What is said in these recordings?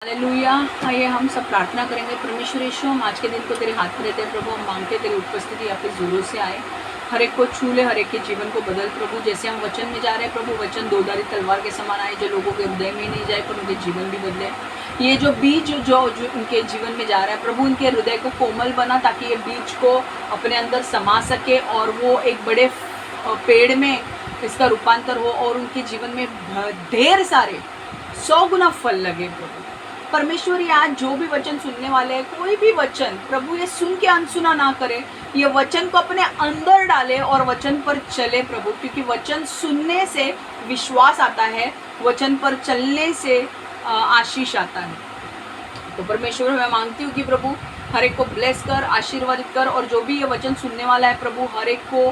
Hallelujah. आइए हम सब प्रार्थना करेंगे। परमेश्वर यीशु, हम आज के दिन को तेरे हाथ में देते हैं प्रभु। हम मांगते तेरी उपस्थिति आपके जोरों से आए, हर एक को छू ले, हर एक के जीवन को बदल प्रभु। जैसे हम वचन में जा रहे हैं प्रभु, वचन दोधारी तलवार के समान आए, जो लोगों के हृदय में नहीं जाए पर उनके जीवन भी बदले। ये जो बीज जो उनके जीवन में जा रहा है प्रभु, उनके हृदय को कोमल बना ताकि ये बीज को अपने अंदर समा सके और वो एक बड़े पेड़ में इसका रूपांतर हो और उनके जीवन में ढेर सारे 100 गुना फल लगे प्रभु। परमेश्वर आज जो भी वचन सुनने वाले हैं, कोई भी वचन प्रभु ये सुन के अनसुना ना करे, ये वचन को अपने अंदर डाले और वचन पर चले प्रभु, क्योंकि वचन सुनने से विश्वास आता है, वचन पर चलने से आशीष आता है। तो परमेश्वर मैं मांगती हूँ कि प्रभु हर एक को ब्लेस कर, आशीर्वादित कर, और जो भी ये वचन सुनने वाला है प्रभु, हर एक को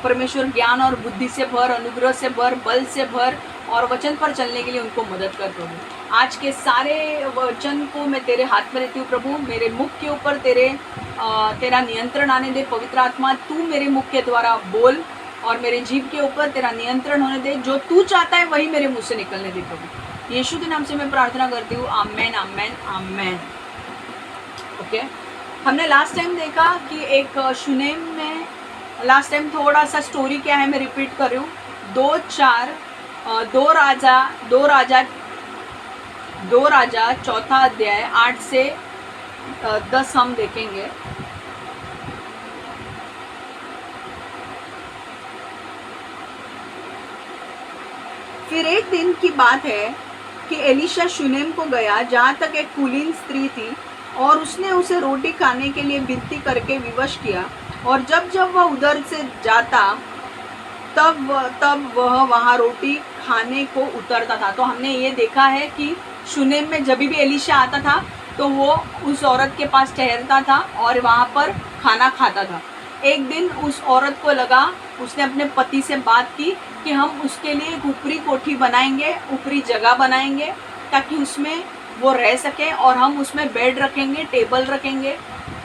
परमेश्वर ज्ञान और बुद्धि से भर, अनुग्रह से भर, बल से भर, और वचन पर चलने के लिए उनको मदद कर प्रभु। आज के सारे वचन को मैं तेरे हाथ में लेती हूँ प्रभु। मेरे मुख के ऊपर तेरा नियंत्रण आने दे पवित्र आत्मा। तू मेरे मुख के द्वारा बोल और मेरे जीव के ऊपर तेरा नियंत्रण होने दे। जो तू चाहता है वही मेरे मुंह से निकलने दे प्रभु। यीशु के नाम से मैं प्रार्थना करती हूँ, आमेन आमेन आमेन। ओके, हमने लास्ट टाइम देखा कि एक शुनेम में, लास्ट टाइम थोड़ा सा स्टोरी क्या है मैं रिपीट कर रही हूँ। 2 राजा चौथा अध्याय 8 से 10 हम देखेंगे। फिर एक दिन की बात है कि एलीशा शुनेम को गया, जहाँ तक एक कुलीन स्त्री थी, और उसने उसे रोटी खाने के लिए विनती करके विवश किया। और जब जब वह उधर से जाता तब वह वहाँ रोटी खाने को उतरता था। तो हमने ये देखा है कि शुनेम में जब भी एलीशा आता था तो वो उस औरत के पास ठहरता था और वहाँ पर खाना खाता था। एक दिन उस औरत को लगा, उसने अपने पति से बात की कि हम उसके लिए एक ऊपरी कोठी बनाएंगे, ऊपरी जगह बनाएंगे ताकि उसमें वो रह सके, और हम उसमें बेड रखेंगे, टेबल रखेंगे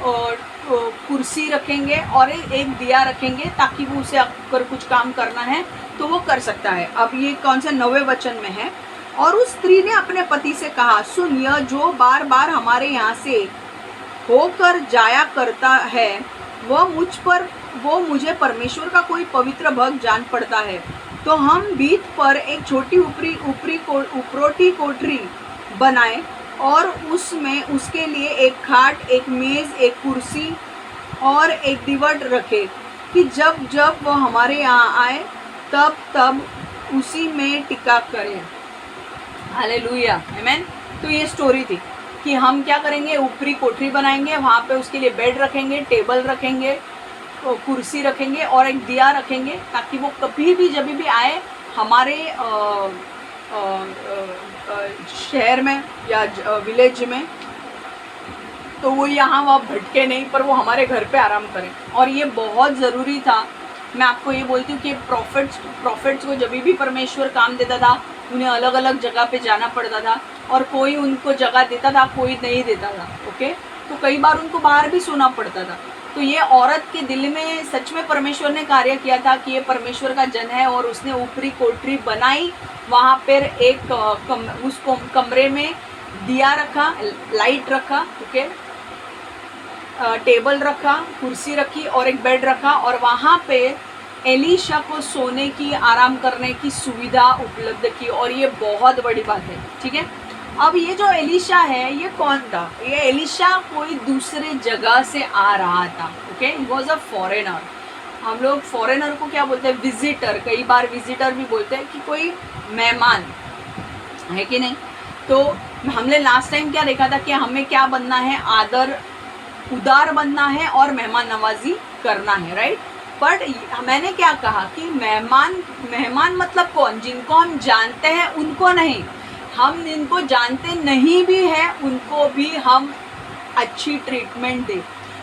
और कुर्सी रखेंगे और एक दिया रखेंगे ताकि वो उसे अगर कुछ काम करना है तो वो कर सकता है। अब ये कौन सा 9वें वचन में है। और उस स्त्री ने अपने पति से कहा, सुन, यह जो बार बार हमारे यहाँ से होकर जाया करता है वो मुझे परमेश्वर का कोई पवित्र भक्त जान पड़ता है। तो हम बीच पर एक छोटी उपरोटी कोठरी बनाए और उसमें उसके लिए एक खाट, एक मेज, एक कुर्सी और एक दीवट रखे कि जब जब वो हमारे यहाँ आए तब उसी में टिका करें। हालेलुया, आमेन। तो ये स्टोरी थी कि हम क्या करेंगे, ऊपरी कोठरी बनाएंगे, वहाँ पे उसके लिए बेड रखेंगे, टेबल रखेंगे, कुर्सी रखेंगे और एक दिया रखेंगे ताकि वो कभी भी जब भी आए हमारे शहर में या विलेज में, तो वो यहाँ वहाँ भटके नहीं, पर वो हमारे घर पे आराम करें। और ये बहुत ज़रूरी था। मैं आपको ये बोलती हूँ कि प्रॉफिट्स को जब भी परमेश्वर काम देता था, उन्हें अलग अलग जगह पे जाना पड़ता था, और कोई उनको जगह देता था, कोई नहीं देता था। ओके, तो कई बार उनको बाहर भी सोना पड़ता था। तो ये औरत के दिल में सच में परमेश्वर ने कार्य किया था कि ये परमेश्वर का जन है, और उसने ऊपरी कोठरी बनाई, वहाँ पर एक उस कमरे में दिया रखा, लाइट रखा, ओके, टेबल रखा, कुर्सी रखी और एक बेड रखा, और वहाँ पे एलीशा को सोने की, आराम करने की सुविधा उपलब्ध की। और ये बहुत बड़ी बात है, ठीक है। अब ये जो एलीशा है, ये कौन था? ये एलीशा कोई दूसरे जगह से आ रहा था, okay, he was a foreigner. हम लोग फॉरेनर को क्या बोलते हैं? विजिटर। कई बार विजिटर भी बोलते हैं कि कोई मेहमान है कि नहीं। तो हमने लास्ट टाइम क्या देखा था कि हमें क्या बनना है? उदार बनना है और मेहमान नवाजी करना है, राइट। बट मैंने क्या कहा कि मेहमान मतलब कौन? जिनको हम जानते हैं उनको नहीं, हम जिनको जानते नहीं भी हैं उनको भी हम अच्छी ट्रीटमेंट दें।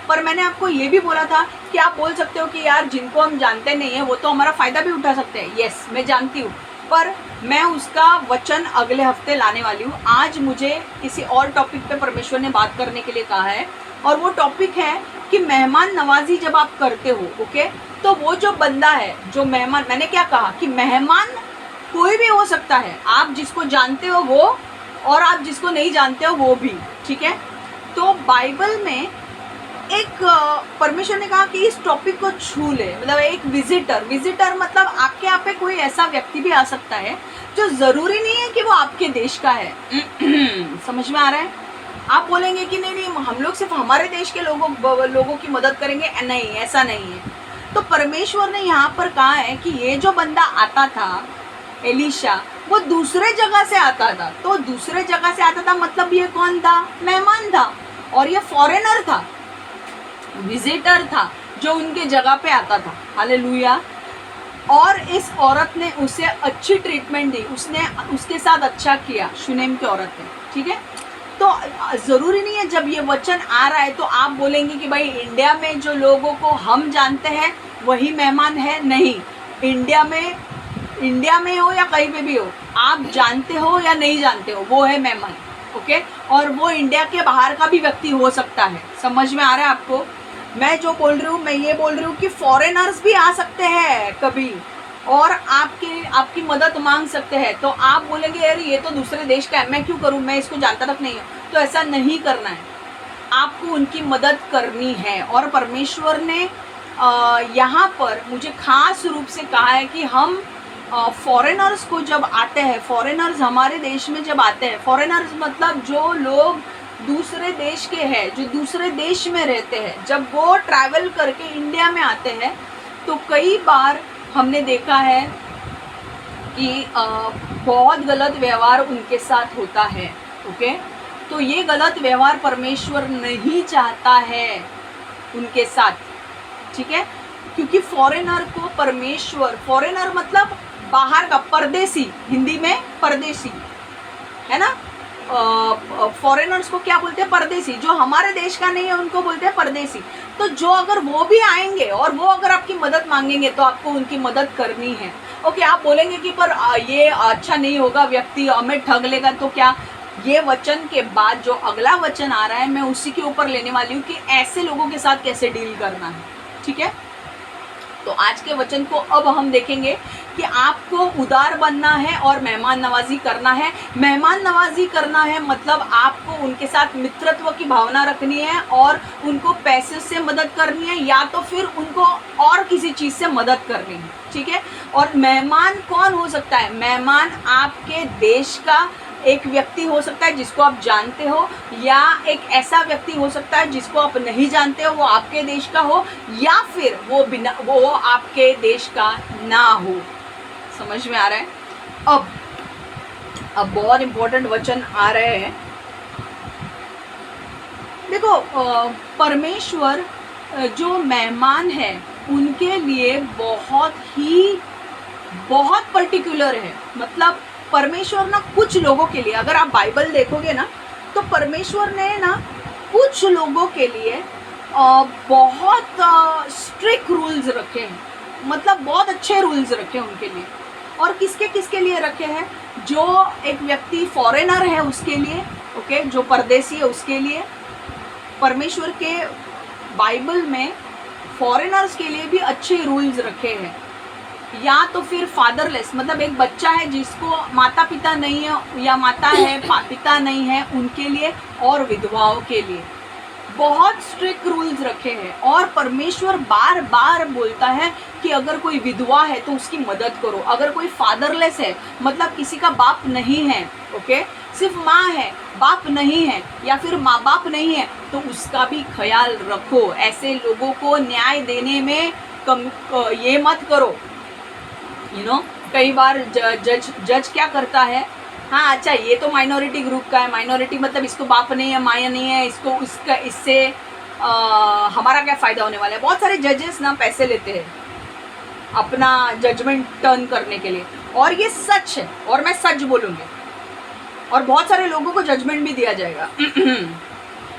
पर मैंने आपको ये भी बोला था कि आप बोल सकते हो कि यार जिनको हम जानते नहीं हैं वो तो हमारा फ़ायदा भी उठा सकते हैं। यस, मैं जानती हूँ, पर मैं उसका वचन अगले हफ्ते लाने वाली हूँ। आज मुझे किसी और टॉपिक पे परमेश्वर ने बात करने के लिए कहा है, और वो टॉपिक है कि मेहमान नवाजी जब आप करते हो, ओके, तो वो जो बंदा है, जो मेहमान, मैंने क्या कहा कि मेहमान कोई भी हो सकता है, आप जिसको जानते हो वो, और आप जिसको नहीं जानते हो वो भी, ठीक है। तो बाइबल में एक परमेश्वर ने कहा कि इस टॉपिक को छू ले, मतलब एक विजिटर मतलब आपके यहाँ पे कोई ऐसा व्यक्ति भी आ सकता है जो ज़रूरी नहीं है कि वो आपके देश का है। समझ में आ रहा है? आप बोलेंगे कि नहीं हम लोग सिर्फ हमारे देश के लोगों की मदद करेंगे, नहीं, ऐसा नहीं है। तो परमेश्वर ने यहाँ पर कहा है कि ये जो बंदा आता था एलीशा, वो दूसरे जगह से आता था। तो दूसरे जगह से आता था मतलब ये कौन था? मेहमान था, और ये फॉरेनर था, विजिटर था जो उनके जगह पे आता था। हालेलुया। और इस औरत ने उसे अच्छी ट्रीटमेंट दी, उसने उसके साथ अच्छा किया, शुनेम की औरत ने, ठीक है। तो ज़रूरी नहीं है जब ये वचन आ रहा है तो आप बोलेंगे कि भाई इंडिया में जो लोगों को हम जानते हैं वही मेहमान है। नहीं, इंडिया में हो या कहीं पे भी हो, आप जानते हो या नहीं जानते हो, वो है मेहमान, ओके। और वो इंडिया के बाहर का भी व्यक्ति हो सकता है। समझ में आ रहा है आपको? मैं जो बोल रही हूँ, मैं ये बोल रही हूँ कि फॉरेनर्स भी आ सकते हैं कभी और आपकी मदद मांग सकते हैं। तो आप बोलेंगे यार ये तो दूसरे देश का है, मैं क्यों करूँ, मैं इसको जानता तक नहीं हूँ। तो ऐसा नहीं करना है, आपको उनकी मदद करनी है। और परमेश्वर ने यहाँ पर मुझे खास रूप से कहा है कि हम फॉरेनर्स को जब आते हैं, फॉरेनर्स हमारे देश में जब आते हैं, फॉरेनर्स मतलब जो लोग दूसरे देश के हैं, जो दूसरे देश में रहते हैं, जब वो ट्रैवल करके इंडिया में आते हैं तो कई बार हमने देखा है कि बहुत गलत व्यवहार उनके साथ होता है, ओके। तो ये गलत व्यवहार परमेश्वर नहीं चाहता है उनके साथ, ठीक है। क्योंकि फॉरेनर को फॉरेनर मतलब बाहर का, परदेसी, हिंदी में परदेसी है ना। फॉरेनर्स को क्या बोलते हैं? परदेसी। जो हमारे देश का नहीं है उनको बोलते हैं परदेसी। तो जो अगर वो भी आएंगे और वो अगर आपकी मदद मांगेंगे तो आपको उनकी मदद करनी है, ओके। आप बोलेंगे कि पर ये अच्छा नहीं होगा, व्यक्ति हमें ठग लेगा। तो क्या ये वचन के बाद जो अगला वचन आ रहा है मैं उसी के ऊपर लेने वाली हूँ कि ऐसे लोगों के साथ कैसे डील करना है, ठीक है। तो आज के वचन को अब हम देखेंगे कि आपको उदार बनना है और मेहमान नवाजी करना है। मेहमान नवाजी करना है मतलब आपको उनके साथ मित्रत्व की भावना रखनी है और उनको पैसे से मदद करनी है या तो फिर उनको और किसी चीज़ से मदद करनी है, ठीक है। और मेहमान कौन हो सकता है? मेहमान आपके देश का एक व्यक्ति हो सकता है जिसको आप जानते हो, या एक ऐसा व्यक्ति हो सकता है जिसको आप नहीं जानते हो, वो आपके देश का हो, या फिर वो आपके देश का ना हो। समझ में आ रहा है? अब बहुत इंपॉर्टेंट वचन आ रहे हैं। देखो, परमेश्वर जो मेहमान है उनके लिए बहुत पर्टिकुलर है। मतलब परमेश्वर ना कुछ लोगों के लिए, अगर आप बाइबल देखोगे ना तो परमेश्वर ने ना कुछ लोगों के लिए बहुत स्ट्रिक्ट रूल्स रखे हैं, मतलब बहुत अच्छे रूल्स रखे हैं उनके लिए। और किसके लिए रखे हैं? जो एक व्यक्ति फॉरेनर है उसके लिए, ओके, जो परदेसी है उसके लिए। परमेश्वर के बाइबल में फॉरेनर्स के लिए भी अच्छे रूल्स रखे हैं। या तो फिर फादरलेस, मतलब एक बच्चा है जिसको माता पिता नहीं है या माता है पिता नहीं है, उनके लिए, और विधवाओं के लिए बहुत स्ट्रिक्ट रूल्स रखे हैं। और परमेश्वर बार बार बोलता है कि अगर कोई विधवा है तो उसकी मदद करो। अगर कोई फादरलेस है मतलब किसी का बाप नहीं है, ओके, सिर्फ माँ है, बाप नहीं है, या फिर माँ बाप नहीं है, तो उसका भी ख्याल रखो। ऐसे लोगों को न्याय देने में ये मत करो। कई बार जज क्या करता है, हाँ अच्छा ये तो माइनॉरिटी ग्रुप का है, माइनॉरिटी मतलब इसको बाप नहीं है, माया नहीं है, इससे हमारा क्या फ़ायदा होने वाला है। बहुत सारे जजेस ना पैसे लेते हैं अपना जजमेंट टर्न करने के लिए, और ये सच है और मैं सच बोलूँगी, और बहुत सारे लोगों को जजमेंट भी दिया जाएगा।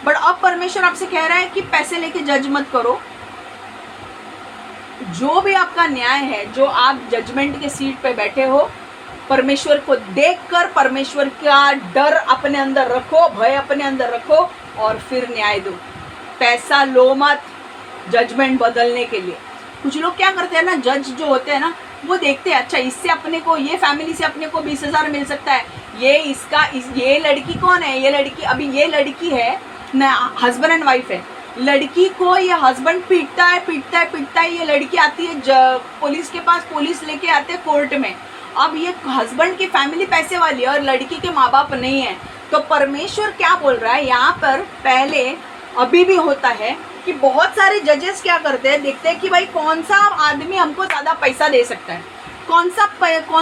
बट अब परमेश्वर आपसे कह रहा है कि पैसे लेके जज मत करो। जो भी आपका न्याय है, जो आप जजमेंट के सीट पे बैठे हो, परमेश्वर को देखकर परमेश्वर का डर अपने अंदर रखो, भय अपने अंदर रखो और फिर न्याय दो। पैसा लो मत जजमेंट बदलने के लिए। कुछ लोग क्या करते हैं ना, जज जो होते हैं ना, वो देखते हैं अच्छा इससे अपने को, ये फैमिली से अपने को 20,000 मिल सकता है, ये लड़की कौन है, ये लड़की, अभी ये लड़की है ना, हस्बैंड एंड वाइफ है, लड़की को ये हस्बैंड पीटता है, ये लड़की आती है पुलिस के पास, पुलिस लेके आते हैं कोर्ट में। अब ये हस्बैंड की फैमिली पैसे वाली है और लड़की के माँ बाप नहीं है, तो परमेश्वर क्या बोल रहा है यहाँ पर, पहले अभी भी होता है कि बहुत सारे जजेस क्या करते हैं, देखते हैं कि भाई कौन सा आदमी हमको ज़्यादा पैसा दे सकता है, कौन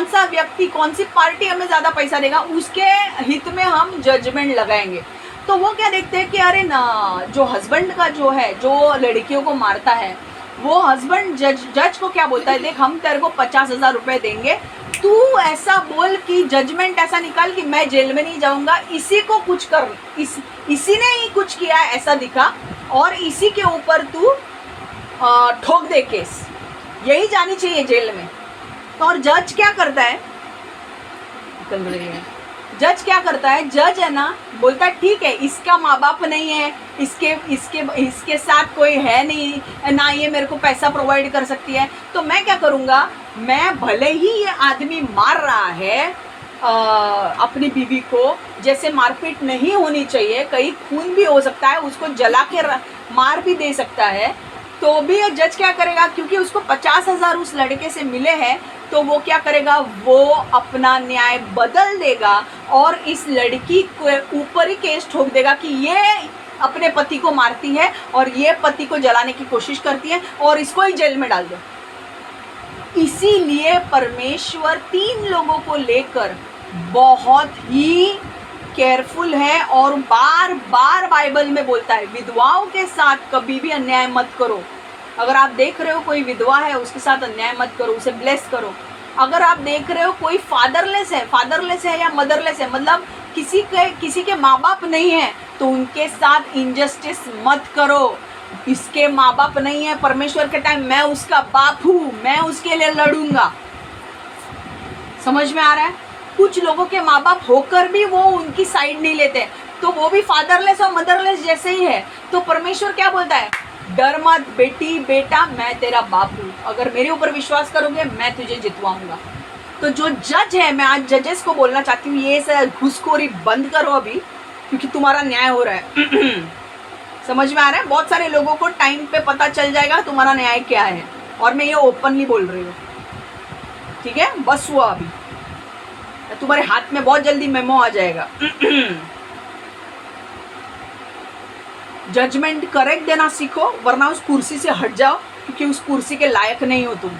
सा व्यक्ति, कौन सी पार्टी हमें ज़्यादा पैसा देगा, उसके हित में हम जजमेंट लगाएंगे। तो वो क्या देखते हैं कि अरे ना, जो हस्बैंड का जो है, जो लड़कियों को मारता है, वो हस्बैंड जज को क्या बोलता है, देख हम तेरे को 50,000 रुपये देंगे, तू ऐसा बोल कि जजमेंट ऐसा निकाल कि मैं जेल में नहीं जाऊंगा, इसी को कुछ कर, इसी ने ही कुछ किया है ऐसा दिखा, और इसी के ऊपर तू ठोक दे केस, यही जानी चाहिए जेल में। तो और जज क्या करता है, जज क्या करता है, जज है ना, बोलता है ठीक है, इसका माँ बाप नहीं है, इसके साथ कोई है नहीं ना, ये मेरे को पैसा प्रोवाइड कर सकती है, तो मैं क्या करूँगा, मैं भले ही ये आदमी मार रहा है अपनी बीवी को, जैसे मारपीट नहीं होनी चाहिए, कहीं खून भी हो सकता है, उसको जला के मार भी दे सकता है, तो भी ये जज क्या करेगा, क्योंकि उसको 50,000 उस लड़के से मिले हैं, तो वो क्या करेगा, वो अपना न्याय बदल देगा और इस लड़की के ऊपर ही केस ठोक देगा कि ये अपने पति को मारती है और ये पति को जलाने की कोशिश करती है और इसको ही जेल में डाल दो। इसीलिए परमेश्वर 3 लोगों को लेकर बहुत ही केयरफुल है और बार बार बाइबल में बोलता है, विधवाओं के साथ कभी भी अन्याय मत करो। अगर आप देख रहे हो कोई विधवा है, उसके साथ अन्याय मत करो, उसे ब्लेस करो। अगर आप देख रहे हो कोई फादरलेस है या मदरलेस है, मतलब किसी के माँ बाप नहीं है, तो उनके साथ इनजस्टिस मत करो। इसके माँ बाप नहीं है, परमेश्वर के टाइम मैं उसका बाप हूँ, मैं उसके लिए लड़ूंगा। समझ में आ रहा है? कुछ लोगों के माँ बाप होकर भी वो उनकी साइड नहीं लेते, तो वो भी फादरलेस और मदरलेस जैसे ही है। तो परमेश्वर क्या बोलता है, डर मत बेटी बेटा, मैं तेरा बाप हूँ, अगर मेरे ऊपर विश्वास करोगे मैं तुझे जितवाऊंगा। तो जो जज है, मैं आज जजेस को बोलना चाहती हूँ, ये सब घुसखोरी बंद करो अभी, क्योंकि तुम्हारा न्याय हो रहा है। समझ में आ रहा है? बहुत सारे लोगों को टाइम पे पता चल जाएगा तुम्हारा न्याय क्या है, और मैं ये ओपनली बोल रही हूँ, ठीक है? बस हुआ अभी, तुम्हारे हाथ में बहुत जल्दी मेमो आ जाएगा। जजमेंट करेक्ट देना सीखो, वरना उस कुर्सी से हट जाओ, क्योंकि उस कुर्सी के लायक नहीं हो तुम।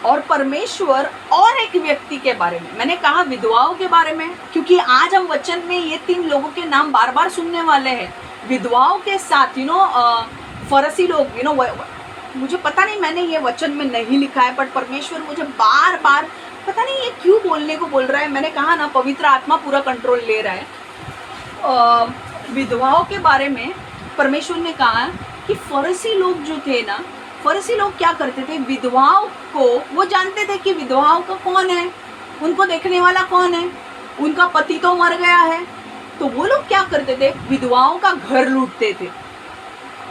और परमेश्वर और एक व्यक्ति के बारे में, मैंने कहा विधवाओं के बारे में, क्योंकि आज हम वचन में ये 3 लोगों के नाम बार बार सुनने वाले हैं। विधवाओं के साथ फरसी लोग, मुझे पता नहीं, मैंने ये वचन में नहीं लिखा है, बट परमेश्वर मुझे बार बार पता नहीं ये क्यों बोलने को बोल रहा है। मैंने कहा ना, पवित्र आत्मा पूरा कंट्रोल ले रहा है। विधवाओं के बारे में परमेश्वर ने कहा कि फरसी लोग जो थे ना, फरसी लोग क्या करते थे, विधवाओं को, वो जानते थे कि विधवाओं का कौन है, उनको देखने वाला कौन है, उनका पति तो मर गया है, तो वो लोग क्या करते थे, विधवाओं का घर लूटते थे।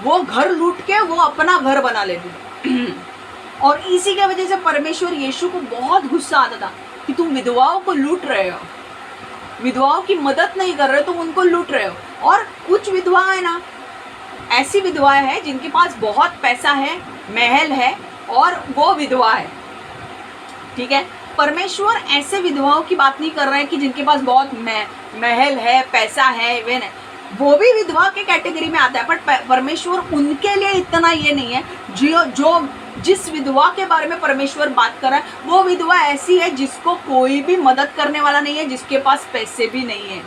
वो घर लूट के वो अपना घर बना लेते थे। और इसी के वजह से परमेश्वर यीशु को बहुत गुस्सा आता था कि तुम विधवाओं को लूट रहे हो, विधवाओं की मदद नहीं कर रहे हो, तुम उनको लूट रहे हो। और कुछ विधवाएं ना, ऐसी विधवाएं हैं जिनके पास बहुत पैसा है, महल है, और वो विधवा है, ठीक है? परमेश्वर ऐसे विधवाओं की बात नहीं कर रहे हैं कि जिनके पास बहुत महल है, पैसा है, वे नहीं, वो भी विधवा के कैटेगरी में आता है, बट परमेश्वर उनके लिए इतना ये नहीं है। जो जिस विधवा के बारे में परमेश्वर बात कर रहा है, वो विधवा ऐसी है जिसको कोई भी मदद करने वाला नहीं है, जिसके पास पैसे भी नहीं है।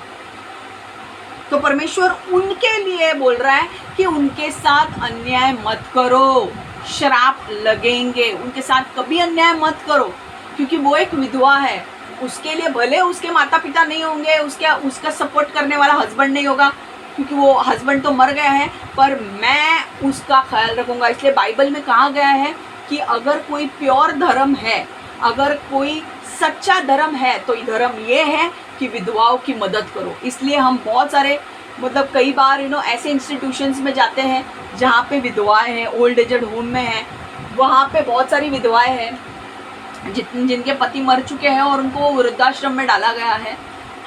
तो परमेश्वर उनके लिए बोल रहा है कि उनके साथ अन्याय मत करो, श्राप लगेंगे, उनके साथ कभी अन्याय मत करो, क्योंकि वो एक विधवा है। उसके लिए भले उसके माता पिता नहीं होंगे, उसका सपोर्ट करने वाला हस्बैंड नहीं होगा, क्योंकि वो हस्बैंड तो मर गया है, पर मैं उसका ख्याल रखूँगा। इसलिए बाइबल में कहा गया है कि अगर कोई प्योर धर्म है, अगर कोई सच्चा धर्म है, तो धर्म ये है कि विधवाओं की मदद करो। इसलिए हम बहुत सारे, मतलब कई बार ऐसे इंस्टीट्यूशंस में जाते हैं जहाँ पे विधवाएं हैं, ओल्ड एजड होम में हैं, वहाँ पे बहुत सारी विधवाएं हैं जिनके पति मर चुके हैं और उनको वृद्धाश्रम में डाला गया है।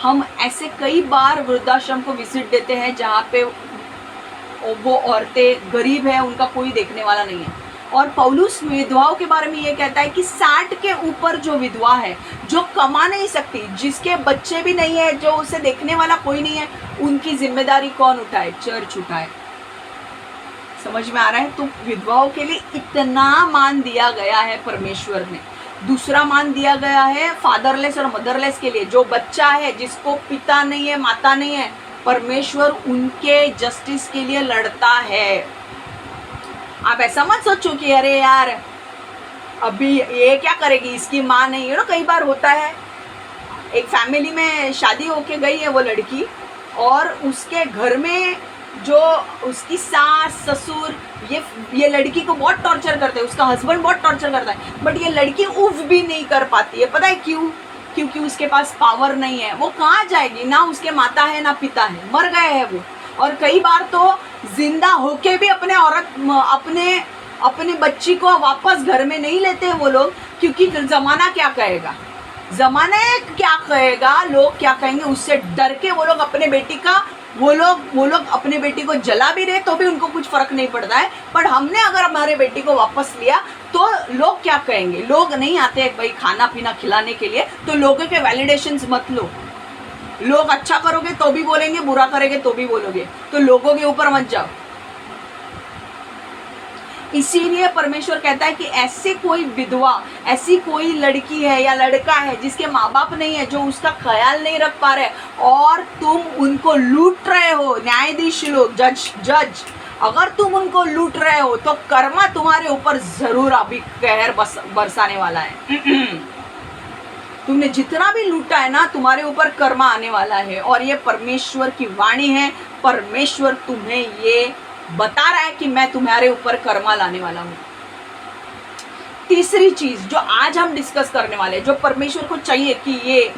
हम ऐसे कई बार वृद्धाश्रम को विजिट देते हैं जहाँ पे वो औरतें गरीब है, उनका कोई देखने वाला नहीं है। और पौलुस विधवाओं के बारे में ये कहता है कि 60 के ऊपर जो विधवा है, जो कमा नहीं सकती, जिसके बच्चे भी नहीं है, जो उसे देखने वाला कोई नहीं है, उनकी जिम्मेदारी कौन उठाए? चर्च उठाए। समझ में आ रहा है? तो विधवाओं के लिए इतना मान दिया गया है परमेश्वर ने। दूसरा मान दिया गया है फादरलेस और मदरलेस के लिए, जो बच्चा है, जिसको पिता नहीं है, माता नहीं है, परमेश्वर उनके जस्टिस के लिए लड़ता है। आप ऐसा मत सोचो कि अरे यार अभी ये क्या करेगी, इसकी माँ नहीं है। कई बार होता है, एक फैमिली में शादी होके गई है वो लड़की, और उसके घर में जो उसकी सास ससुर ये लड़की को बहुत टॉर्चर करते हैं, उसका हस्बैंड बहुत टॉर्चर करता है, बट ये लड़की उफ भी नहीं कर पाती है। पता है क्यों? क्योंकि उसके पास पावर नहीं है। वो कहाँ जाएगी? ना उसके माता है ना पिता है, मर गए हैं वो। और कई बार तो जिंदा होके भी अपने बच्ची को वापस घर में नहीं लेते हैं वो लोग, क्योंकि जमाना क्या कहेगा, जमाना क्या कहेगा, लोग क्या कहेंगे, उससे डर के वो लोग अपने बेटी का वो लोग अपने बेटी को जला भी रहे तो भी उनको कुछ फर्क नहीं पड़ता है। पर हमने अगर हमारे बेटी को वापस लिया तो लोग क्या कहेंगे? लोग नहीं आते हैं भाई खाना पीना खिलाने के लिए, तो लोगों के वैलिडेशंस मत लो। लोग अच्छा करोगे तो भी बोलेंगे, बुरा करेंगे तो भी बोलोगे, तो लोगों के ऊपर मत जाओ। इसीलिए परमेश्वर कहता है कि ऐसे कोई विधवा, ऐसी कोई लड़की है या लड़का है जिसके माँ बाप नहीं है, जो उसका ख्याल नहीं रख पा रहे, और तुम उनको लूट रहे हो, न्यायाधीश लोग, जज अगर तुम उनको लूट रहे हो तो कर्मा तुम्हारे ऊपर जरूर अभी कहर बरसाने वाला है। तुमने जितना भी लूटा है ना, तुम्हारे ऊपर कर्मा आने वाला है। और ये परमेश्वर की वाणी है। परमेश्वर तुम्हें ये बता रहा है कि मैं तुम्हारे ऊपर कर्मा लाने वाला हूँ। तीसरी चीज जो आज हम डिस्कस करने वाले हैं, जो परमेश्वर को चाहिए कि ये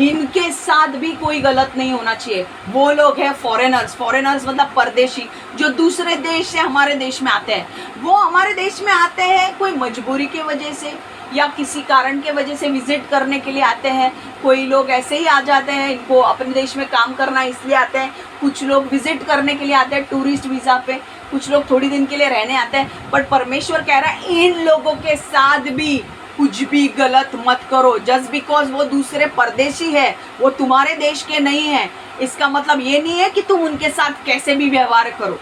इनके साथ भी कोई गलत नहीं होना चाहिए, वो लोग हैं फॉरेनर्स। फॉरेनर्स मतलब परदेशी, जो दूसरे देश से हमारे देश में आते हैं। वो हमारे देश में आते हैं कोई मजबूरी की वजह से या किसी कारण के वजह से विजिट करने के लिए आते हैं। कोई लोग ऐसे ही आ जाते हैं, इनको अपने देश में काम करना इसलिए आते हैं। कुछ लोग विजिट करने के लिए आते हैं टूरिस्ट वीज़ा पे, कुछ लोग थोड़ी दिन के लिए रहने आते हैं। बट परमेश्वर कह रहा है इन लोगों के साथ भी कुछ भी गलत मत करो। जस्ट बिकॉज वो दूसरे परदेशी है, वो तुम्हारे देश के नहीं है, इसका मतलब ये नहीं है कि तुम उनके साथ कैसे भी व्यवहार करो।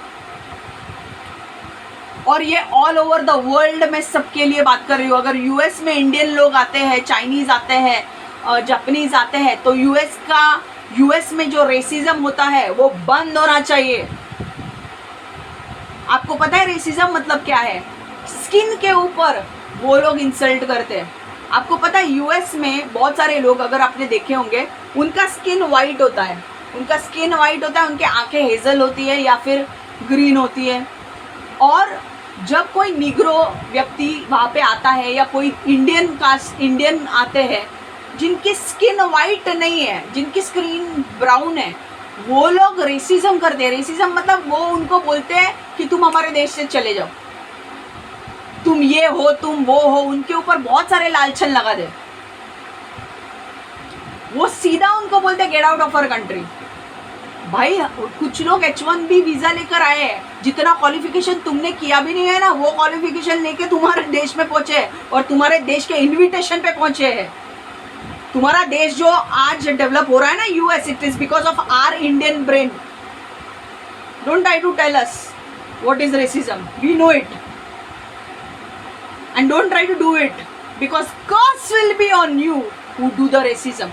और ये ऑल ओवर द वर्ल्ड में सबके लिए बात कर रही हूँ। अगर यूएस में इंडियन लोग आते हैं, चाइनीज आते हैं, जापानीज आते हैं, तो यूएस में जो रेसिज्म होता है वो बंद होना चाहिए। आपको पता है रेसिज्म मतलब क्या है? स्किन के ऊपर वो लोग इंसल्ट करते हैं। आपको पता है यूएस में बहुत सारे लोग, अगर आपने देखे होंगे, उनका स्किन वाइट होता है, उनके आंखें हेजल होती है या फिर ग्रीन होती है। और जब कोई निग्रो व्यक्ति वहाँ पे आता है या कोई इंडियन आते हैं जिनकी स्किन वाइट नहीं है, जिनकी स्किन ब्राउन है, वो लोग रेसिज्म करते हैं। रेसिज्म मतलब वो उनको बोलते हैं कि तुम हमारे देश से चले जाओ, तुम ये हो, तुम वो हो, उनके ऊपर बहुत सारे लालछन लगा दे। वो सीधा उनको बोलते हैं get out of our country. भाई कुछ लोग H1B वीजा लेकर आए हैं, जितना क्वालिफिकेशन तुमने किया भी नहीं है ना, वो क्वालिफिकेशन लेके तुम्हारे देश में पहुंचे और तुम्हारे देश के इनविटेशन पे पहुंचे हैं। तुम्हारा देश जो आज डेवलप हो रहा है ना US, it is because of our Indian brain. Don't try to tell us what is racism, we know it and don't try to do it because curse will be on you who do the racism.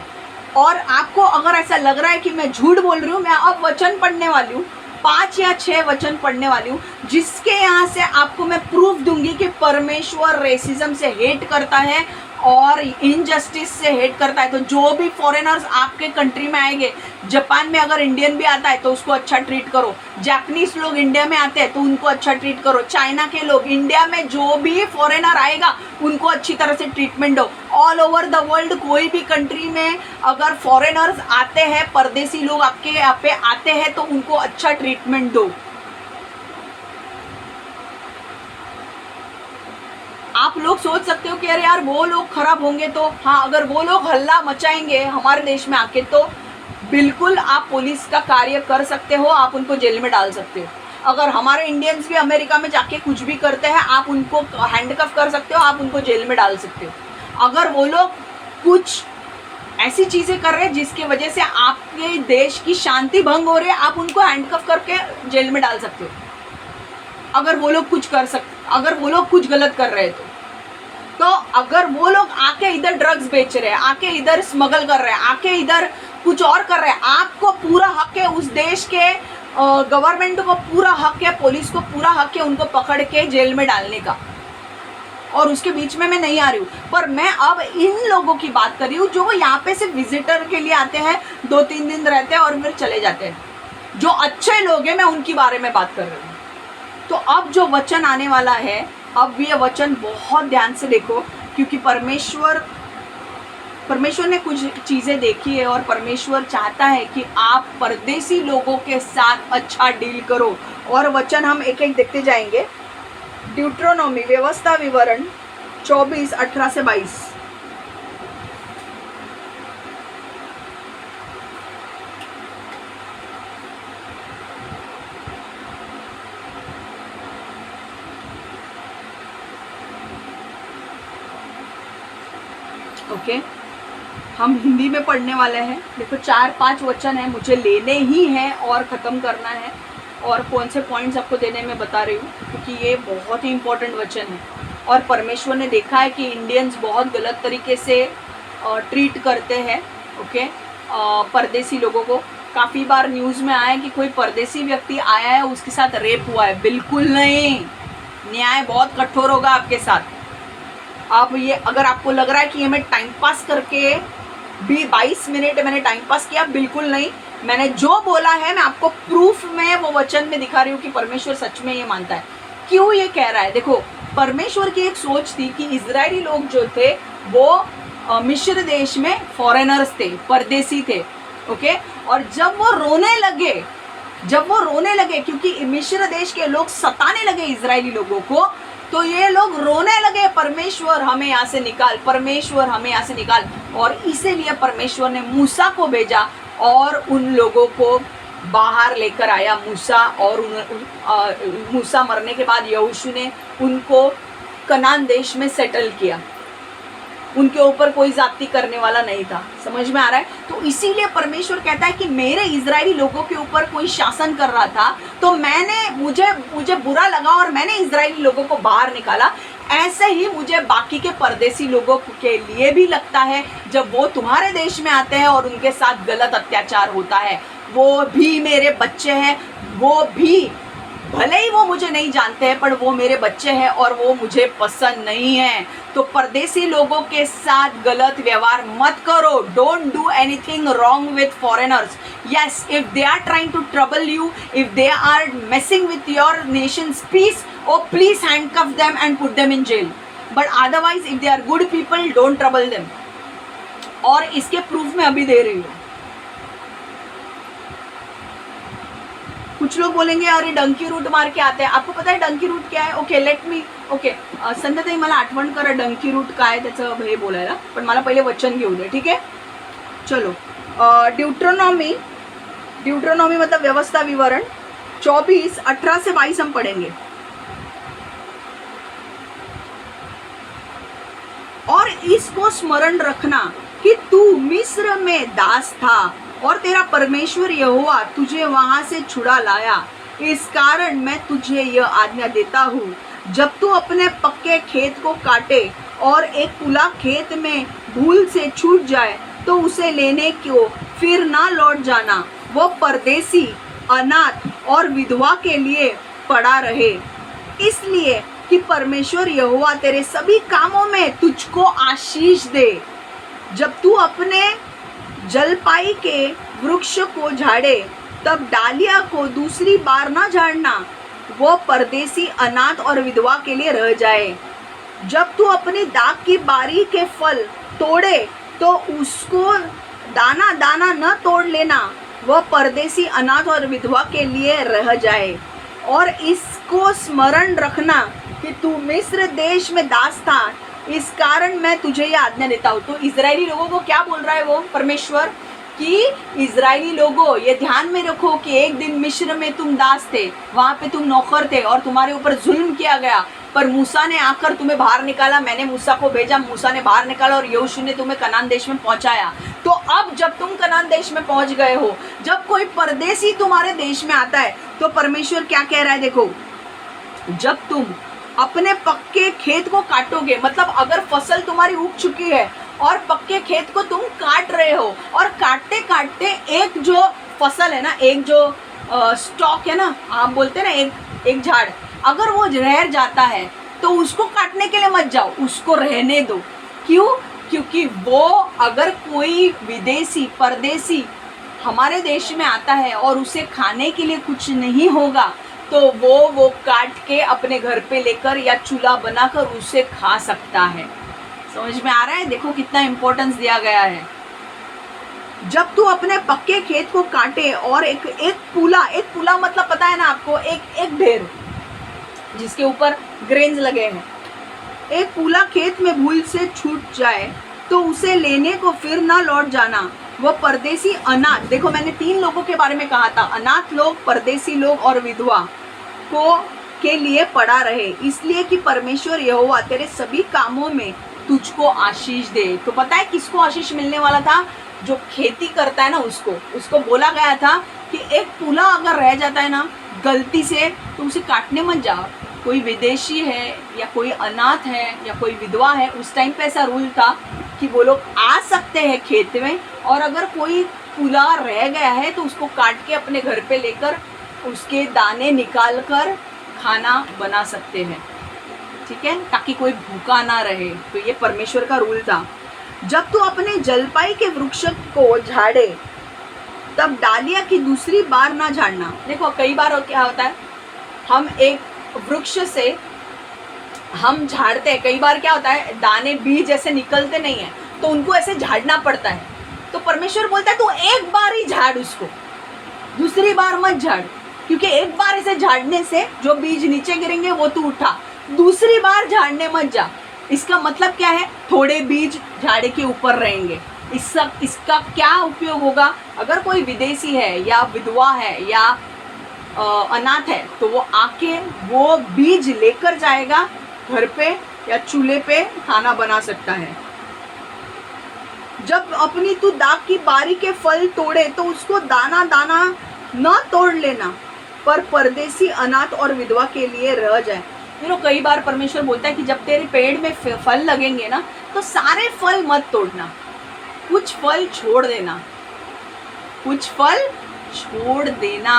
और आपको अगर ऐसा लग रहा है कि मैं झूठ बोल रही हूँ, मैं अब वचन पढ़ने वाली हूँ, 5 या 6 वचन पढ़ने वाली हूँ, जिसके यहाँ से आपको मैं प्रूफ दूंगी कि परमेश्वर रेसिज्म से हेट करता है और इनजस्टिस से हेट करता है। तो जो भी फॉरेनर्स आपके कंट्री में आएंगे, जापान में अगर इंडियन भी आता है तो उसको अच्छा ट्रीट करो, जापानीज लोग इंडिया में आते हैं तो उनको अच्छा ट्रीट करो, चाइना के लोग, इंडिया में जो भी फॉरेनर आएगा उनको अच्छी तरह से ट्रीटमेंट दो। ऑल ओवर द वर्ल्ड कोई भी कंट्री में अगर फॉरेनर्स आते हैं, परदेसी लोग आपके यहाँ पे आते हैं, तो उनको अच्छा ट्रीटमेंट दो। आप लोग सोच सकते हो कि अरे यार वो लोग खराब होंगे तो, हाँ अगर वो लोग हल्ला मचाएंगे हमारे देश में आके तो बिल्कुल आप पुलिस का कार्य कर सकते हो, आप उनको जेल में डाल सकते हो। अगर हमारे इंडियंस भी अमेरिका में जाके कुछ भी करते हैं, आप उनको हैंडकफ कर सकते हो, आप उनको जेल में डाल सकते हो। अगर वो लोग कुछ ऐसी चीज़ें कर रहे हैं जिसकी वजह से आपके देश की शांति भंग हो रही है, आप उनको हैंडकफ करके जेल में डाल सकते हो। अगर वो लोग अगर वो लोग कुछ गलत कर रहे हैं तो अगर वो लोग आके इधर ड्रग्स बेच रहे हैं, आके इधर स्मगल कर रहे हैं, आके इधर कुछ और कर रहे हैं, आपको पूरा हक है, उस देश के गवर्नमेंट को पूरा हक है, पुलिस को पूरा हक है उनको पकड़ के जेल में डालने का। और उसके बीच में मैं नहीं आ रही हूँ, पर मैं अब इन लोगों की बात कर रही हूँ जो यहाँ पे सिर्फ विजिटर के लिए आते हैं, 2-3 दिन रहते हैं और फिर चले जाते हैं। जो अच्छे लोग हैं मैं उनके बारे में बात कर रही हूँ। तो अब जो वचन आने वाला है, अब ये वचन बहुत ध्यान से देखो, क्योंकि परमेश्वर ने कुछ चीज़ें देखी है और परमेश्वर चाहता है कि आप परदेसी लोगों के साथ अच्छा डील करो। और वचन हम एक एक देखते जाएंगे। ड्यूट्रोनॉमी, व्यवस्था विवरण 24:18-22। ओके, हम हिंदी में पढ़ने वाले हैं। देखो 4-5 वचन है, मुझे लेने ही हैं और ख़त्म करना है। और कौन से पॉइंट्स आपको देने में बता रही हूँ, क्योंकि ये बहुत ही इम्पोर्टेंट वचन है। और परमेश्वर ने देखा है कि इंडियंस बहुत गलत तरीके से ट्रीट करते हैं, ओके, परदेसी लोगों को। काफ़ी बार न्यूज़ में आया है कि कोई परदेसी व्यक्ति आया है, उसके साथ रेप हुआ है। बिल्कुल नहीं, न्याय बहुत कठोर होगा आपके साथ। आप ये, अगर आपको लग रहा है कि ये मैं टाइम पास करके भी 22 मिनट मैंने टाइम पास किया, बिल्कुल नहीं। मैंने जो बोला है मैं आपको प्रूफ में वो वचन में दिखा रही हूँ कि परमेश्वर सच में ये मानता है। क्यों ये कह रहा है? देखो, परमेश्वर की एक सोच थी कि इजरायली लोग जो थे वो मिस्र देश में फॉरेनर्स थे, परदेसी थे, ओके। और जब वो रोने लगे क्योंकि मिस्र देश के लोग सताने लगे इजरायली लोगों को, तो ये लोग रोने लगे, परमेश्वर हमें यहाँ से निकाल, परमेश्वर हमें यहाँ से निकाल। और इसीलिए परमेश्वर ने मूसा को भेजा और उन लोगों को बाहर लेकर आया मूसा। और मूसा मरने के बाद यहोशू ने उनको कनान देश में सेटल किया। उनके ऊपर कोई जाति करने वाला नहीं था। समझ में आ रहा है? तो इसीलिए परमेश्वर कहता है कि मेरे इजरायली लोगों के ऊपर कोई शासन कर रहा था, तो मुझे बुरा लगा और मैंने इजरायली लोगों को बाहर निकाला। ऐसे ही मुझे बाकी के परदेसी लोगों के लिए भी लगता है, जब वो तुम्हारे देश में आते हैं और उनके साथ गलत अत्याचार होता है। वो भी मेरे बच्चे हैं, वो भी भले ही वो मुझे नहीं जानते हैं, पर वो मेरे बच्चे हैं और वो मुझे पसंद नहीं है। तो परदेसी लोगों के साथ गलत व्यवहार मत करो। Don't do anything wrong with foreigners. Yes, if they are trying to trouble you, if they are messing with your nation's peace, oh please handcuff them and put them in jail. But otherwise if they are good people, don't trouble them. और इसके proof मैं अभी दे रही हूँ। कुछ लोग बोलेंगे अरे डंकी रूट मार के आते हैं। आपको पता है डंकी रूट क्या है? ओके, लेट मी, ओके, संध्याताई मला आठवण करा डंकी रूट काय त्याचं हे बोलायला, पण मला पहिले वचन घेऊ दे, ठीक है? चलो, ड्यूट्रोनॉमी मतलब व्यवस्था विवरण 24:18-22 हम पढ़ेंगे। और इसको स्मरण रखना कि तू मिस्र में दास था और तेरा परमेश्वर यहोवा तुझे वहां से छुड़ा लाया। इस कारण मैं तुझे यह आज्ञा देता हूँ, जब तू अपने पक्के खेत को काटे और एक पुला खेत में भूल से छूट जाए तो उसे लेने को फिर ना लौट जाना। वो परदेसी, अनाथ और विधवा के लिए पड़ा रहे, इसलिए कि परमेश्वर यहोवा तेरे सभी कामों में तुझको आशीष दे। जब तू अपने जलपाई के वृक्ष को झाड़े तब डालिया को दूसरी बार ना झाड़ना, वो परदेसी, अनाथ और विधवा के लिए रह जाए। जब तू अपनी दाख की बारी के फल तोड़े तो उसको दाना दाना न तोड़ लेना, वह परदेसी, अनाथ और विधवा के लिए रह जाए। और इसको स्मरण रखना कि तू मिस्र देश में दास था, इस कारण मैं तुझे ये आज्ञा देता हूँ। तो इजरायली लोगों को क्या बोल रहा है वो परमेश्वर, कि इजरायली लोगों ये ध्यान में रखो कि एक दिन मिस्र में तुम दास थे, वहाँ पे तुम नौकर थे और तुम्हारे ऊपर जुल्म किया गया, पर मूसा ने आकर तुम्हें बाहर निकाला। मैंने मूसा को भेजा, मूसा ने बाहर निकाला और यहोशू ने तुम्हें कनान देश में पहुंचाया। तो अब जब तुम कनान देश में पहुंच गए हो, जब कोई परदेसी तुम्हारे देश में आता है, तो परमेश्वर क्या कह रहा है, देखो, जब तुम अपने पक्के खेत को काटोगे, मतलब अगर फसल तुम्हारी उग चुकी है और पक्के खेत को तुम काट रहे हो, और काटते काटते एक जो फसल है ना, एक जो स्टॉक है ना, आप बोलते हैं ना, एक झाड़, अगर वो रह जाता है तो उसको काटने के लिए मत जाओ, उसको रहने दो। क्यों? क्योंकि वो अगर कोई विदेशी परदेसी हमारे देश में आता है और उसे खाने के लिए कुछ नहीं होगा, तो वो काट के अपने घर पे लेकर या चूल्हा बनाकर उसे खा सकता है। समझ में आ रहा है? देखो कितना इम्पोर्टेंस दिया गया है। जब तू अपने पक्के खेत को काटे और एक पुला मतलब पता है ना आपको, एक ढेर जिसके ऊपर ग्रेन्स लगे हैं, एक पुला खेत में भूल से छूट जाए तो उसे लेने को फिर ना लौट जाना। वो परदेसी अनाथ, देखो मैंने 3 लोगों के बारे में कहा था, अनाथ लोग, परदेसी लोग और विधवा को के लिए पड़ा रहे, इसलिए कि परमेश्वर यहोवा तेरे सभी कामों में तुझको आशीष दे। तो पता है किसको आशीष मिलने वाला था? जो खेती करता है ना, उसको बोला गया था कि एक पुला अगर रह जाता है ना गलती से, तो उसे काटने मत जाओ। कोई विदेशी है या कोई अनाथ है या कोई विधवा है, उस टाइम पे ऐसा रूल था कि वो लोग आ सकते हैं खेत में, और अगर कोई पुला रह गया है तो उसको काट के अपने घर पे लेकर उसके दाने निकाल कर खाना बना सकते हैं, ठीक है, ताकि कोई भूखा ना रहे। तो ये परमेश्वर का रूल था। जब तू अपने जलपाई के वृक्ष को झाड़े, तब डालिया की दूसरी बार ना झाड़ना। देखो कई बार क्या होता है, हम एक वृक्ष से हम झाड़ते हैं, कई बार क्या होता है, दाने बीज ऐसे निकलते नहीं है तो उनको ऐसे झाड़ना पड़ता है। तो परमेश्वर बोलता है तू एक बार ही झाड़ उसको, दूसरी बार मत झाड़, क्योंकि एक बार ऐसे झाड़ने से जो बीज नीचे गिरेंगे वो तू उठा, दूसरी बार झाड़ने मत जा। इसका मतलब क्या है? थोड़े बीज झाड़े के ऊपर रहेंगे। इसका क्या उपयोग होगा? अगर कोई विदेशी है या विधवा है या अनाथ है, तो वो आके वो बीज लेकर जाएगा घर पे या चूल्हे पे खाना बना सकता है। जब अपनी तू दाख की बारी के फल तोड़े तो उसको दाना दाना न तोड़ लेना, पर परदेसी, अनाथ और विधवा के लिए रह जाए। कई बार परमेश्वर बोलता है कि जब तेरे पेड़ में फल लगेंगे ना, तो सारे फल मत तोड़ना, कुछ फल छोड़ देना, कुछ फल छोड़ देना,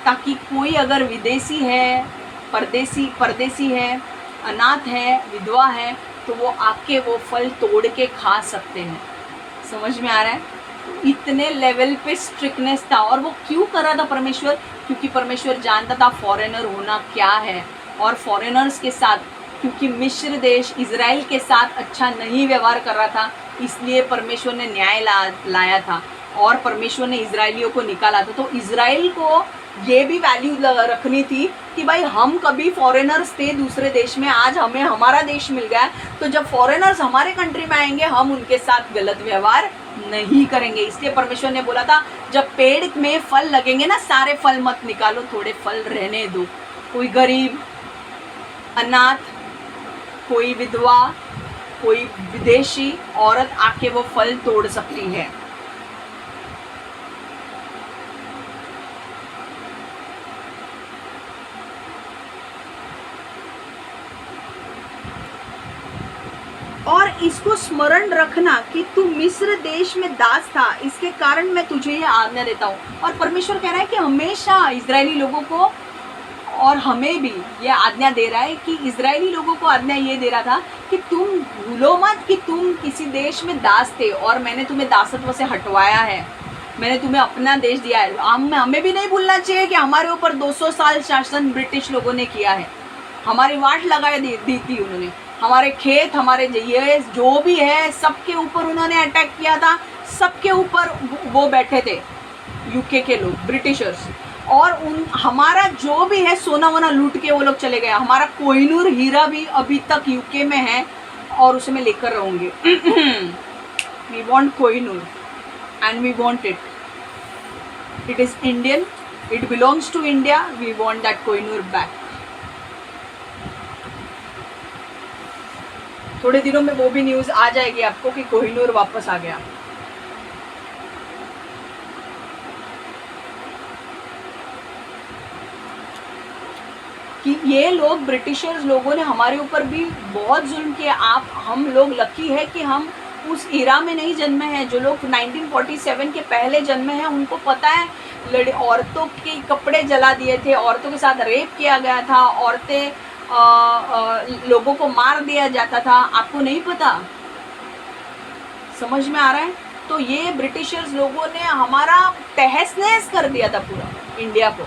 ताकि कोई अगर विदेशी है, परदेसी है, अनाथ है, विधवा है, तो वो आके वो फल तोड़ के खा सकते हैं। समझ में आ रहा है? इतने लेवल पे स्ट्रिक्टनेस था। और वो क्यों कर रहा था परमेश्वर? क्योंकि परमेश्वर जानता था फॉरेनर होना क्या है, और फॉरेनर्स के साथ, क्योंकि मिस्र देश इजराइल के साथ अच्छा नहीं व्यवहार कर रहा था, इसलिए परमेश्वर ने न्याय लाया था और परमेश्वर ने इजराइलियों को निकाला था। तो इजराइल को ये भी वैल्यू रखनी थी कि भाई हम कभी फॉरेनर्स थे दूसरे देश में, आज हमें हमारा देश मिल गया, तो जब फॉरेनर्स हमारे कंट्री में आएंगे हम उनके साथ गलत व्यवहार नहीं करेंगे। इसलिए परमेश्वर ने बोला था जब पेड़ में फल लगेंगे ना, सारे फल मत निकालो, थोड़े फल रहने दो। कोई गरीब, अनाथ, कोई विधवा, कोई विदेशी औरत आके वो फल तोड़ सकती है। और इसको स्मरण रखना कि तू मिस्र देश में दास था, इसके कारण मैं तुझे ये आज्ञा देता हूँ। और परमेश्वर कह रहा है कि हमेशा इजरायली लोगों को और हमें भी ये आज्ञा दे रहा है कि इजरायली लोगों को आज्ञा ये दे रहा था कि तुम भूलो मत कि तुम किसी देश में दास थे और मैंने तुम्हें दासत्व से हटवाया है, मैंने तुम्हें अपना देश दिया है। हमें भी नहीं भूलना चाहिए कि हमारे ऊपर 200 साल शासन ब्रिटिश लोगों ने किया है, हमारी वाट लगा दी थी उन्होंने, हमारे खेत, हमारे ये जो भी है सबके ऊपर उन्होंने अटैक किया था, सबके ऊपर वो बैठे थे यूके के लोग, ब्रिटिशर्स। और उन हमारा जो भी है सोना वोना लूट के वो लोग चले गए। हमारा कोहिनूर हीरा भी अभी तक यूके में है और उसे मैं लेकर रहूँगी। We want Kohinoor and we want it, it is Indian, it belongs to India, we want that Kohinoor back. थोड़े दिनों में वो भी न्यूज़ आ जाएगी आपको कि कोहिनूर वापस आ गया। कि ये लोग ब्रिटिशर्स लोगों ने हमारे ऊपर भी बहुत जुल्म किया। हम लोग लकी है कि हम उस इरा में नहीं जन्मे हैं। जो लोग 1947 के पहले जन्मे हैं उनको पता है औरतों के कपड़े जला दिए थे, औरतों के साथ रेप किया गया था, औरतें लोगों को मार दिया जाता था। आपको नहीं पता? समझ में आ रहा है? तो ये ब्रिटिशर्स लोगों ने हमारा तहस नहस कर दिया था पूरा इंडिया को।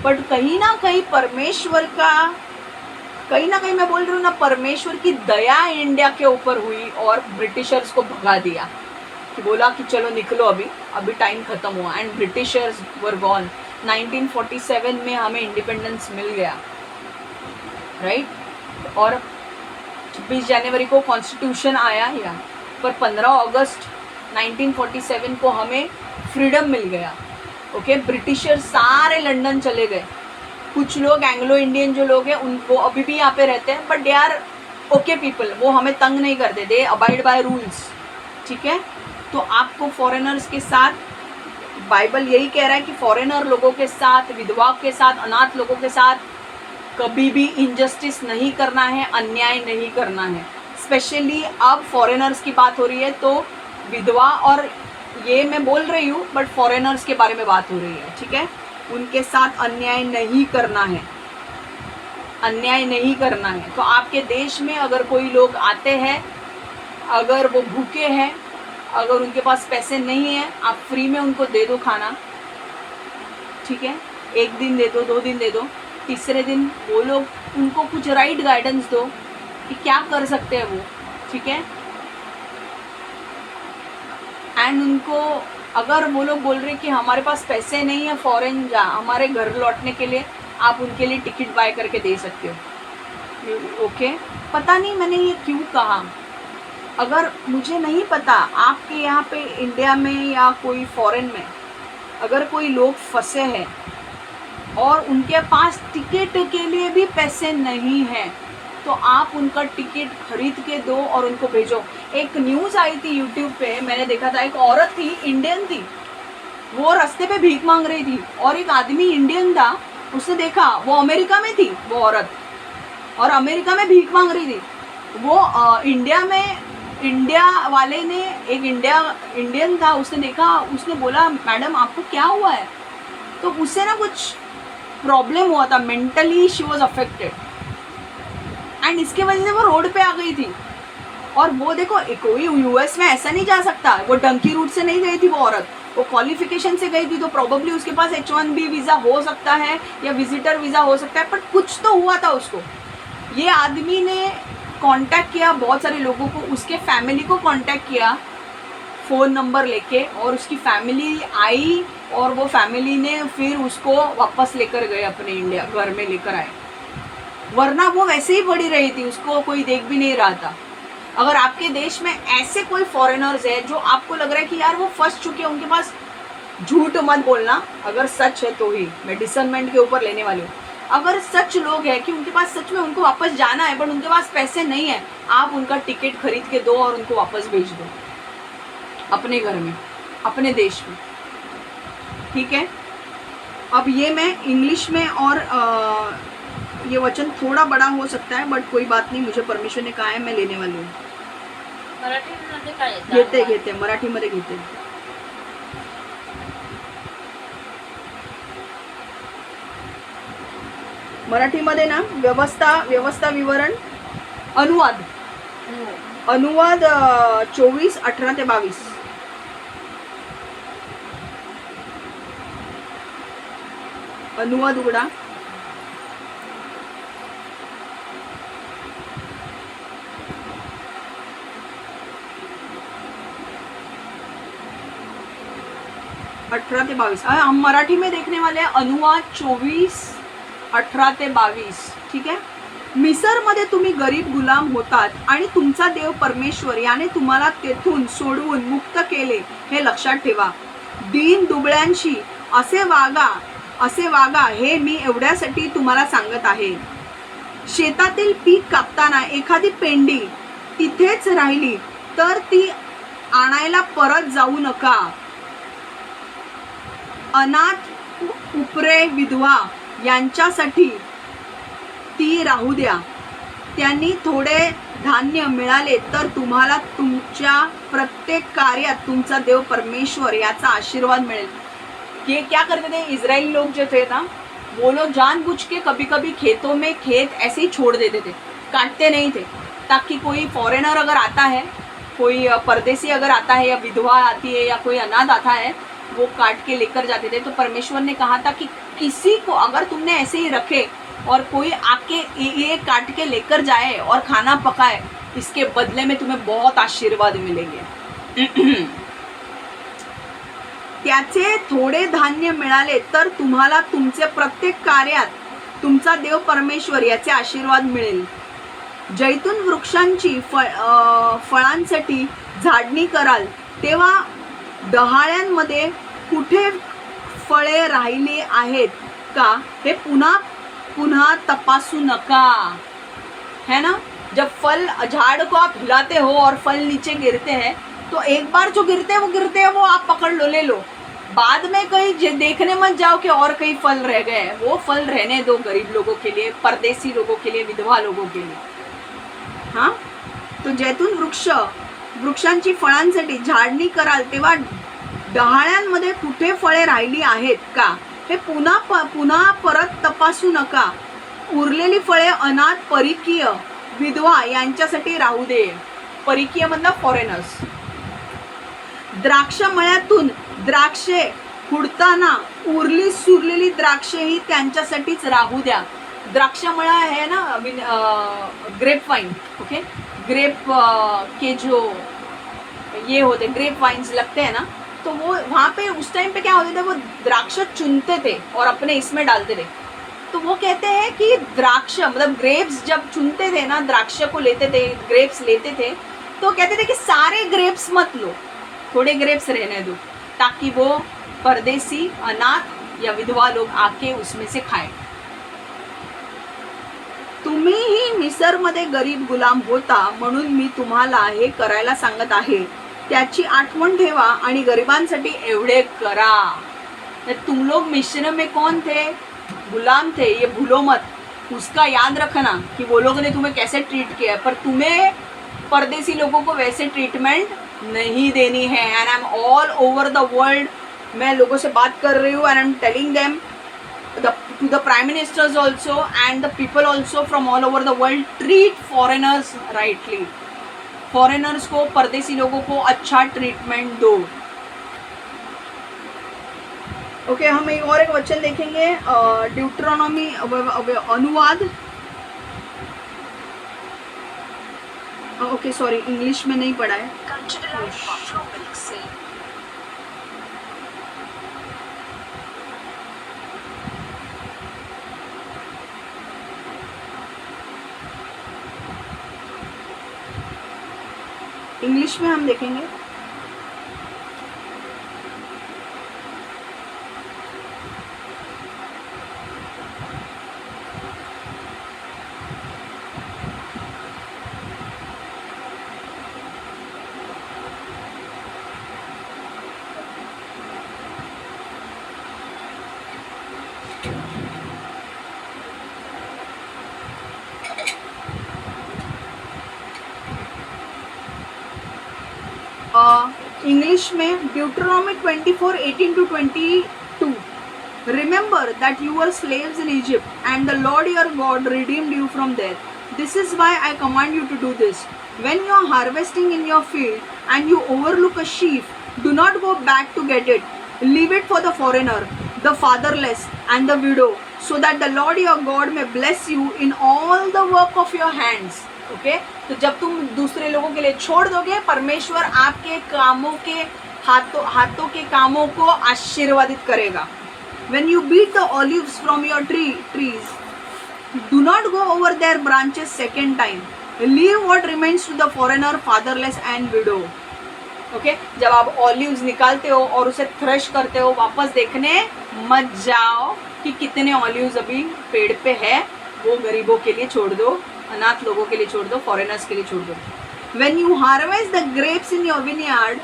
बट कहीं ना कहीं परमेश्वर का, कहीं ना कहीं मैं बोल रही हूँ ना, परमेश्वर की दया इंडिया के ऊपर हुई और ब्रिटिशर्स को भगा दिया कि बोला कि चलो निकलो, अभी टाइम ख़त्म हुआ। And Britishers were gone. 1947 में हमें इंडिपेंडेंस मिल गया, राइट। और 26 जनवरी को कॉन्स्टिट्यूशन आया या पर 15 अगस्त 1947 को हमें फ्रीडम मिल गया। ओके, ब्रिटिशर्स सारे लंदन चले गए। कुछ लोग एंग्लो इंडियन जो लोग हैं उनको अभी भी यहाँ पे रहते हैं, but they are okay people, वो हमें तंग नहीं करते, दे अबाइड बाय रूल्स, ठीक है। तो आपको फॉरेनर्स के साथ, बाइबल यही कह रहा है कि फॉरेनर लोगों के साथ, विधवा के साथ, अनाथ लोगों के साथ कभी भी इनजस्टिस नहीं करना है, अन्याय नहीं करना है। स्पेशली अब फॉरेनर्स की बात हो रही है तो विधवा, और ये मैं बोल रही हूँ बट फॉरेनर्स के बारे में बात हो रही है, ठीक है। उनके साथ अन्याय नहीं करना है, अन्याय नहीं करना है। तो आपके देश में अगर कोई लोग आते हैं, अगर वो भूखे हैं, अगर उनके पास पैसे नहीं हैं, आप फ्री में उनको दे दो खाना, ठीक है। 1 दिन दे दो, 2 दिन दे दो, तीसरे दिन वो लोग, उनको कुछ राइट गाइडेंस दो कि क्या कर सकते हैं वो, ठीक है। एंड उनको, अगर वो लोग बोल रहे कि हमारे पास पैसे नहीं है फॉरेन जा हमारे घर लौटने के लिए, आप उनके लिए टिकट बाय करके दे सकते हो, ओके। पता नहीं मैंने ये क्यों कहा, अगर मुझे नहीं पता आपके यहाँ पे इंडिया में या कोई फॉरेन में अगर कोई लोग फंसे हैं और उनके पास टिकट के लिए भी पैसे नहीं हैं, तो आप उनका टिकट खरीद के दो और उनको भेजो। एक न्यूज़ आई थी यूट्यूब पे, मैंने देखा था, एक औरत थी, इंडियन थी, वो रास्ते पे भीख मांग रही थी और एक आदमी इंडियन था, उसने देखा, वो अमेरिका में थी वो औरत, और अमेरिका में भीख मांग रही थी। वो इंडिया में, इंडिया वाले ने, एक इंडियन था, उसने देखा, उसने बोला मैडम आपको क्या हुआ है, तो उससे ना कुछ प्रॉब्लम हुआ था, mentally she was affected, and इसके वजह से वो रोड पे आ गई थी। और वो देखो, कोई यूएस में ऐसा नहीं जा सकता, वो डंकी रूट से नहीं गई थी वो औरत, वो क्वालिफिकेशन से गई थी, तो प्रोबेबली उसके पास H1B वीज़ा हो सकता है या विजिटर वीज़ा हो सकता है, बट कुछ तो हुआ था उसको। ये आदमी ने कांटेक्ट किया बहुत सारे लोगों को, उसके फैमिली को कांटेक्ट किया फ़ोन नंबर लेके, और उसकी फैमिली आई और वो फैमिली ने फिर उसको वापस लेकर गए अपने इंडिया, घर में लेकर आए, वरना वो वैसे ही पड़ी रही थी, उसको कोई देख भी नहीं रहा था। अगर आपके देश में ऐसे कोई फॉरेनर्स है जो आपको लग रहा है कि यार वो फंस चुके हैं, उनके पास, झूठ मत बोलना, अगर सच है तो ही, मैं डिसर्नमेंट के ऊपर लेने वाली हूँ। अगर सच लोग हैं कि उनके पास सच में उनको वापस जाना है बट उनके पास पैसे नहीं है, आप उनका टिकट खरीद के दो और उनको वापस भेज दो अपने घर में, अपने देश में, ठीक है। अब ये मैं इंग्लिश में, और ये वचन थोड़ा बड़ा हो सकता है बट कोई बात नहीं, मुझे परमेश्वर ने कहा है, मैं लेने वाली हूँ। घेते मराठीमध्ये घेते। मराठीमध्ये ना व्यवस्था विवरण अनुवाद 24:18 ते 22 अनुवाद उघडा। 18 ते 22 हम मराठी में देखने वाले हैं अनुवाद 24 18 ते 22. ठीक आहे. मिसरमध्ये तुम्ही गरीब गुलाम होतात आणि तुमचा देव परमेश्वर याने तुम्हाला तेथून सोडवून मुक्त केले हे लक्षात ठेवा. दीन दुबळ्यांशी असे वागा हे मी एवढ्यासाठी तुम्हाला सांगत आहे. शेतातील पीक कापताना एखादी पेंडी तिथेच राहिली तर ती आणायला परत जाऊ नका. अनाथ उपरे विधवा यांच्यासाठी ती राहू द्या. त्यांनी थोडे धान्य मिळाले तर तुम्हाला तुमच्या प्रत्येक कार्यात तुमचा देव परमेश्वर याचा आशीर्वाद मिळेल. ये क्या करते थे इजराइल लोग जो थे ना, वो लोग जानबूझ के कभी कभी खेतों में खेत ऐसे ही छोड़ देते थे, काटते नहीं थे, ताकि कोई फॉरेनर अगर आता है, कोई परदेसी अगर आता है या विधवा आती है या कोई अनाथ आता है, वो काट के लेकर जाते थे. तो परमेश्वर ने कहा था कि किसी को अगर तुमने ऐसे ही रखे और कोई आके ये काट के लेकर जाए और खाना पकाए, इसके बदले में तुम्हें बहुत आशीर्वाद मिलेंगे. त्याचे थोडे धान्य मिळाले तर तुम्हाला तुमचे प्रत्येक कार्यात तुमचा देव परमेश्वर याचे आशीर्वाद मिळेल. जैतून वृक्षांची फळांसाठी झाडणी कराल तेव्हा डहाळ्यांमध्ये कुठे फळे राहिली आहेत का हे पुन्हा पुन्हा तपासू नका. है ना. जब फल झाड़ को आप हिलाते हो और फल नीचे गिरते हैं तो एक बार जो गिरते हैं वो आप पकड़ लो, ले लो. बाद में कहीं देखने मत जाओ कि और कहीं फल रह गए. वो फल रहने दो गरीब लोगों के लिए, परदेसी लोगों के लिए, विधवा लोगों के लिए. हाँ. तो जैतून वृक्षांची फळांसाठी झाडणी कराल तेव्हा डहाळ्यांमध्ये कुठे फळे राहिली आहेत का हे पुन्हा परत तपासू नका. उरलेली फळे अनाथ, परिकीय, विधवा यांच्यासाठी राहू दे. परिकीय मतलब फॉरेनर्स. द्राक्षमळ्यातून द्राक्षे खुडताना उरली सुरलेली द्राक्षेही त्यांच्यासाठीच राहू द्या. द्राक्षमळा है ना, ग्रेप वाइन. ओके. ग्रेप के जो ये होते ग्रेप वाइन्स लगते हैं ना, तो वो वहाँ पे उस टाइम पे क्या होते थे, वो द्राक्ष चुनते थे और अपने इसमें डालते थे. तो वो कहते हैं कि द्राक्ष मतलब ग्रेप्स जब चुनते थे ना, द्राक्ष को लेते थे, ग्रेप्स लेते थे, तो कहते थे कि सारे ग्रेप्स मत लो, थोड़े ग्रेप्स रहने दो, ताकि वो परदेसी, अनाथ या विधवा लोग आके उसमें से खाए. तुम्हीही मिसरमध्ये गरीब गुलाम होता म्हणून मी तुम्हाला हे करायला सांगत आहे. त्याची आठवण ठेवा आणि गरिबांसाठी एवढे करा. तुम लोग मिस्र में कौन थे? गुलाम थे. ये भूलो मत. उसका याद रखना कि वो लोगों ने तुम्हें कैसे ट्रीट किया है, पर तुम्हें परदेसी लोगों को वैसे ट्रीटमेंट नहीं देनी है. And I am all over the world. मैं लोगों से बात कर रही हूँ and I am telling them to the prime ministers also and the people also from all over the world, treat foreigners rightly. Foreigners को, परदेसी लोगों को अच्छा ट्रीटमेंट दो. ओके. हम एक और एक वचन देखेंगे, ड्यूट्रोनॉमी अनुवाद. ओके सॉरी, इंग्लिश में नहीं पढ़ा है. इंग्लिश में हम देखेंगे. इंग्लिश में ड्यूट्रोनॉमी 24:18-22. Remember that you were slaves in Egypt, and the Lord your God redeemed you from there. This is why I command you to do this. When you are harvesting in your field and you overlook a sheaf, do not go back to get it. Leave it for the foreigner, the fatherless, and the widow, so that the Lord your God may bless you in all the work of your hands. Okay. तो जब तुम दूसरे लोगों के लिए छोड़ दोगे, परमेश्वर आपके कामों के हाथों के कामों को आशीर्वादित करेगा। When you beat the olives from your trees, do not go over their branches second time. Leave what remains to the foreigner, fatherless and widow. Okay? जब आप ऑलिव्स निकालते हो और उसे थ्रेश करते हो, वापस देखने मत जाओ कि कितने ऑलिव्स अभी पेड़ पे है। वो गरीबों के लिए छोड़ दो, अनाथ लोगों के लिए छोड़ दो, फॉरेनर्स के लिए छोड़ दो। When you harvest the grapes in your vineyard,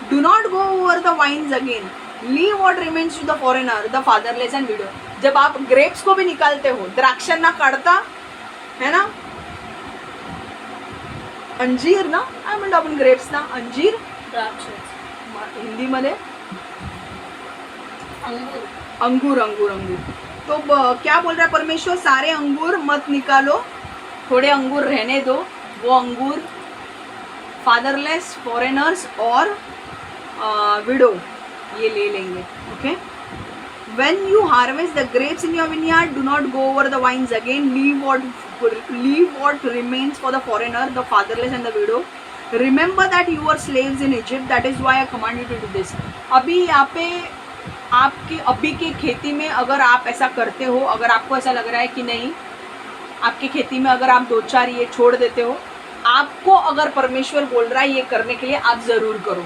do not go over the vines again. Leave what remains to the foreigner, the fatherless and widow. जब आप ग्रेप्स को भी निकालते हो, द्राक्षांना काढता, है ना, अंजीर ना, काय म्हणतो आपण ग्रेप्स ना, अंजीर, हिंदी मध्ये अंगूर। तो क्या बोल रहा है परमेश्वर, सारे अंगूर मत निकालो, थोड़े अंगूर रहने दो। वो अंगूर फादरलेस, फॉरेनर्स और विडो ये ले लेंगे। Okay, when you harvest the grapes in your vineyard, do not go over the vines again. Leave what remains for the foreigner, the fatherless and the widow. Remember that you were slaves in Egypt. That is why I command you to do this. अभी यहाँ पे आपके अभी के खेती में अगर आप ऐसा करते हो, अगर आपको ऐसा लग रहा है कि नहीं, आपकी खेती में अगर आप 2-4 ये छोड़ देते हो, आपको अगर परमेश्वर बोल रहा है ये करने के लिए, आप ज़रूर करो।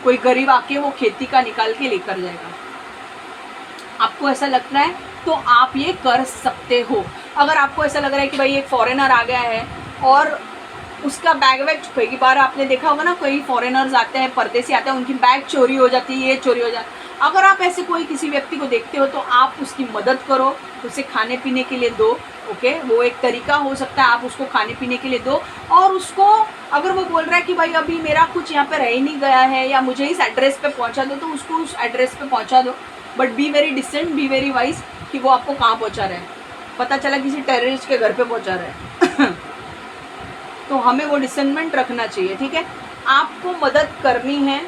कोई गरीब आके वो खेती का निकाल के लेकर जाएगा। आपको ऐसा लग रहा है तो आप ये कर सकते हो। अगर आपको ऐसा लग रहा है कि भाई एक फॉरेनर आ गया है और उसका बैग वैग, कई बार आपने देखा होगा ना, कोई फॉरेनर्स आते हैं, परदेसी आते हैं, उनकी बैग चोरी हो जाती है, ये चोरी हो जाती है। अगर आप ऐसे कोई किसी व्यक्ति को देखते हो तो आप उसकी मदद करो, उसे खाने पीने के लिए दो। ओके, वो एक तरीका हो सकता है, आप उसको खाने पीने के लिए दो। और उसको अगर वो बोल रहा है कि भाई अभी मेरा कुछ यहाँ पे रह नहीं गया है या मुझे इस एड्रेस पे पहुँचा दो, तो उसको उस एड्रेस पे पहुँचा दो। But be very decent, be very wise कि वो आपको कहाँ पहुँचा रहा है। पता चला किसी टेररिस्ट के घर पे पहुँचा रहा है तो हमें वो डिसेंटमेंट रखना चाहिए। ठीक है, आपको मदद करनी है,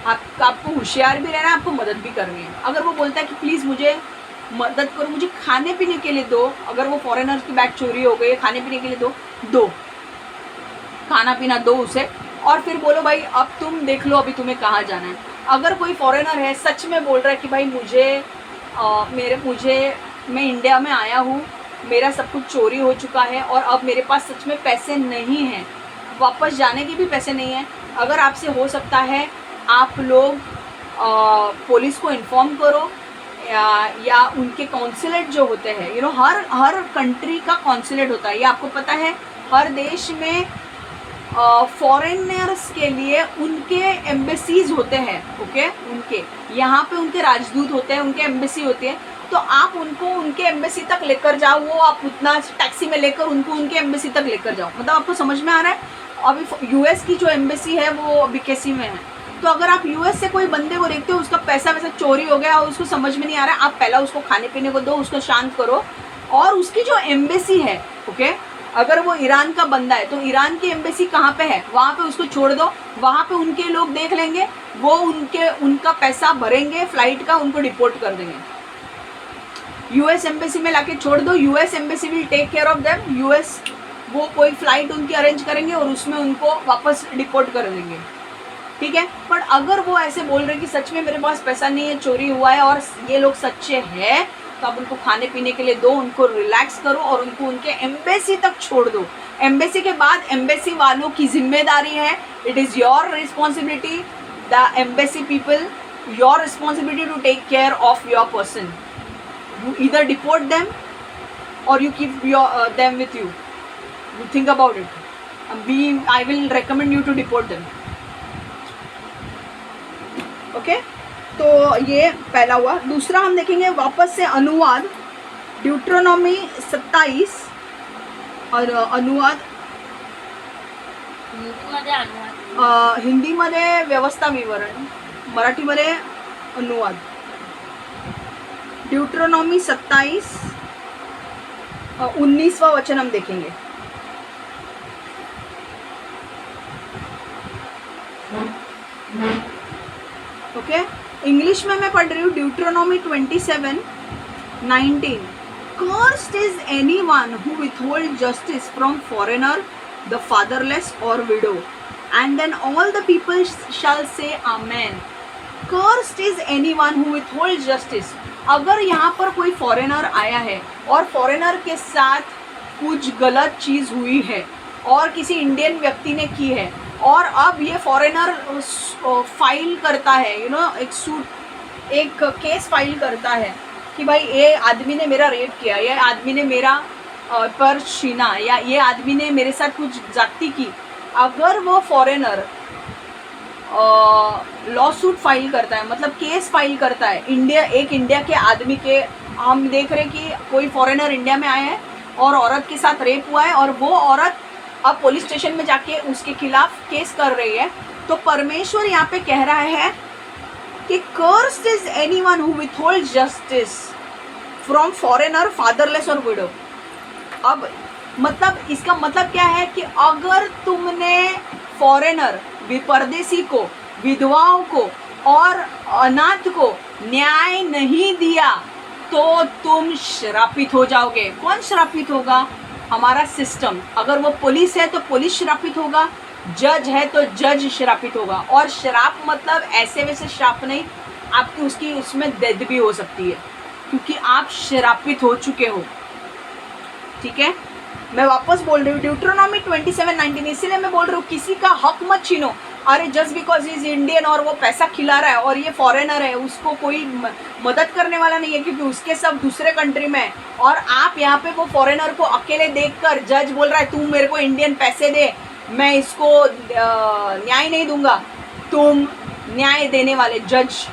आपको होशियार भी रहना है, आपको मदद भी करनी है। अगर वो बोलता है कि प्लीज़ मुझे मदद करो, मुझे खाने पीने के लिए दो, अगर वो फॉरेनर्स की बैग चोरी हो गई, खाने पीने के लिए दो, खाना पीना दो उसे, और फिर बोलो भाई अब तुम देख लो अभी तुम्हें कहाँ जाना है। अगर कोई फॉरेनर है सच में बोल रहा है कि भाई मैं इंडिया में आया हूँ, मेरा सब कुछ चोरी हो चुका है और अब मेरे पास सच में पैसे नहीं हैं, वापस जाने के भी पैसे नहीं हैं, अगर आपसे हो सकता है आप लोग पुलिस को इन्फॉर्म करो या उनके कॉन्सुलेट जो होते हैं, हर कंट्री का कॉन्सुलेट होता है, ये आपको पता है। हर देश में फॉरेनर्स के लिए उनके एम्बेसीज होते हैं। ओके, उनके यहाँ पे उनके राजदूत होते हैं, उनके एम्बेसी होती है, तो आप उनको उनके एम्बेसी तक लेकर जाओ। वो आप उतना टैक्सी में लेकर उनको उनके एम्बेसी तक लेकर जाओ। मतलब आपको समझ में आ रहा है। अभी यूएस की जो एम्बेसी है वो बीकेसी में है, तो अगर आप यूएस से कोई बंदे को देखते हो उसका पैसा वैसा चोरी हो गया और उसको समझ में नहीं आ रहा है, आप पहला उसको खाने पीने को दो, उसको शांत करो। और उसकी जो एम्बेसी है, ओके, अगर वो ईरान का बंदा है तो ईरान की एम्बेसी कहाँ पे है, वहाँ पे उसको छोड़ दो, वहाँ पे उनके लोग देख लेंगे, वो उनका पैसा भरेंगे फ्लाइट का, उनको डिपोर्ट कर देंगे। यूएस एम्बेसी में लाके छोड़ दो, US embassy will take care of them. US वो कोई फ्लाइट उनकी अरेंज करेंगे और उसमें उनको वापस डिपोर्ट कर देंगे। ठीक है, पर अगर वो ऐसे बोल रहे कि सच में मेरे पास पैसा नहीं है, चोरी हुआ है और ये लोग सच्चे हैं, तो आप उनको खाने पीने के लिए दो, उनको रिलैक्स करो और उनको उनके एम्बेसी तक छोड़ दो। एम्बेसी के बाद एम्बेसी वालों की जिम्मेदारी है, it is your responsibility, the embassy people, your responsibility to take care of your person. You either deport them or you keep them with you. You think about it. I will recommend you to deport them. Okay? तो ये पहला हुआ। दूसरा हम देखेंगे वापस से अनुवाद, ड्यूट्रोनॉमी 27 और अनुवाद हिंदीमध्ये व्यवस्था विवरण, मराठीमध्ये अनुवाद। ड्यूट्रोनॉमी 27 19वां वचन हम देखेंगे। ओके, इंग्लिश में मैं पढ़ रही हूँ। ड्यूट्रोनॉमी 27:19 Cursed is anyone who withhold justice from foreigner, the fatherless or widow. And then all the people shall say amen. Cursed is anyone who withholds justice. अगर यहाँ पर कोई फॉरेनर आया है और फॉरेनर के साथ कुछ गलत चीज़ हुई है और किसी इंडियन व्यक्ति ने की है और अब ये फॉरेनर फाइल करता है, एक केस फाइल करता है कि भाई ये आदमी ने मेरा रेप किया, ये आदमी ने मेरा पर छीना, या ये आदमी ने मेरे साथ कुछ जाती की, अगर वो फॉरेनर लॉ सूट फाइल करता है, मतलब केस फाइल करता है इंडिया के आदमी के, हम देख रहे कि कोई फॉरेनर इंडिया में आया है और औरत के साथ रेप हुआ है और वो औरत अब पुलिस स्टेशन में जाके उसके खिलाफ केस कर रही है, तो परमेश्वर यहाँ पे कह रहा है कि cursed is anyone who withholds justice from foreigner, fatherless और widow. अब मतलब इसका मतलब क्या है कि अगर तुमने फॉरेनर, परदेसी को, विधवाओं को और अनाथ को न्याय नहीं दिया तो तुम श्रापित हो जाओगे। कौन श्रापित होगा? हमारा सिस्टम। अगर वो पुलिस है तो पुलिस श्रापित होगा, जज है तो जज श्रापित होगा। और श्राप मतलब ऐसे वैसे श्राप नहीं, आपकी उसकी उसमें डेथ भी हो सकती है क्योंकि आप श्रापित हो चुके हो। ठीक है, मैं वापस बोल रही हूँ ड्यूट्रोनॉमी 27:19, इसीलिए मैं बोल रही हूँ किसी का हक मत छीनो। अरे जस्ट बिकॉज इज इंडियन और वो पैसा खिला रहा है और ये फॉरेनर है, उसको कोई मदद करने वाला नहीं है क्योंकि उसके सब दूसरे कंट्री में है, और आप यहाँ पे वो फॉरेनर को अकेले देखकर जज बोल रहा है तू मेरे को इंडियन पैसे दे, मैं इसको न्याय नहीं दूंगा। तुम न्याय देने वाले जज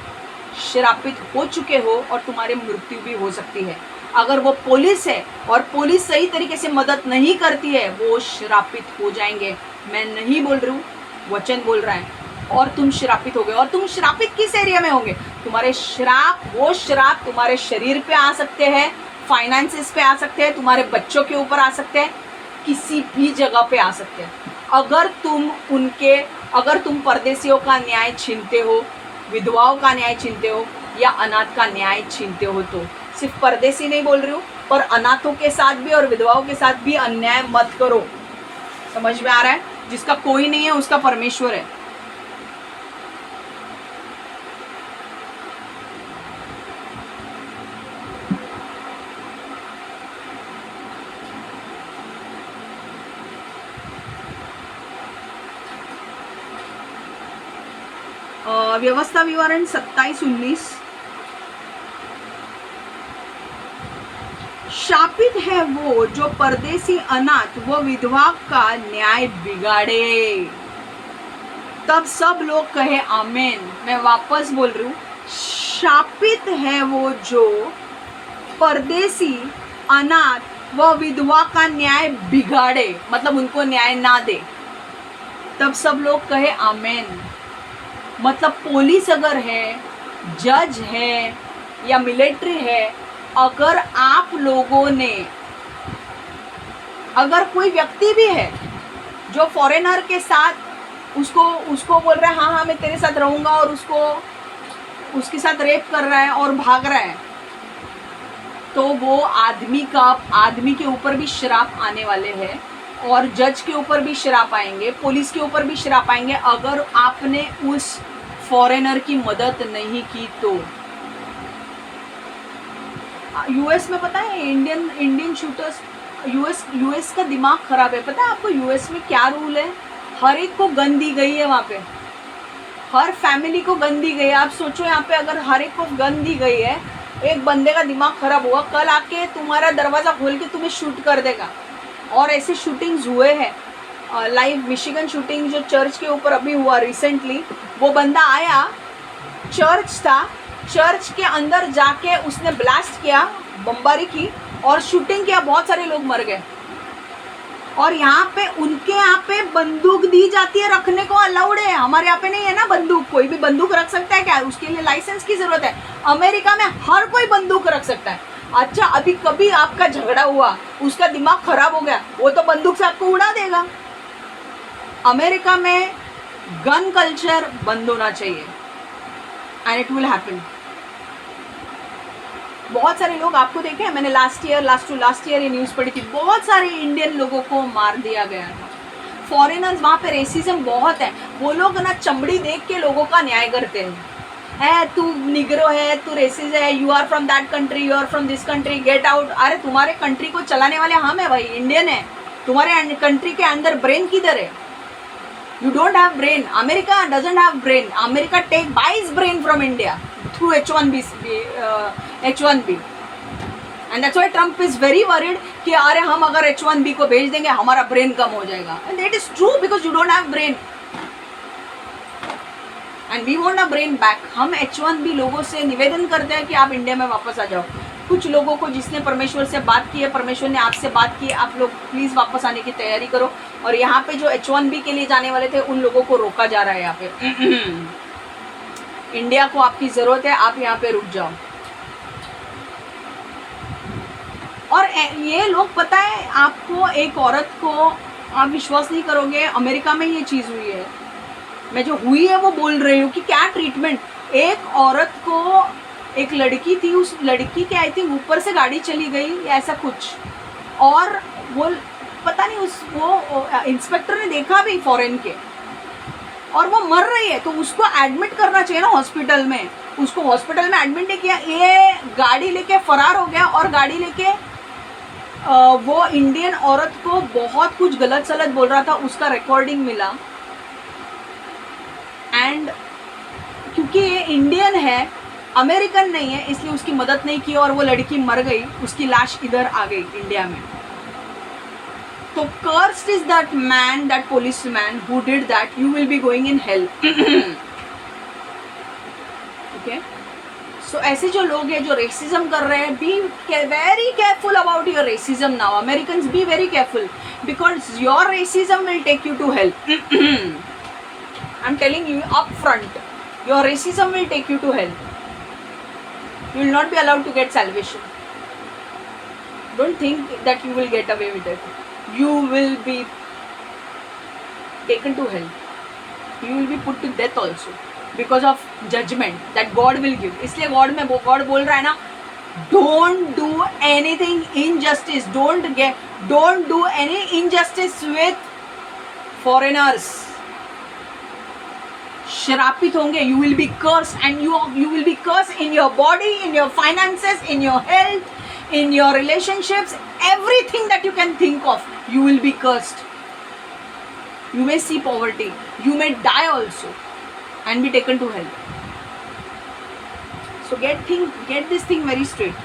श्रापित हो चुके हो और तुम्हारी मृत्यु भी हो सकती है। अगर वो पुलिस है और पुलिस सही तरीके से मदद नहीं करती है, वो श्रापित हो जाएंगे। मैं नहीं बोल रही हूँ, वचन बोल रहा है। और तुम श्रापित हो गए। और तुम श्रापित किस एरिया में होंगे? तुम्हारे श्राप, वो श्राप तुम्हारे शरीर पे आ सकते हैं, फाइनेंसेस पे आ सकते हैं, तुम्हारे बच्चों के ऊपर आ सकते हैं, किसी भी जगह पे आ सकते हैं। अगर तुम परदेशियों का न्याय छीनते हो, विधवाओं का न्याय छीनते हो या अनाथ का न्याय छीनते हो, तो सिर्फ परदेसी नहीं बोल रही हूँ, पर अनाथों के साथ भी और विधवाओं के साथ भी अन्याय मत करो। समझ में आ रहा है? जिसका कोई नहीं है उसका परमेश्वर है। व्यवस्था विवरण 27:19, शापित है वो जो परदेसी, अनाथ व विधवा का न्याय बिगाड़े। तब सब लोग कहे आमेन। मैं वापस बोल रही हूँ, शापित है वो जो परदेसी, अनाथ व विधवा का न्याय बिगाड़े, मतलब उनको न्याय ना दे। तब सब लोग कहे आमेन। मतलब पुलिस अगर है, जज है या मिलिट्री है, अगर आप लोगों ने, अगर कोई व्यक्ति भी है जो फॉरेनर के साथ उसको बोल रहा है हाँ मैं तेरे साथ रहूँगा और उसके साथ रेप कर रहा है और भाग रहा है, तो वो आदमी के ऊपर भी श्राप आने वाले हैं और जज के ऊपर भी श्राप आएंगे, पुलिस के ऊपर भी श्राप आएंगे अगर आपने उस फॉरेनर की मदद नहीं की तो। यूएस में पता है इंडियन शूटर्स, यूएस का दिमाग खराब है। पता है आपको यूएस में क्या रूल है? हर एक को गन दी गई है, वहाँ पे हर फैमिली को गन दी गई है। आप सोचो यहाँ पे अगर हर एक को गन दी गई है, एक बंदे का दिमाग खराब हुआ, कल आके तुम्हारा दरवाज़ा खोल के तुम्हें शूट कर देगा। और ऐसे शूटिंग्स हुए हैं लाइव। मिशिगन शूटिंग जो चर्च के ऊपर अभी हुआ रिसेंटली, वो बंदा आया, चर्च था, चर्च के अंदर जाके उसने ब्लास्ट किया, बमबारी की और शूटिंग किया, बहुत सारे लोग मर गए। और यहाँ पे उनके यहाँ पे बंदूक दी जाती है, रखने को अलाउड है। हमारे यहाँ पे नहीं है ना बंदूक, कोई भी बंदूक रख सकता है क्या? उसके लिए लाइसेंस की जरूरत है। अमेरिका में हर कोई बंदूक रख सकता है। अच्छा, अभी कभी आपका झगड़ा हुआ, उसका दिमाग खराब हो गया, वो तो बंदूक से आपको उड़ा देगा। अमेरिका में गन कल्चर बंद होना चाहिए एंड इट विल हैपन। बहुत सारे लोग आपको देखे हैं, मैंने लास्ट ईयर ये न्यूज़ पढ़ी थी, बहुत सारे इंडियन लोगों को मार दिया गया था। फॉरेनर्स वहाँ पे रेसिज्म बहुत है। वो लोग ना चमड़ी देख के लोगों का न्याय करते हैं। है तू निग्रो है, तू रेसिस है, you are from that country, you are from this country, get out. अरे तुम्हारे कंट्री को चलाने वाले हम है भाई, इंडियन है। तुम्हारे कंट्री के अंदर ब्रेन किधर है? You don't have brain. America doesn't have brain. America take buys brain from India through H1B H1B and that's why Trump is very worried कि अरे हम अगर H1B को भेज देंगे हमारा ब्रेन कम हो जाएगा। And that is true because you don't have brain and we want a brain back. हम H1B लोगों से निवेदन करते हैं कि आप इंडिया में वापस आ जाओ। कुछ लोगों को जिसने परमेश्वर से बात की है, परमेश्वर ने आपसे बात की है, आप लोग प्लीज़ वापस आने की तैयारी करो। और यहाँ पे जो H1B के लिए जाने वाले थे उन लोगों को रोका जा रहा है यहाँ पे। इंडिया को आपकी ज़रूरत है, आप यहाँ पे रुक जाओ। और ये लोग, पता है आपको, एक औरत को, आप विश्वास नहीं करोगे, अमेरिका में ये चीज़ हुई है। मैं जो हुई है वो बोल रही हूँ कि क्या ट्रीटमेंट। एक औरत को, एक लड़की थी, उस लड़की के आई थिंक ऊपर से गाड़ी चली गई या ऐसा कुछ, और वो पता नहीं वो इंस्पेक्टर ने देखा भी फॉरेन के, और वो मर रही है। तो उसको एडमिट करना चाहिए ना हॉस्पिटल में। उसको हॉस्पिटल में एडमिट नहीं किया, ये गाड़ी लेके फरार हो गया। और गाड़ी लेके वो इंडियन औरत को बहुत कुछ गलत सलत बोल रहा था, उसका रिकॉर्डिंग मिला। एंड क्योंकि ये इंडियन है, अमेरिकन नहीं है, इसलिए उसकी मदद नहीं की और वो लड़की मर गई। उसकी लाश इधर आ गई इंडिया में। तो cursed is that man, that policeman who did that. You will be going in hell. Okay? So ऐसे जो लोग हैं जो रेसिज्म कर रहे हैं, be very careful about your racism now. Americans, be very careful because your racism will take you to hell. I'm telling you up front, your racism will take you to hell. You will not be allowed to get salvation. Don't think that you will get away with it. You will be taken to hell. You will be put to death also because of judgment that God will give. इसलिए God बोल रहा है ना, don't do anything injustice. Don't do any injustice with foreigners. श्रापित होंगे, you will be cursed, and you will be cursed in your body, in your finances, in your health, in your relationships, everything that you can think of, you will be cursed. You may see poverty, you may die also and be taken to hell. So get this thing very straight.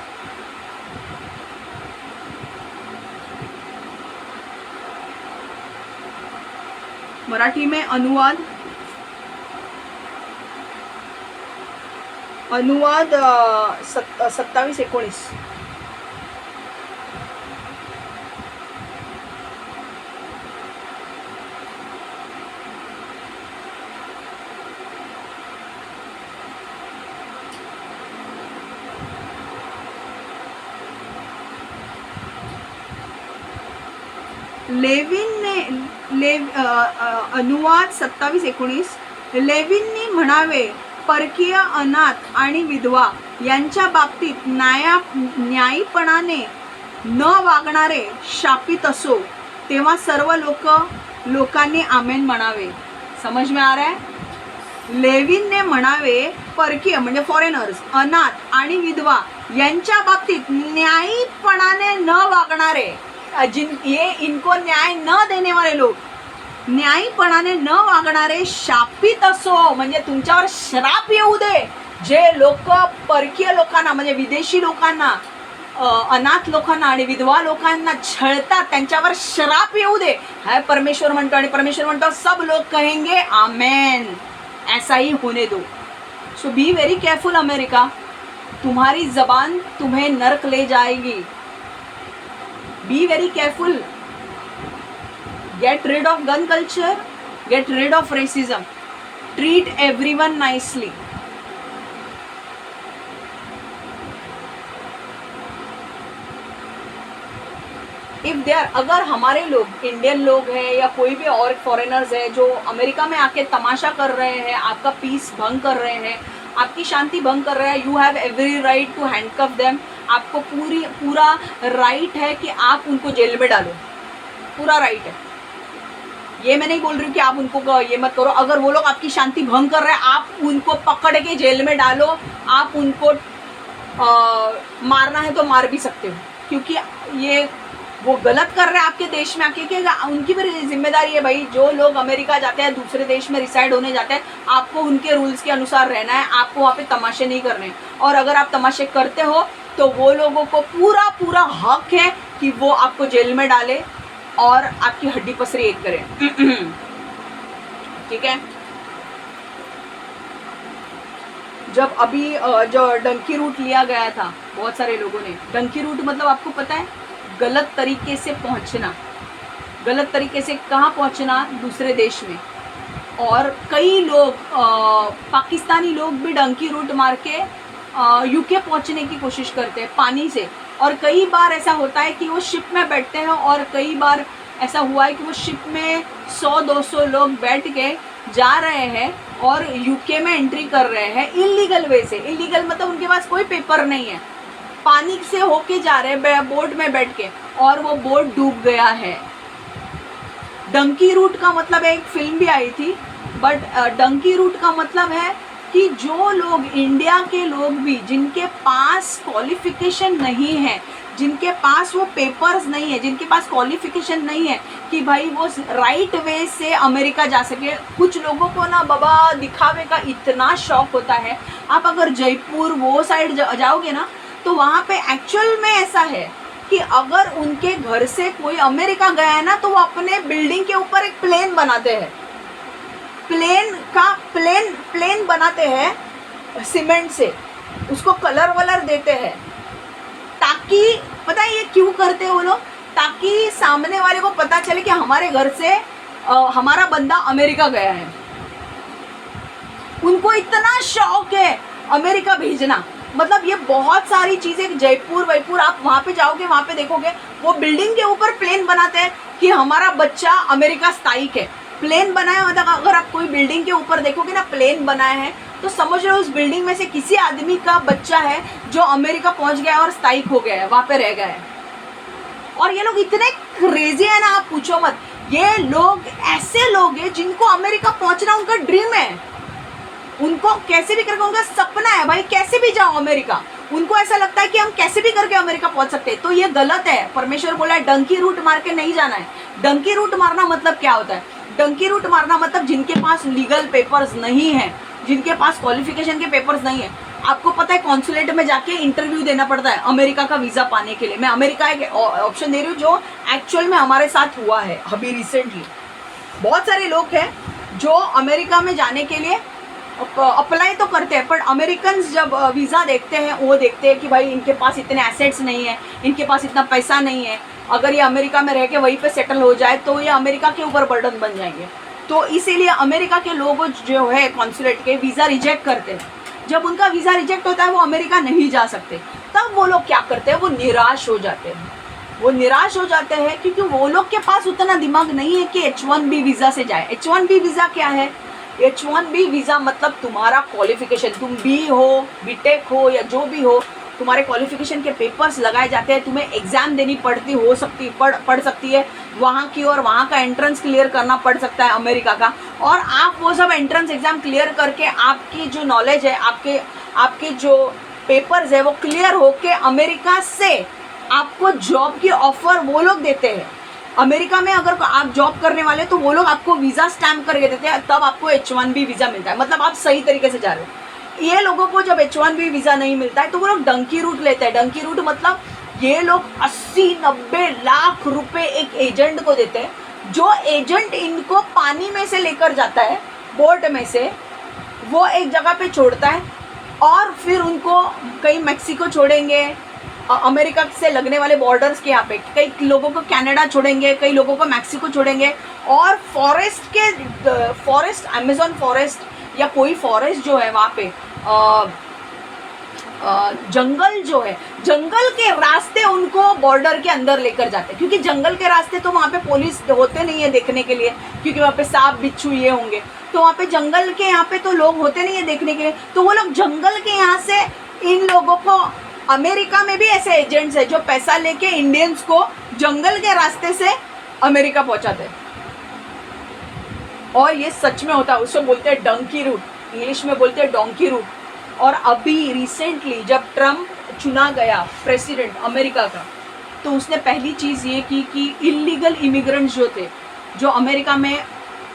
Marathi में अनुवाद 27-19. अनुवाद 27-19. लेविननी म्हणावे, परकीय अनाथ आणि विधवा यांच्या बाबतीत न्यायीपणाने न वागणारे शापित असो. तेव्हा सर्व लोकांनी आमेन म्हणावे. समझ में आ रहा है? लेविनने म्हणावे, परकीय म्हणजे फॉरेनर्स, अनाथ आणि विधवा यांच्या बाबतीत न्यायीपणाने न वागणारे, ये इनको न्याय न देने वाले लोग, न्यायीपणाने न वागणारे शापित असो. म्हणजे तुमच्यावर श्राप येऊ दे. जे लोक परकीय लोकांना म्हणजे विदेशी लोकांना, अनाथ लोकांना आणि विधवा लोकांना छळतात, त्यांच्यावर श्राप येऊ दे. हा परमेश्वर म्हणतो. आणि परमेश्वर म्हणतो सब लोग कहेंगे आमेन. ऐसा ही होने दो. सो बी वेरी केयरफुल अमेरिका. तुम्हारी जबान तुम्हें नरक ले जाएगी. Be very careful. Get rid of gun culture, get rid of racism, treat everyone nicely. If they are, अगर हमारे लोग, इंडियन लोग हैं या कोई भी और फॉरेनर्स है जो अमेरिका में आके तमाशा कर रहे हैं, आपका पीस भंग कर रहे हैं, आपकी शांति भंग कर रहे हैं, you have every right to handcuff them. आपको पूरा राइट है कि आप उनको जेल में डालो. पूरा राइट है. ये मैं नहीं बोल रही हूँ कि आप उनको ये मत करो। अगर वो लोग आपकी शांति भंग कर रहे हैं, आप उनको पकड़ के जेल में डालो, आप उनको मारना है तो मार भी सकते हो, क्योंकि ये वो गलत कर रहे हैं आपके देश में आके। कि उनकी भी जिम्मेदारी है भाई, जो लोग अमेरिका जाते हैं, दूसरे देश में रिसाइड होने जाते हैं, आपको उनके रूल्स के अनुसार रहना है, आपको वहाँ पे तमाशे नहीं करने। और अगर आप तमाशे करते हो तो वो लोगों को पूरा पूरा हक है कि वो आपको जेल में डाले और आपकी हड्डी पसरी एक करें। ठीक है। जब अभी जो डंकी रूट लिया गया था बहुत सारे लोगों ने, डंकी रूट मतलब आपको पता है गलत तरीके से पहुंचना, गलत तरीके से कहाँ पहुंचना, दूसरे देश में। और कई लोग पाकिस्तानी लोग भी डंकी रूट मार के यूके पहुंचने की कोशिश करते हैं पानी से। और कई बार ऐसा होता है कि वो शिप में बैठते हैं, और कई बार ऐसा हुआ है कि वो शिप में 100-200 लोग बैठ के जा रहे हैं और यूके में एंट्री कर रहे हैं इलीगल वे से। इलीगल मतलब उनके पास कोई पेपर नहीं है, पानी से होके जा रहे हैं बोट में बैठ के, और वो बोट डूब गया है। डंकी रूट का मतलब एक फिल्म भी आई थी, बट डंकी रूट का मतलब है कि जो लोग इंडिया के लोग भी जिनके पास क्वालिफिकेशन नहीं है, जिनके पास वो पेपर्स नहीं है, जिनके पास क्वालिफिकेशन नहीं है कि भाई वो राइट वे से अमेरिका जा सके। कुछ लोगों को ना बाबा दिखावे का इतना शौक होता है। आप अगर जयपुर वो साइड जाओगे ना, तो वहाँ पे एक्चुअल में ऐसा है कि अगर उनके घर से कोई अमेरिका गया है ना, तो वो अपने बिल्डिंग के ऊपर एक प्लेन बनाते हैं, प्लेन बनाते हैं सीमेंट से, उसको कलर वलर देते हैं, ताकि पता है ये क्यों करते हैं वो लोग, ताकि सामने वाले को पता चले कि हमारे घर से हमारा बंदा अमेरिका गया है। उनको इतना शौक है अमेरिका भेजना। मतलब ये बहुत सारी चीज़ें, जयपुर वयपुर आप वहाँ पे जाओगे, वहाँ पे देखोगे वो बिल्डिंग के ऊपर प्लेन बनाते हैं कि हमारा बच्चा अमेरिका स्थायिक है। प्लेन बनाया मतलब अगर आप कोई बिल्डिंग के ऊपर देखोगे ना प्लेन बनाया है, तो समझ लो उस बिल्डिंग में से किसी आदमी का बच्चा है जो अमेरिका पहुंच गया है और स्थायिक हो गया है, वहाँ पे रह गया है। और ये लोग इतने क्रेजी है ना, आप पूछो मत। ये लोग ऐसे लोग हैं जिनको अमेरिका पहुंचना उनका ड्रीम है, उनको कैसे भी करके उनका सपना है भाई, कैसे भी जाओ अमेरिका। उनको ऐसा लगता है कि हम कैसे भी करके अमेरिका पहुंच सकते हैं। तो ये गलत है। परमेश्वर बोला है डंकी रूट मार के नहीं जाना है। डंकी रूट मारना मतलब क्या होता है? डंकी रूट मारना मतलब जिनके पास लीगल पेपर्स नहीं है, जिनके पास क्वालिफिकेशन के पेपर्स नहीं है। आपको पता है कॉन्सुलेट में जाके इंटरव्यू देना पड़ता है अमेरिका का वीज़ा पाने के लिए। मैं अमेरिका एक ऑप्शन दे रही हूँ जो एक्चुअल में हमारे साथ हुआ है अभी रिसेंटली। बहुत सारे लोग हैं जो अमेरिका में जाने के लिए अप्लाई तो करते हैं, पर अमेरिकन जब वीज़ा देखते हैं वो देखते हैं कि भाई इनके पास इतने एसेट्स नहीं है, इनके पास इतना पैसा नहीं है। अगर ये अमेरिका में रह के वहीं पे सेटल हो जाए तो ये अमेरिका के ऊपर बर्डन बन जाएंगे। तो इसीलिए अमेरिका के लोग जो है कॉन्सुलेट के वीज़ा रिजेक्ट करते हैं। जब उनका वीज़ा रिजेक्ट होता है वो अमेरिका नहीं जा सकते, तब वो लोग क्या करते हैं, वो निराश हो जाते हैं। वो निराश हो जाते हैं क्योंकि वो लोग के पास उतना दिमाग नहीं है कि H1B वीज़ा से जाए। H1B वीज़ा क्या है? H1B वीज़ा मतलब तुम्हारा क्वालिफिकेशन, तुम बी हो, बीटेक हो या जो भी हो, तुम्हारे क्वालिफिकेशन के पेपर्स लगाए जाते हैं, तुम्हें एग्ज़ाम देनी पड़ती पड़ सकती है वहाँ की, और वहाँ का एंट्रेंस क्लियर करना पड़ सकता है अमेरिका का। और आप वो सब एंट्रेंस एग्ज़ाम क्लियर करके आपकी जो नॉलेज है, आपके जो पेपर्स है वो क्लियर होके अमेरिका से आपको जॉब की ऑफ़र वो लोग देते हैं। अमेरिका में अगर आप जॉब करने वाले तो वो लोग आपको वीज़ा स्टैम्प करके देते हैं, तब आपको H1B वीज़ा मिलता है। मतलब आप सही तरीके से जा रहे हो। ये लोगों को जब H1B वीज़ा नहीं मिलता है तो वो लोग डंकी रूट लेते हैं। डंकी रूट मतलब ये लोग 80-90 लाख रुपए एक एजेंट को देते हैं, जो एजेंट इनको पानी में से लेकर जाता है, बोट में से वो एक जगह पे छोड़ता है, और फिर उनको कहीं मैक्सिको छोड़ेंगे, अमेरिका से लगने वाले बॉर्डर्स के यहाँ पे कई लोगों को कनाडा छोड़ेंगे, कई लोगों को मैक्सिको छोड़ेंगे, और फॉरेस्ट अमेज़न फॉरेस्ट या कोई फॉरेस्ट जो है वहाँ पे जंगल जो है, जंगल के रास्ते उनको बॉर्डर के अंदर लेकर जाते हैं। क्योंकि जंगल के रास्ते तो वहाँ पे पुलिस होते नहीं है देखने के लिए, क्योंकि वहाँ पे सांप बिच्छू ये होंगे, तो वहाँ पे जंगल के यहाँ पे तो लोग होते नहीं है देखने के लिए। तो वो लोग जंगल के यहाँ से इन लोगों को, अमेरिका में भी ऐसे एजेंट्स हैं जो पैसा लेके इंडियंस को जंगल के रास्ते से अमेरिका पहुँचाते हैं। और ये सच में होता है, उसको बोलते हैं डंकी रूट, इंग्लिश में बोलते हैं डोंकी रूट। और अभी रिसेंटली जब ट्रम्प चुना गया प्रेसिडेंट अमेरिका का, तो उसने पहली चीज़ ये की कि इलीगल इमिग्रेंट्स जो थे, जो अमेरिका में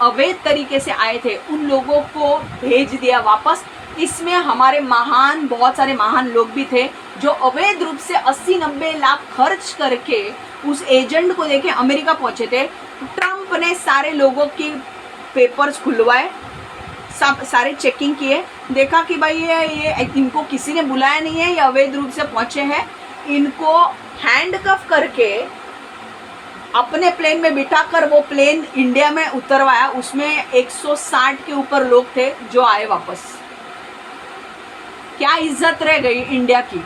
अवैध तरीके से आए थे, उन लोगों को भेज दिया वापस। इसमें हमारे महान, बहुत सारे महान लोग भी थे जो अवैध रूप से 80-90 लाख खर्च करके उस एजेंट को देके अमेरिका पहुंचे थे। ट्रम्प ने सारे लोगों की पेपर्स खुलवाए, सब सारे चेकिंग किए, देखा कि भाई ये इनको किसी ने बुलाया नहीं है, ये अवैध रूप से पहुंचे हैं, इनको हैंडकफ करके अपने प्लेन में बिठाकर वो प्लेन इंडिया में उतरवाया। उसमें 160 के ऊपर लोग थे जो आए वापस। क्या इज्जत रह गई इंडिया की।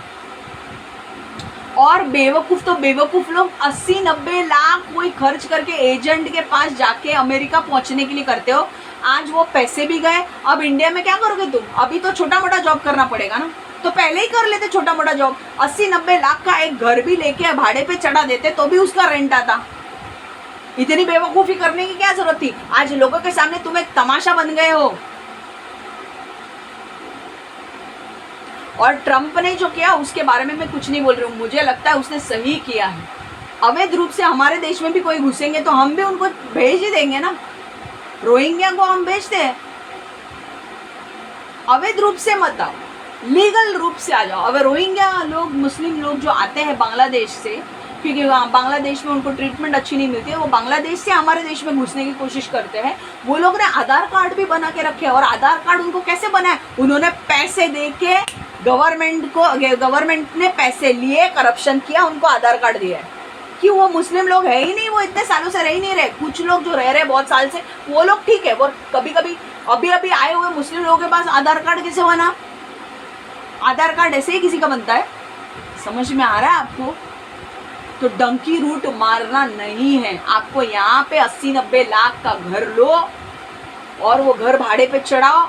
और बेवकूफ़ तो बेवकूफ़ लोग 80-90 लाख कोई खर्च करके एजेंट के पास जाके अमेरिका पहुंचने के लिए करते हो। आज वो पैसे भी गए, अब इंडिया में क्या करोगे तुम? अभी तो छोटा मोटा जॉब करना पड़ेगा ना, तो पहले ही कर लेते छोटा मोटा जॉब। 80-90 लाख का एक घर भी लेके भाड़े पे चढ़ा देते तो भी उसका रेंट आता। इतनी बेवकूफ़ी करने की क्या जरूरत थी? आज लोगों के सामने तुम एक तमाशा बन गए हो। और ट्रम्प ने जो किया उसके बारे में मैं कुछ नहीं बोल रही हूँ, मुझे लगता है उसने सही किया है। अवैध रूप से हमारे देश में भी कोई घुसेंगे तो हम भी उनको भेज ही देंगे ना। रोहिंग्या को हम भेजते हैं, अवैध रूप से मत आओ, लीगल रूप से आ जाओ। अगर रोहिंग्या लोग, मुस्लिम लोग जो आते हैं बांग्लादेश से, क्योंकि वहाँ बांग्लादेश में उनको ट्रीटमेंट अच्छी नहीं मिलती है, वो बांग्लादेश से हमारे देश में घुसने की कोशिश करते हैं। वो लोग ने आधार कार्ड भी बना के रखे, और आधार कार्ड उनको कैसे बनाए? उन्होंने पैसे दे के गवर्नमेंट ने पैसे लिए, करप्शन किया, उनको आधार कार्ड दिया है। कि वो मुस्लिम लोग है ही नहीं, वो इतने सालों से रह ही नहीं रहे। कुछ लोग जो रह रहे बहुत साल से, वो लोग ठीक है, वो कभी कभी अभी अभी आए हुए मुस्लिम लोगों के पास आधार कार्ड कैसे बना? आधार कार्ड ऐसे ही किसी का बनता है? समझ में आ रहा है आपको? तो डंकी रूट मारना नहीं है आपको। यहाँ पे 80-90 लाख का घर लो और वो घर भाड़े पे चढ़ाओ,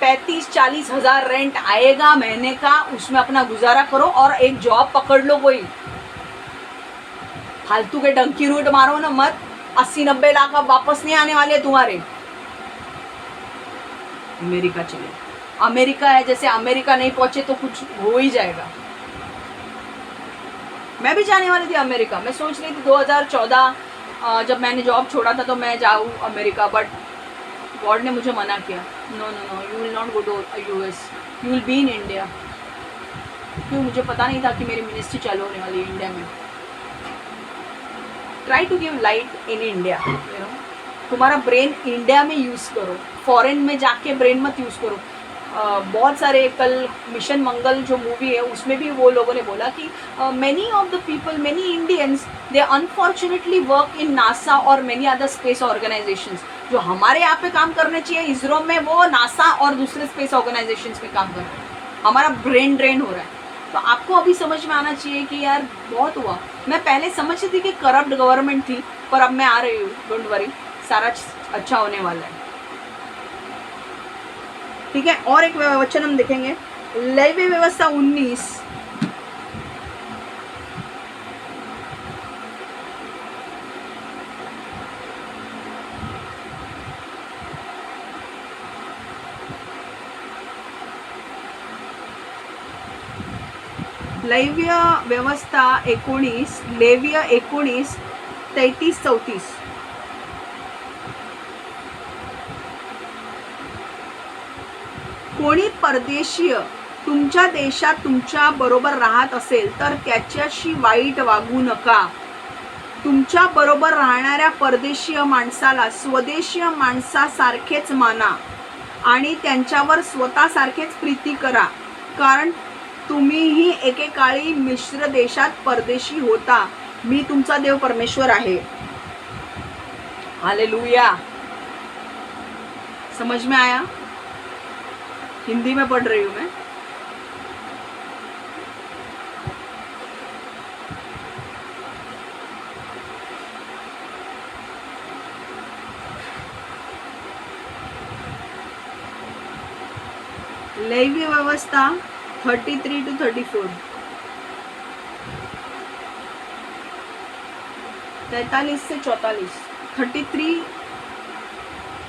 35-40 हज़ार रेंट आएगा महीने का, उसमें अपना गुजारा करो और एक जॉब पकड़ लो कोई। फालतू के डंकी रूट मारो ना मत। 80-90 लाख अब वापस नहीं आने वाले तुम्हारे। अमेरिका चले, अमेरिका है, जैसे अमेरिका नहीं पहुंचे तो कुछ हो ही जाएगा। मैं भी जाने वाली थी अमेरिका, मैं सोच रही थी 2014 जब मैंने जॉब छोड़ा था तो मैं जाऊँ अमेरिका, बट गॉड ने मुझे मना किया। No no no, you will not go to US, you will be in India. क्यों? मुझे पता नहीं था कि मेरी मिनिस्ट्री चालू होने वाली है इंडिया में। Try to give light in India, you know. तुम्हारा ब्रेन इंडिया में यूज़ करो, फॉरेन में जाके ब्रेन मत यूज़ करो। बहुत सारे, कल मिशन मंगल जो मूवी है उसमें भी वो लोगों ने बोला कि many of the people, many Indians, they unfortunately work in NASA और मैनी अदर स्पेस ऑर्गेनाइजेशंस। जो हमारे यहाँ पे काम करने चाहिए इसरो में, वो नासा और दूसरे स्पेस ऑर्गेनाइजेशंस में काम कर रहे हैं। हमारा ब्रेन ड्रेन हो रहा है। तो आपको अभी समझ में आना चाहिए कि यार बहुत हुआ। मैं पहले समझती थी कि करप्ट गवर्नमेंट थी, पर अब मैं आ रही हूँ, डोंट वरी, सारा अच्छा होने वाला है। ठीक है, और एक वचन हम देखेंगे, लेवी व्यवस्था 19, लेव्य व्यवस्था 19, लेव्य 19, 33-34। कोणी परदेशीय तुमच्या देशात तुमच्या बरोबर राहत असेल तर त्याच्याशी वाईट वागू नका। तुमच्या बरोबर राहणाऱ्या परदेशीय माणसाला स्वदेशीय माणसासारखेच माना आणि त्यांच्यावर स्वतःसारखेच प्रीती करा, कारण तुम्हीही एकेकाळी मिश्र देशात परदेशी होता। मी तुमचा देव परमेश्वर आहे। हालेलुया। समझ में आया? हिंदी में पढ़ रही हूँ मैं। लेवी व्यवस्था 33-34, 43 से 44, 33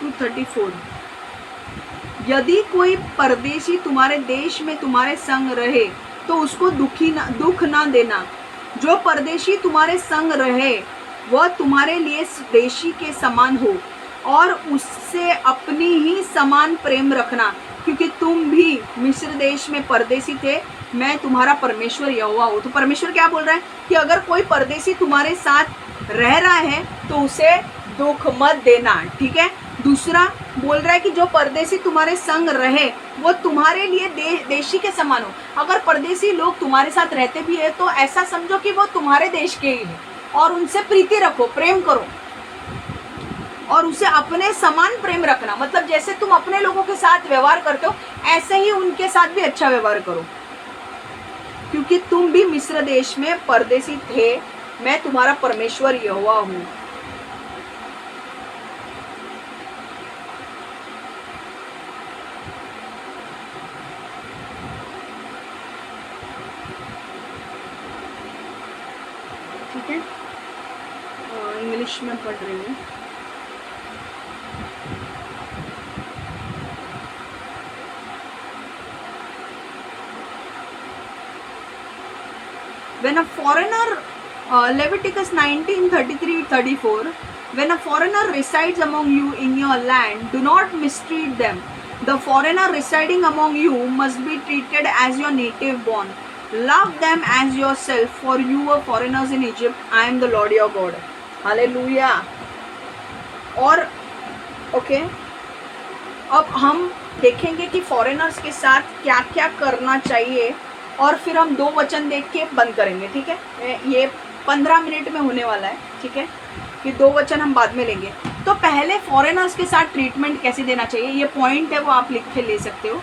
टू 34। यदि कोई परदेशी तुम्हारे देश में तुम्हारे संग रहे तो उसको दुख ना देना। जो परदेशी तुम्हारे संग रहे वह तुम्हारे लिए देशी के समान हो और उससे अपनी ही समान प्रेम रखना, क्योंकि तुम भी मिस्र देश में परदेशी थे। मैं तुम्हारा परमेश्वर यहोवा हूँ। तो परमेश्वर क्या बोल रहा है कि अगर कोई परदेशी तुम्हारे साथ रह रहा है तो उसे दुख मत देना, ठीक है। दूसरा बोल रहा है कि जो परदेशी तुम्हारे संग रहे वो तुम्हारे लिए देशी के समान हो। अगर परदेशी लोग तुम्हारे साथ रहते भी है तो ऐसा समझो कि वो तुम्हारे देश के ही है और उनसे प्रीति रखो, प्रेम करो और उसे अपने समान प्रेम रखना। मतलब जैसे तुम अपने लोगों के साथ व्यवहार करते हो ऐसे ही उनके साथ भी अच्छा व्यवहार करो, क्योंकि तुम भी मिस्र देश में परदेशी थे। मैं तुम्हारा परमेश्वर यहोवा हूँ। ठीक है, इंग्लिश में पढ़ रही हूँ। When a foreigner, Leviticus 19:33-34, when a foreigner resides among you in your land, do not mistreat them. The foreigner residing among you must be treated as your native born. Love them as yourself, for you were foreigners in Egypt. I am the Lord your God. Hallelujah. और okay, अब हम देखेंगे कि foreigners के साथ क्या क्या करना चाहिए और फिर हम 2 वचन देख के बंद करेंगे, ठीक है। ये 15 मिनट में होने वाला है, ठीक है। ये 2 वचन हम बाद में लेंगे। तो पहले फॉरेनर्स के साथ ट्रीटमेंट कैसे देना चाहिए, ये पॉइंट है, वो आप लिख के ले सकते हो।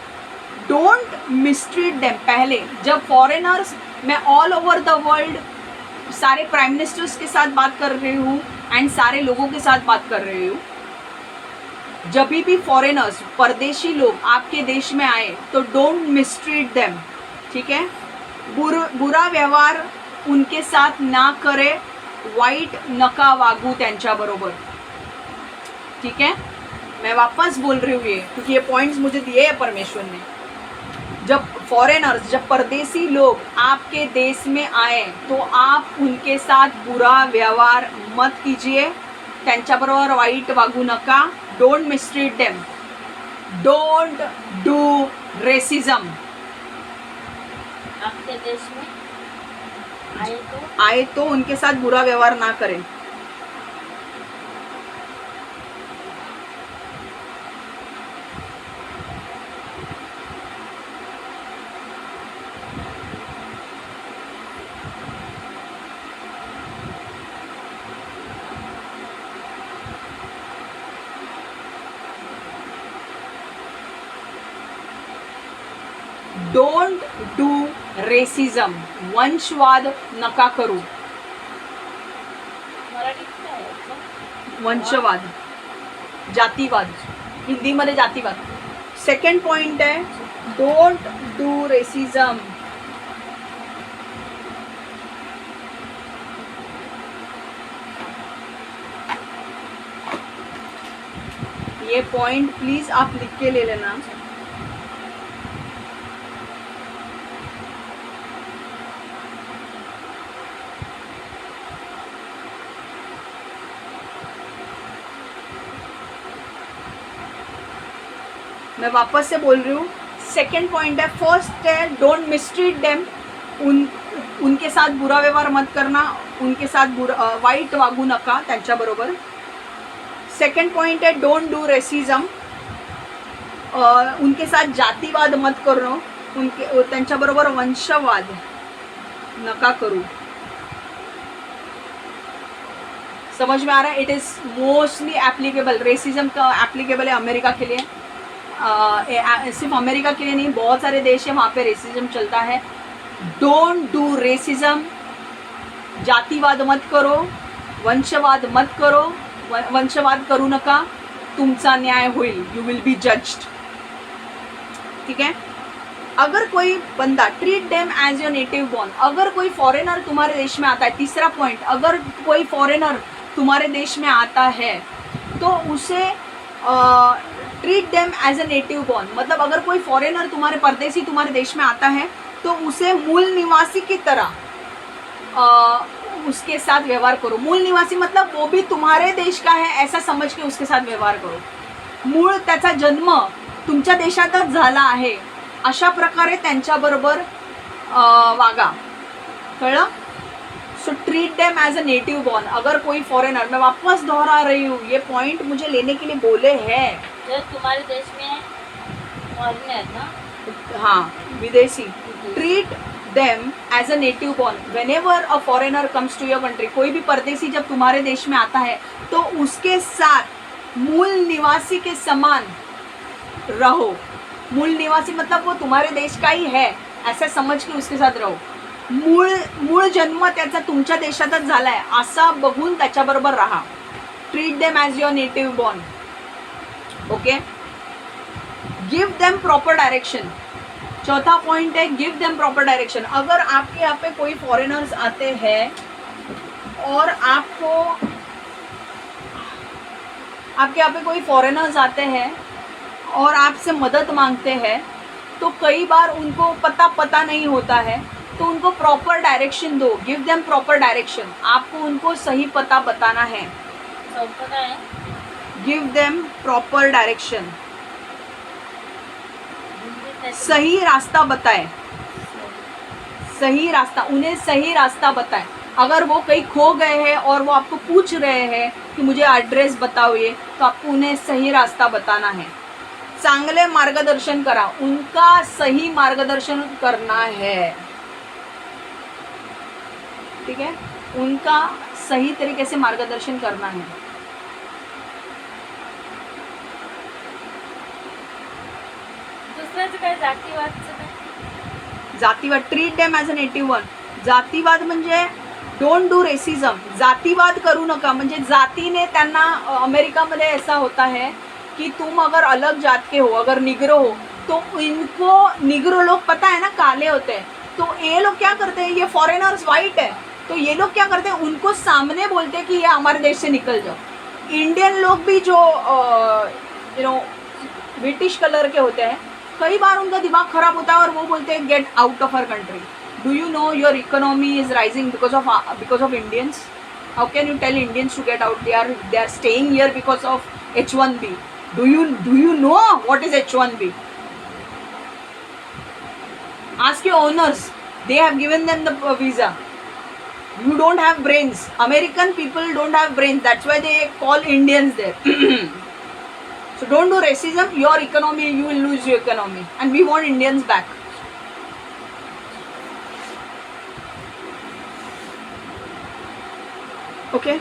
Don't mistreat them. पहले जब फॉरेनर्स, मैं ऑल ओवर द वर्ल्ड सारे प्राइम मिनिस्टर्स के साथ बात कर रही हूँ एंड सारे लोगों के साथ बात कर रही हूँ। जब भी फॉरेनर्स, परदेशी लोग आपके देश में आए तो डोंट मिसट्रीट देम, ठीक है। बुरा व्यवहार उनके साथ ना करे, वाईट नका वागू त्यांच्याबरोबर, ठीक है। मैं वापस बोल रही हूँ ये, क्योंकि ये पॉइंट्स मुझे दिए हैं परमेश्वर ने। जब फॉरेनर्स, जब परदेसी लोग आपके देश में आए तो आप उनके साथ बुरा व्यवहार मत कीजिए, त्यांच्याबरोबर वाईट वागू नका। Don't mistreat them, don't do racism. आपके देश में आए तो उनके साथ बुरा व्यवहार ना करें। डोंट डू रेसिज्म, वंशवाद नका करू। मराठीत काय आहे? वंशवाद, जातीवाद, हिंदीमध्ये जातीवाद। सेकंड पॉइंट है डोंट डू रेसिज्म। ये पॉइंट प्लीज आप लिख के ले लेना। मैं वापस से बोल रही हूँ। सेकेंड पॉइंट है, फर्स्ट है डोंट मिसट्रीट देम, उनके साथ बुरा व्यवहार मत करना, उनके साथ वाईट वागू नका त्यांच्याबरोबर। सेकेंड पॉइंट है डोंट डू रेसिज्म, उनके साथ जातीवाद मत करो, उनके त्यांच्याबरोबर वंशवाद नका करू। समझ में आ रहा है? It is mostly applicable, racism का एप्लीकेबल है अमेरिका के लिए, सिर्फ अमेरिका के लिए नहीं, बहुत सारे देश हैं वहाँ पे रेसिज्म चलता है। डोंट डू रेसिज्म, जातीवाद मत करो, वंशवाद मत करो, वंशवाद करू नका, तुमचा न्याय होईल, यू विल बी जज्ड, ठीक है। अगर कोई बंदा, treat them as your native born, अगर कोई फॉरेनर तुम्हारे देश में आता है, तीसरा पॉइंट, अगर कोई फॉरेनर तुम्हारे देश में आता है तो उसे treat them as a native born, मतलब अगर कोई फॉरेनर तुम्हारे परदेसी तुम्हारे देश में आता है तो उसे मूल निवासी की तरह उसके साथ व्यवहार करो। मूल निवासी मतलब वो भी तुम्हारे देश का है ऐसा समझ के उसके साथ व्यवहार करो। मूळ त्याचा जन्म तुमच्या देशातच झाला आहे अशा प्रकारे त्यांच्याबरोबर वागा, कळलं? So treat them as a native born. अगर कोई फॉरेनर, मैं वापस दोहरा रही हूँ, ये पॉइंट मुझे लेने के लिए बोले हैं। जो तुम्हारे देश में फॉरेनर ना, हाँ, विदेशी। Treat them as a native born whenever a foreigner comes to your country. कोई भी परदेसी जब तुम्हारे देश में आता है तो उसके साथ मूल निवासी के समान रहो। मूल निवासी मतलब वो तुम्हारे देश का ही है ऐसा समझ के उसके साथ रहो। मूळ जन्म त्याचा तुमच्या देशातच झाला आहे असा बघून त्याच्याबरोबर राहा। Treat them as your native born, okay. Give them proper direction. चौथा पॉइंट है गिव देम प्रॉपर डायरेक्शन। अगर आपके यहाँ पे कोई फॉरेनर्स आते हैं और आपके यहाँ पे कोई फॉरेनर्स आते हैं और आपसे मदद मांगते हैं तो कई बार उनको पता नहीं होता है, तो उनको प्रॉपर डायरेक्शन दो। Give them proper direction. आपको उनको सही पता बताना है। सब पता है। Give them proper direction. सही रास्ता बताए, सही रास्ता, उन्हें सही रास्ता बताए। अगर वो कहीं खो गए हैं और वो आपको पूछ रहे हैं कि मुझे एड्रेस बताओ ये, तो आपको उन्हें सही रास्ता बताना है। चांगले मार्गदर्शन करा, उनका सही मार्गदर्शन करना है, ठीक है? उनका सही तरीके से मार्गदर्शन करना है। दुसऱ्याचं काय जातीवादचं काय? जातीवाद, treat them as a native one. जातीवाद म्हणजे डोंट डू रेसिझम। जातीवाद करू नका, म्हणजे जातीने त्यांना अमेरिकामध्ये ऐसा होता है कि तुम अगर अलग जात के हो, अगर निग्रो हो, तो इनको निग्रो लोग पता है ना काले होते हैं, तो ये लोग क्या करते हैं, ये फॉरेनर्स वाइट है तो ये लोग क्या करते हैं, उनको सामने बोलते हैं कि ये हमारे देश से निकल जाओ। इंडियन लोग भी जो ब्रिटिश कलर के होते हैं, कई बार उनका दिमाग खराब होता है और वो बोलते हैं get out of our country. Do you know your economy is rising because of Indians? How can you tell Indians to get out? They are staying here because of H1B. Do you know what is H1B? Ask your owners. They have given them the visa. You don't have brains. American people don't have brains. That's why they call Indians there. So don't do racism. Your economy, you will lose your economy. And we want Indians back. Okay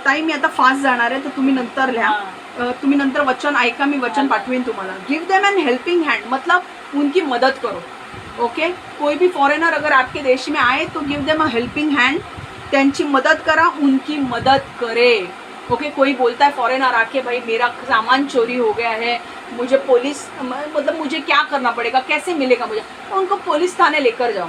ताई, मी आता fast जाणार आहे तर तुम्ही नंतर लिहा। तुम्ही नंतर वचन ऐका, मी वचन पाठवेन तुम्हाला। Give them an helping hand, मतलब उनकी मदद करो, ओके। कोई भी फॉरेनर अगर आपके देश में आए तो give them a helping hand, त्यांची मदद करा, उनकी मदद करे, ओके। कोई बोलता है फॉरेनर आके, भाई मेरा सामान चोरी हो गया है, मुझे पुलिस, मतलब मुझे क्या करना पड़ेगा, कैसे मिलेगा मुझे, तो उनको पुलिस थाने लेकर जाओ,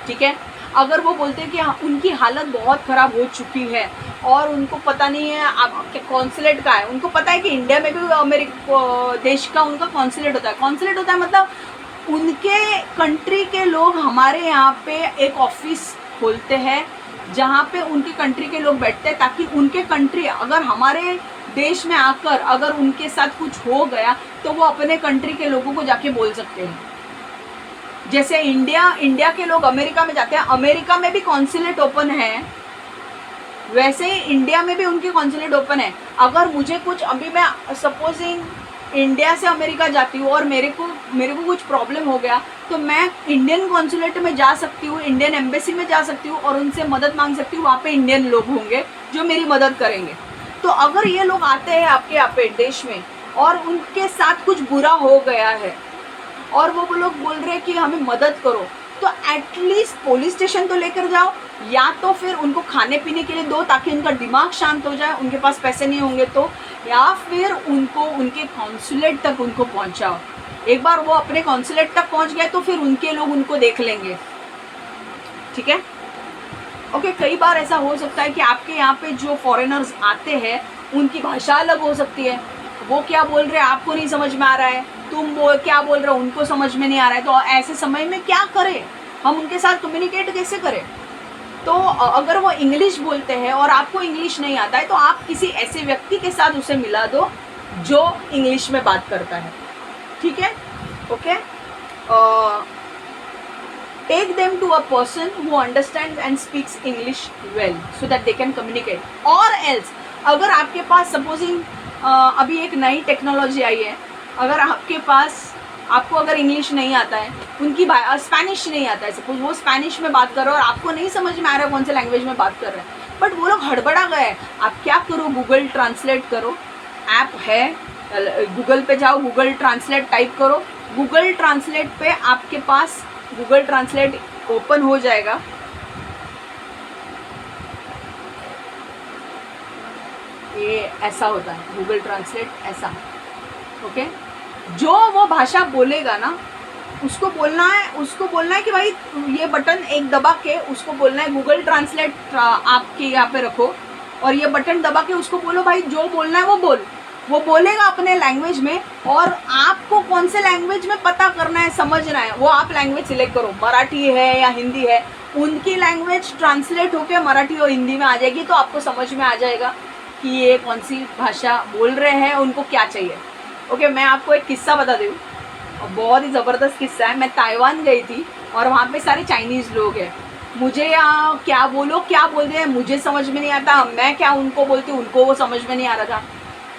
ठीक है। अगर वो बोलते हैं कि उनकी हालत बहुत ख़राब हो चुकी है और उनको पता नहीं है आपके कॉन्सुलेट का है, उनको पता है कि इंडिया में भी अमेरिका देश का उनका कॉन्सुलेट होता है। कॉन्सुलेट होता है मतलब उनके कंट्री के लोग हमारे यहाँ पे एक ऑफिस खोलते हैं जहाँ पे उनके कंट्री के लोग बैठते हैं, ताकि उनके कंट्री अगर हमारे देश में आकर अगर उनके साथ कुछ हो गया तो वो अपने कंट्री के लोगों को जाके बोल सकते हैं। जैसे इंडिया के लोग अमेरिका में जाते हैं, अमेरिका में भी कॉन्सुलेट ओपन है, वैसे ही इंडिया में भी उनके कॉन्सुलेट ओपन है। अगर मुझे कुछ, अभी मैं सपोजिंग इंडिया से अमेरिका जाती हूँ और मेरे को कुछ प्रॉब्लम हो गया, तो मैं इंडियन कॉन्सुलेट में जा सकती हूँ, इंडियन एम्बेसी में जा सकती हूँ और उनसे मदद मांग सकती हूँ। वहाँ पे इंडियन लोग होंगे जो मेरी मदद करेंगे। तो अगर ये लोग आते हैं आपके यहाँ पे देश में और उनके साथ कुछ बुरा हो गया है और वो लोग बोल रहे हैं कि हमें मदद करो, तो एटलीस्ट पुलिस स्टेशन तो लेकर जाओ, या तो फिर उनको खाने पीने के लिए दो ताकि उनका दिमाग शांत हो जाए, उनके पास पैसे नहीं होंगे तो, या फिर उनको उनके कॉन्सुलेट तक उनको पहुंचाओ। एक बार वो अपने कॉन्सुलेट तक पहुंच गए तो फिर उनके लोग उनको देख लेंगे, ठीक है, ओके। कई बार ऐसा हो सकता है कि आपके यहाँ पे जो फॉरेनर्स आते हैं उनकी भाषा अलग हो सकती है, वो क्या बोल रहे हैं आपको नहीं समझ में आ रहा है, तुम वो क्या बोल रहे हो उनको समझ में नहीं आ रहा है, तो ऐसे समय में क्या करें, हम उनके साथ कम्युनिकेट कैसे करें। तो अगर वो इंग्लिश बोलते हैं और आपको इंग्लिश नहीं आता है तो आप किसी ऐसे व्यक्ति के साथ उसे मिला दो जो इंग्लिश में बात करता है, ठीक है, okay. Take them to a person who understand and speaks English well so that they can communicate. और एल्स अगर आपके पास सपोजिंग अभी एक नई टेक्नोलॉजी आई है, अगर आपके पास आपको अगर इंग्लिश नहीं आता है, उनकी स्पेनिश नहीं आता है, सपोज वो स्पेनिश में बात कर रहे हो और आपको नहीं समझ में आ रहा है कौन से लैंग्वेज में बात कर रहे हैं, बट वो लोग हड़बड़ा गए, आप क्या करो, गूगल ट्रांसलेट करो, ऐप है, गूगल पे जाओ, गूगल ट्रांसलेट टाइप करो, गूगल ट्रांसलेट पे आपके पास गूगल ट्रांसलेट ओपन हो जाएगा। ये ऐसा होता है गूगल ट्रांसलेट, ऐसा, ओके। जो वो भाषा बोलेगा ना उसको बोलना है कि भाई ये बटन एक दबा के उसको बोलना है गूगल ट्रांसलेट आपके यहाँ पे रखो और ये बटन दबा के उसको बोलो भाई जो बोलना है वो बोलेगा अपने लैंग्वेज में, और आपको कौन से लैंग्वेज में पता करना है, समझना है, वो आप लैंग्वेज सिलेक्ट करो, मराठी है या हिंदी है, उनकी लैंग्वेज ट्रांसलेट होकर मराठी और हिंदी में आ जाएगी, तो आपको समझ में आ जाएगा कि ये कौन सी भाषा बोल रहे हैं, उनको क्या चाहिए, ओके। मैं आपको एक किस्सा बता दूँ, बहुत ही ज़बरदस्त किस्सा है। मैं ताइवान गई थी और वहाँ पे सारे चाइनीज़ लोग हैं, मुझे यहाँ क्या बोलते हैं मुझे समझ में नहीं आता, मैं क्या उनको बोलती हूँ उनको वो समझ में नहीं आ रहा था,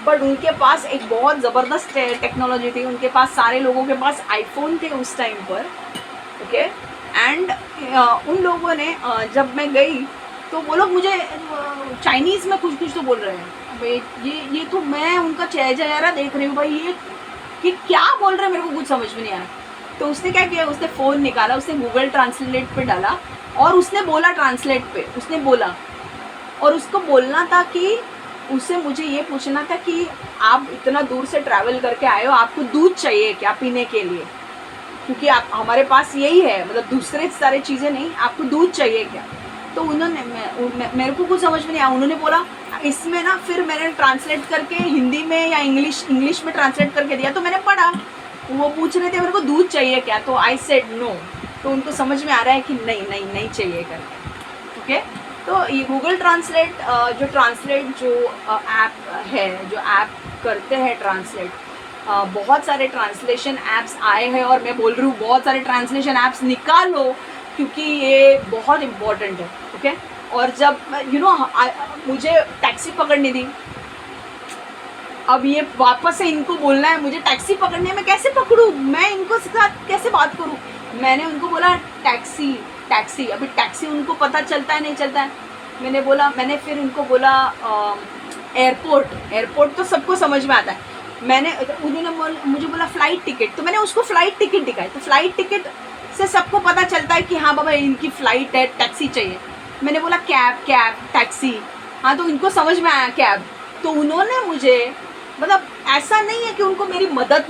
बट उनके पास एक बहुत ज़बरदस्त टेक्नोलॉजी थी, उनके पास सारे लोगों के पास आईफोन थे उस टाइम पर, ओके। एंड उन लोगों ने जब मैं गई तो वो लोग मुझे चाइनीज़ में कुछ तो बोल रहे हैं, भाई ये तो मैं उनका चेहरा देख रही हूँ, भाई ये क्या बोल रहे हैं, मेरे को कुछ समझ में नहीं आया। तो उसने क्या किया, उसने फ़ोन निकाला, उसने गूगल ट्रांसलेट पे डाला और उसने बोला ट्रांसलेट पे, उसने बोला, और उसको बोलना था कि उससे मुझे ये पूछना था कि आप इतना दूर से ट्रैवल करके आए हो, आपको दूध चाहिए क्या पीने के लिए, क्योंकि आप हमारे पास यही है, मतलब दूसरे सारे चीज़ें नहीं, आपको दूध चाहिए क्या। तो उन्होंने मेरे को कुछ समझ में नहीं आया, उन्होंने बोला इसमें ना, फिर मैंने ट्रांसलेट करके हिंदी में या इंग्लिश में ट्रांसलेट करके दिया, तो मैंने पढ़ा, वो पूछ रहे थे मेरे को दूध चाहिए क्या, तो आई सेड नो, तो उनको समझ में आ रहा है कि नहीं चाहिए करके, ओके। तो ये गूगल ट्रांसलेट जो ऐप है, जो ऐप करते हैं ट्रांसलेट, बहुत सारे ट्रांसलेशन ऐप्स आए हैं और मैं बोल रही हूँ बहुत सारे ट्रांसलेशन ऐप्स निकालो, क्योंकि ये बहुत इम्पोर्टेंट है, ओके। और जब मुझे टैक्सी पकड़नी थी, अब ये वापस से इनको बोलना है मुझे टैक्सी पकड़नी है, मैं कैसे पकड़ूँ, मैं इनको साथ कैसे बात करूँ, मैंने उनको बोला टैक्सी, अभी टैक्सी उनको पता चलता है नहीं चलता है, मैंने फिर उनको बोला एयरपोर्ट तो सबको समझ में आता है, उन्होंने मुझे बोला फ़्लाइट टिकट, तो मैंने उसको फ़्लाइट टिकट दिखाई, तो फ़्लाइट टिकट से सबको पता चलता है कि हाँ बाबा इनकी फ़्लाइट है, टैक्सी चाहिए। मैंने बोला कैब टैक्सी, हाँ तो इनको समझ में आया कैब, तो उन्होंने मुझे, मतलब ऐसा नहीं है कि उनको मेरी मदद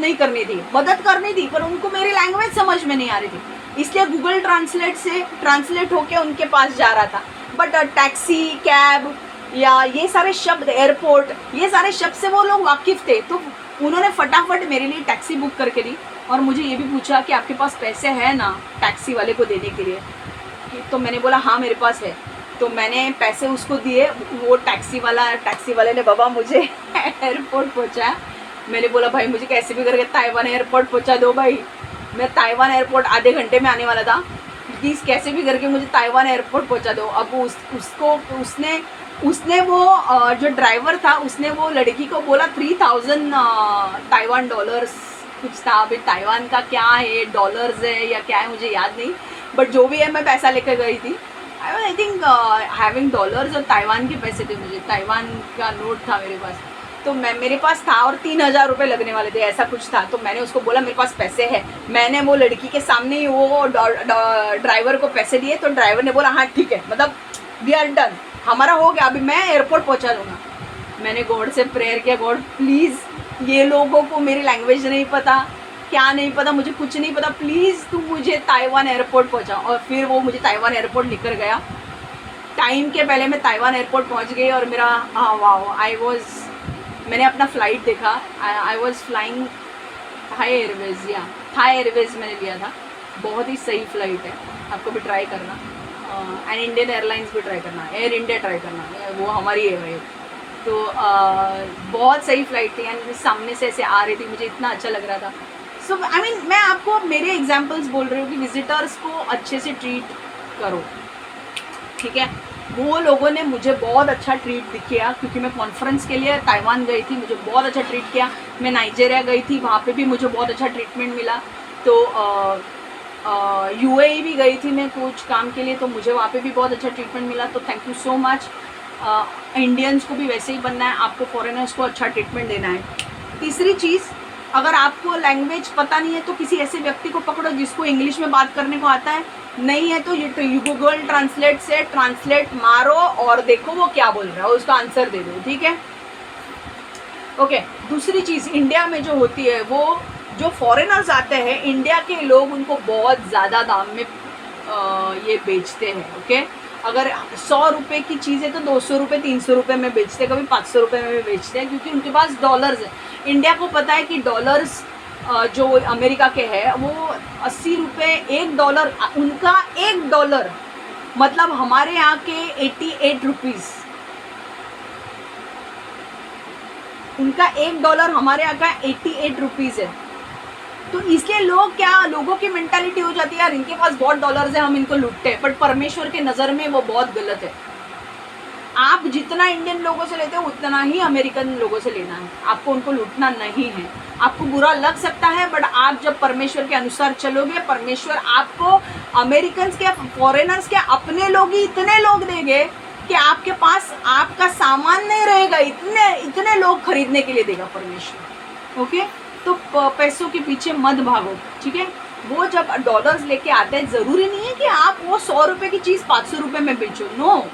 करनी थी, पर उनको मेरी लैंग्वेज समझ में नहीं आ रही थी, इसलिए गूगल ट्रांसलेट से ट्रांसलेट होके उनके पास जा रहा था। बट टैक्सी, कैब या ये सारे शब्द, एयरपोर्ट, ये सारे शब्द से वो लोग वाकिफ़ थे, तो उन्होंने फटाफट मेरे लिए टैक्सी बुक करके दी और मुझे ये भी पूछा कि आपके पास पैसे हैं ना टैक्सी वाले को देने के लिए, तो मैंने बोला हाँ मेरे पास है, तो मैंने पैसे उसको दिए, वो टैक्सी वाले ने बाबा मुझे एयरपोर्ट पहुंचाया। मैंने बोला भाई मुझे कैसे भी करके ताइवान एयरपोर्ट पहुंचा दो भाई, मैं ताइवान एयरपोर्ट आधे घंटे में आने वाला था, प्लीज़ कैसे भी करके मुझे ताइवान एयरपोर्ट पहुंचा दो। अब उसने वो जो ड्राइवर था उसने वो लड़की को बोला 3000 ताइवान डॉलर्स कुछ था, अभी ताइवान का क्या है, डॉलर्स है या क्या है मुझे याद नहीं, बट जो भी है मैं पैसा लेकर गई थी, आई थिंक हैविंग डॉलर्स और ताइवान के पैसे थे, मुझे ताइवान का नोट था मेरे पास, तो मेरे पास था और 3000 रुपये लगने वाले थे, ऐसा कुछ था। तो मैंने उसको बोला मेरे पास पैसे है, मैंने वो लड़की के सामने ही वो ड्राइवर को पैसे दिए, तो ड्राइवर ने बोला हाँ ठीक है, मतलब वी आर डन, हमारा हो गया, अभी मैं एयरपोर्ट पहुंचा दूँगा। मैंने गॉड से प्रेयर किया, गॉड प्लीज़ ये लोगों को मेरी लैंग्वेज नहीं पता, क्या नहीं पता, मुझे कुछ नहीं पता, प्लीज़ तू मुझे ताइवान एयरपोर्ट पहुंचा। और फिर वो मुझे ताइवान एयरपोर्ट लेकर गया, टाइम के पहले मैं ताइवान एयरपोर्ट पहुंच गई और मेरा वाह आई वॉज मैंने अपना फ़्लाइट देखा, I was flying Thai Airways, या थाई एयरवेज़ मैंने लिया था। बहुत ही सही फ़्लाइट है, आपको भी ट्राई करना। एंड इंडियन एयरलाइंस भी ट्राई करना, एयर इंडिया ट्राई करना, वो हमारी है भाई। तो बहुत सही फ़्लाइट थी एंड सामने से ऐसे आ रही थी, मुझे इतना अच्छा लग रहा था। सो आई मीन मैं आपको मेरे एग्जांपल्स बोल रही हूँ कि विजिटर्स को अच्छे से ट्रीट करो, ठीक है। वो लोगों ने मुझे बहुत अच्छा ट्रीट किया, क्योंकि मैं कॉन्फ्रेंस के लिए ताइवान गई थी, मुझे बहुत अच्छा ट्रीट किया। मैं नाइजीरिया गई थी, वहाँ पे भी मुझे बहुत अच्छा ट्रीटमेंट मिला। तो यूएई भी गई थी मैं कुछ काम के लिए, तो मुझे वहाँ पे भी बहुत अच्छा ट्रीटमेंट मिला। तो thank you so much. Indians को भी वैसे ही बनना है, आपको फॉरेनर्स को अच्छा ट्रीटमेंट देना है। तीसरी चीज़, अगर आपको लैंग्वेज पता नहीं है तो किसी ऐसे व्यक्ति को पकड़ो जिसको इंग्लिश में बात करने को आता है। नहीं है तो ये गूगल ट्रांसलेट से ट्रांसलेट मारो और देखो वो क्या बोल रहा है, उसका आंसर दे दो, ठीक है। ओके, दूसरी चीज़ इंडिया में जो होती है, वो जो फॉरेनर्स आते हैं इंडिया के लोग उनको बहुत ज़्यादा दाम में ये बेचते हैं, ओके। अगर 100 रुपये की चीज़ है तो 200 रुपये 300 रुपये में बेचते हैं, कभी 500 रुपये में भी बेचते हैं, क्योंकि उनके पास डॉलर्स है। इंडिया को पता है कि डॉलर्स जो अमेरिका के है वो 80 रुपये, $1, उनका $1 मतलब हमारे यहाँ के 88 रुपीज़, उनका $1 हमारे यहाँ का 88 रुपीज़ है। तो इसलिए लोगों की मेंटालिटी हो जाती है, यार इनके पास बहुत डॉलर्स है, हम इनको लूटते हैं। बट परमेश्वर के नज़र में वो बहुत गलत है। आप जितना इंडियन लोगों से लेते हो उतना ही अमेरिकन लोगों से लेना है, आपको उनको लूटना नहीं है। आपको बुरा लग सकता है, बट आप जब परमेश्वर के अनुसार चलोगे, परमेश्वर आपको अमेरिकन के, फॉरेनर्स के अपने लोग ही इतने लोग देंगे कि आपके पास आपका सामान नहीं रहेगा, इतने लोग खरीदने के लिए देगा परमेश्वर, ओके। तो पैसों के पीछे मत भागो, ठीक है। वो जब डॉलर्स लेके आते हैं, ज़रूरी नहीं है कि आप वो 100 रुपये की चीज़ 500 रुपये में बेचो, नो।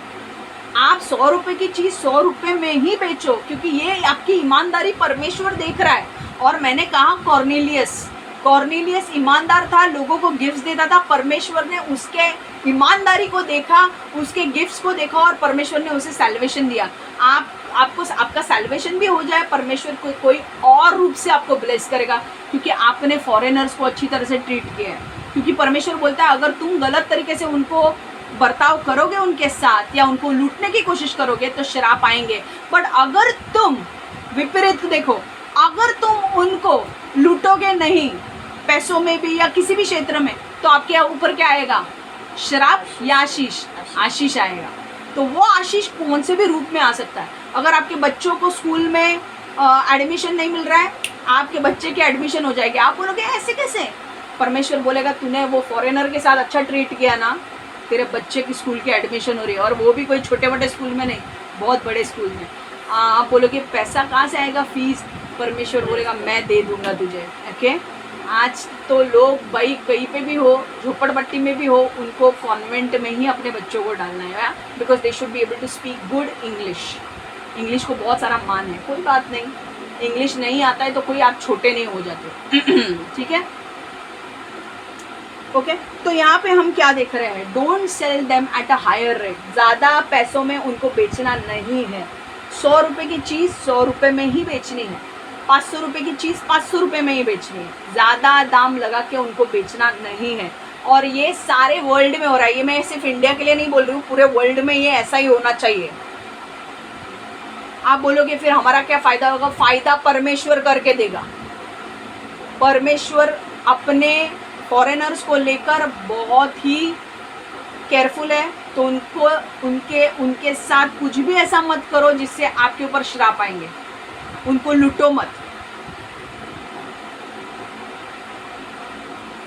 आप 100 रुपये की चीज़ 100 रुपये में ही बेचो, क्योंकि ये आपकी ईमानदारी परमेश्वर देख रहा है। और मैंने कहा कॉर्नेलियस ईमानदार था, लोगों को गिफ्ट्स देता था। परमेश्वर ने उसके ईमानदारी को देखा, उसके गिफ्ट्स को देखा और परमेश्वर ने उसे सैल्वेशन दिया। आपको आपका सैल्वेशन भी हो जाए, परमेश्वर कोई और रूप से आपको ब्लेस करेगा, क्योंकि आपने फॉरेनर्स को अच्छी तरह से ट्रीट किया है। क्योंकि परमेश्वर बोलता है, अगर तुम गलत तरीके से उनको बर्ताव करोगे उनके साथ, या उनको लूटने की कोशिश करोगे, तो श्राप आएंगे। बट अगर तुम विपरीत देखो, अगर तुम उनको लूटोगे नहीं, पैसों में भी या किसी भी क्षेत्र में, तो आपके ऊपर क्या आएगा? श्राप या आशीष आएगा। तो वो आशीष कौन से भी रूप में आ सकता है। अगर आपके बच्चों को स्कूल में एडमिशन नहीं मिल रहा है, आपके बच्चे की एडमिशन हो जाएगी, आप बोलोगे ऐसे कैसे? परमेश्वर बोलेगा, तूने वो फॉरेनर के साथ अच्छा ट्रीट किया ना, तेरे बच्चे की स्कूल की एडमिशन हो रही है, और वो भी कोई छोटे मोटे स्कूल में नहीं, बहुत बड़े स्कूल में। आप बोलोगे पैसा कहाँ से आएगा, फीस? परमेश्वर बोलेगा, मैं दे दूंगा तुझे, ओके। आज तो लोग भाई कहीं पे भी हो, झोपड़पट्टी में भी हो, उनको कॉन्वेंट में ही अपने बच्चों को डालना है, because they should be able to speak good English को बहुत सारा मान है। कोई बात नहीं, इंग्लिश नहीं आता है तो कोई आप छोटे नहीं हो जाते ठीक है, ओके। तो यहाँ पे हम क्या देख रहे हैं? Don't sell them at a higher rate. ज़्यादा पैसों में उनको बेचना नहीं है। 100 रुपये की चीज़ 100 रुपये में ही बेचनी है, 500 रुपये की चीज़ 500 रुपये में ही बेचनी है। ज़्यादा दाम लगा के उनको बेचना नहीं है। और ये सारे वर्ल्ड में हो रहा है, ये मैं सिर्फ इंडिया के लिए नहीं बोल रही हूँ, पूरे वर्ल्ड में ये ऐसा ही होना चाहिए। आप बोलोगे फिर हमारा क्या फ़ायदा होगा? फ़ायदा परमेश्वर करके देगा। परमेश्वर अपने फॉरेनर्स को लेकर बहुत ही केयरफुल है, तो उनके साथ कुछ भी ऐसा मत करो जिससे आपके ऊपर श्राप आएंगे। उनको लूटो मत।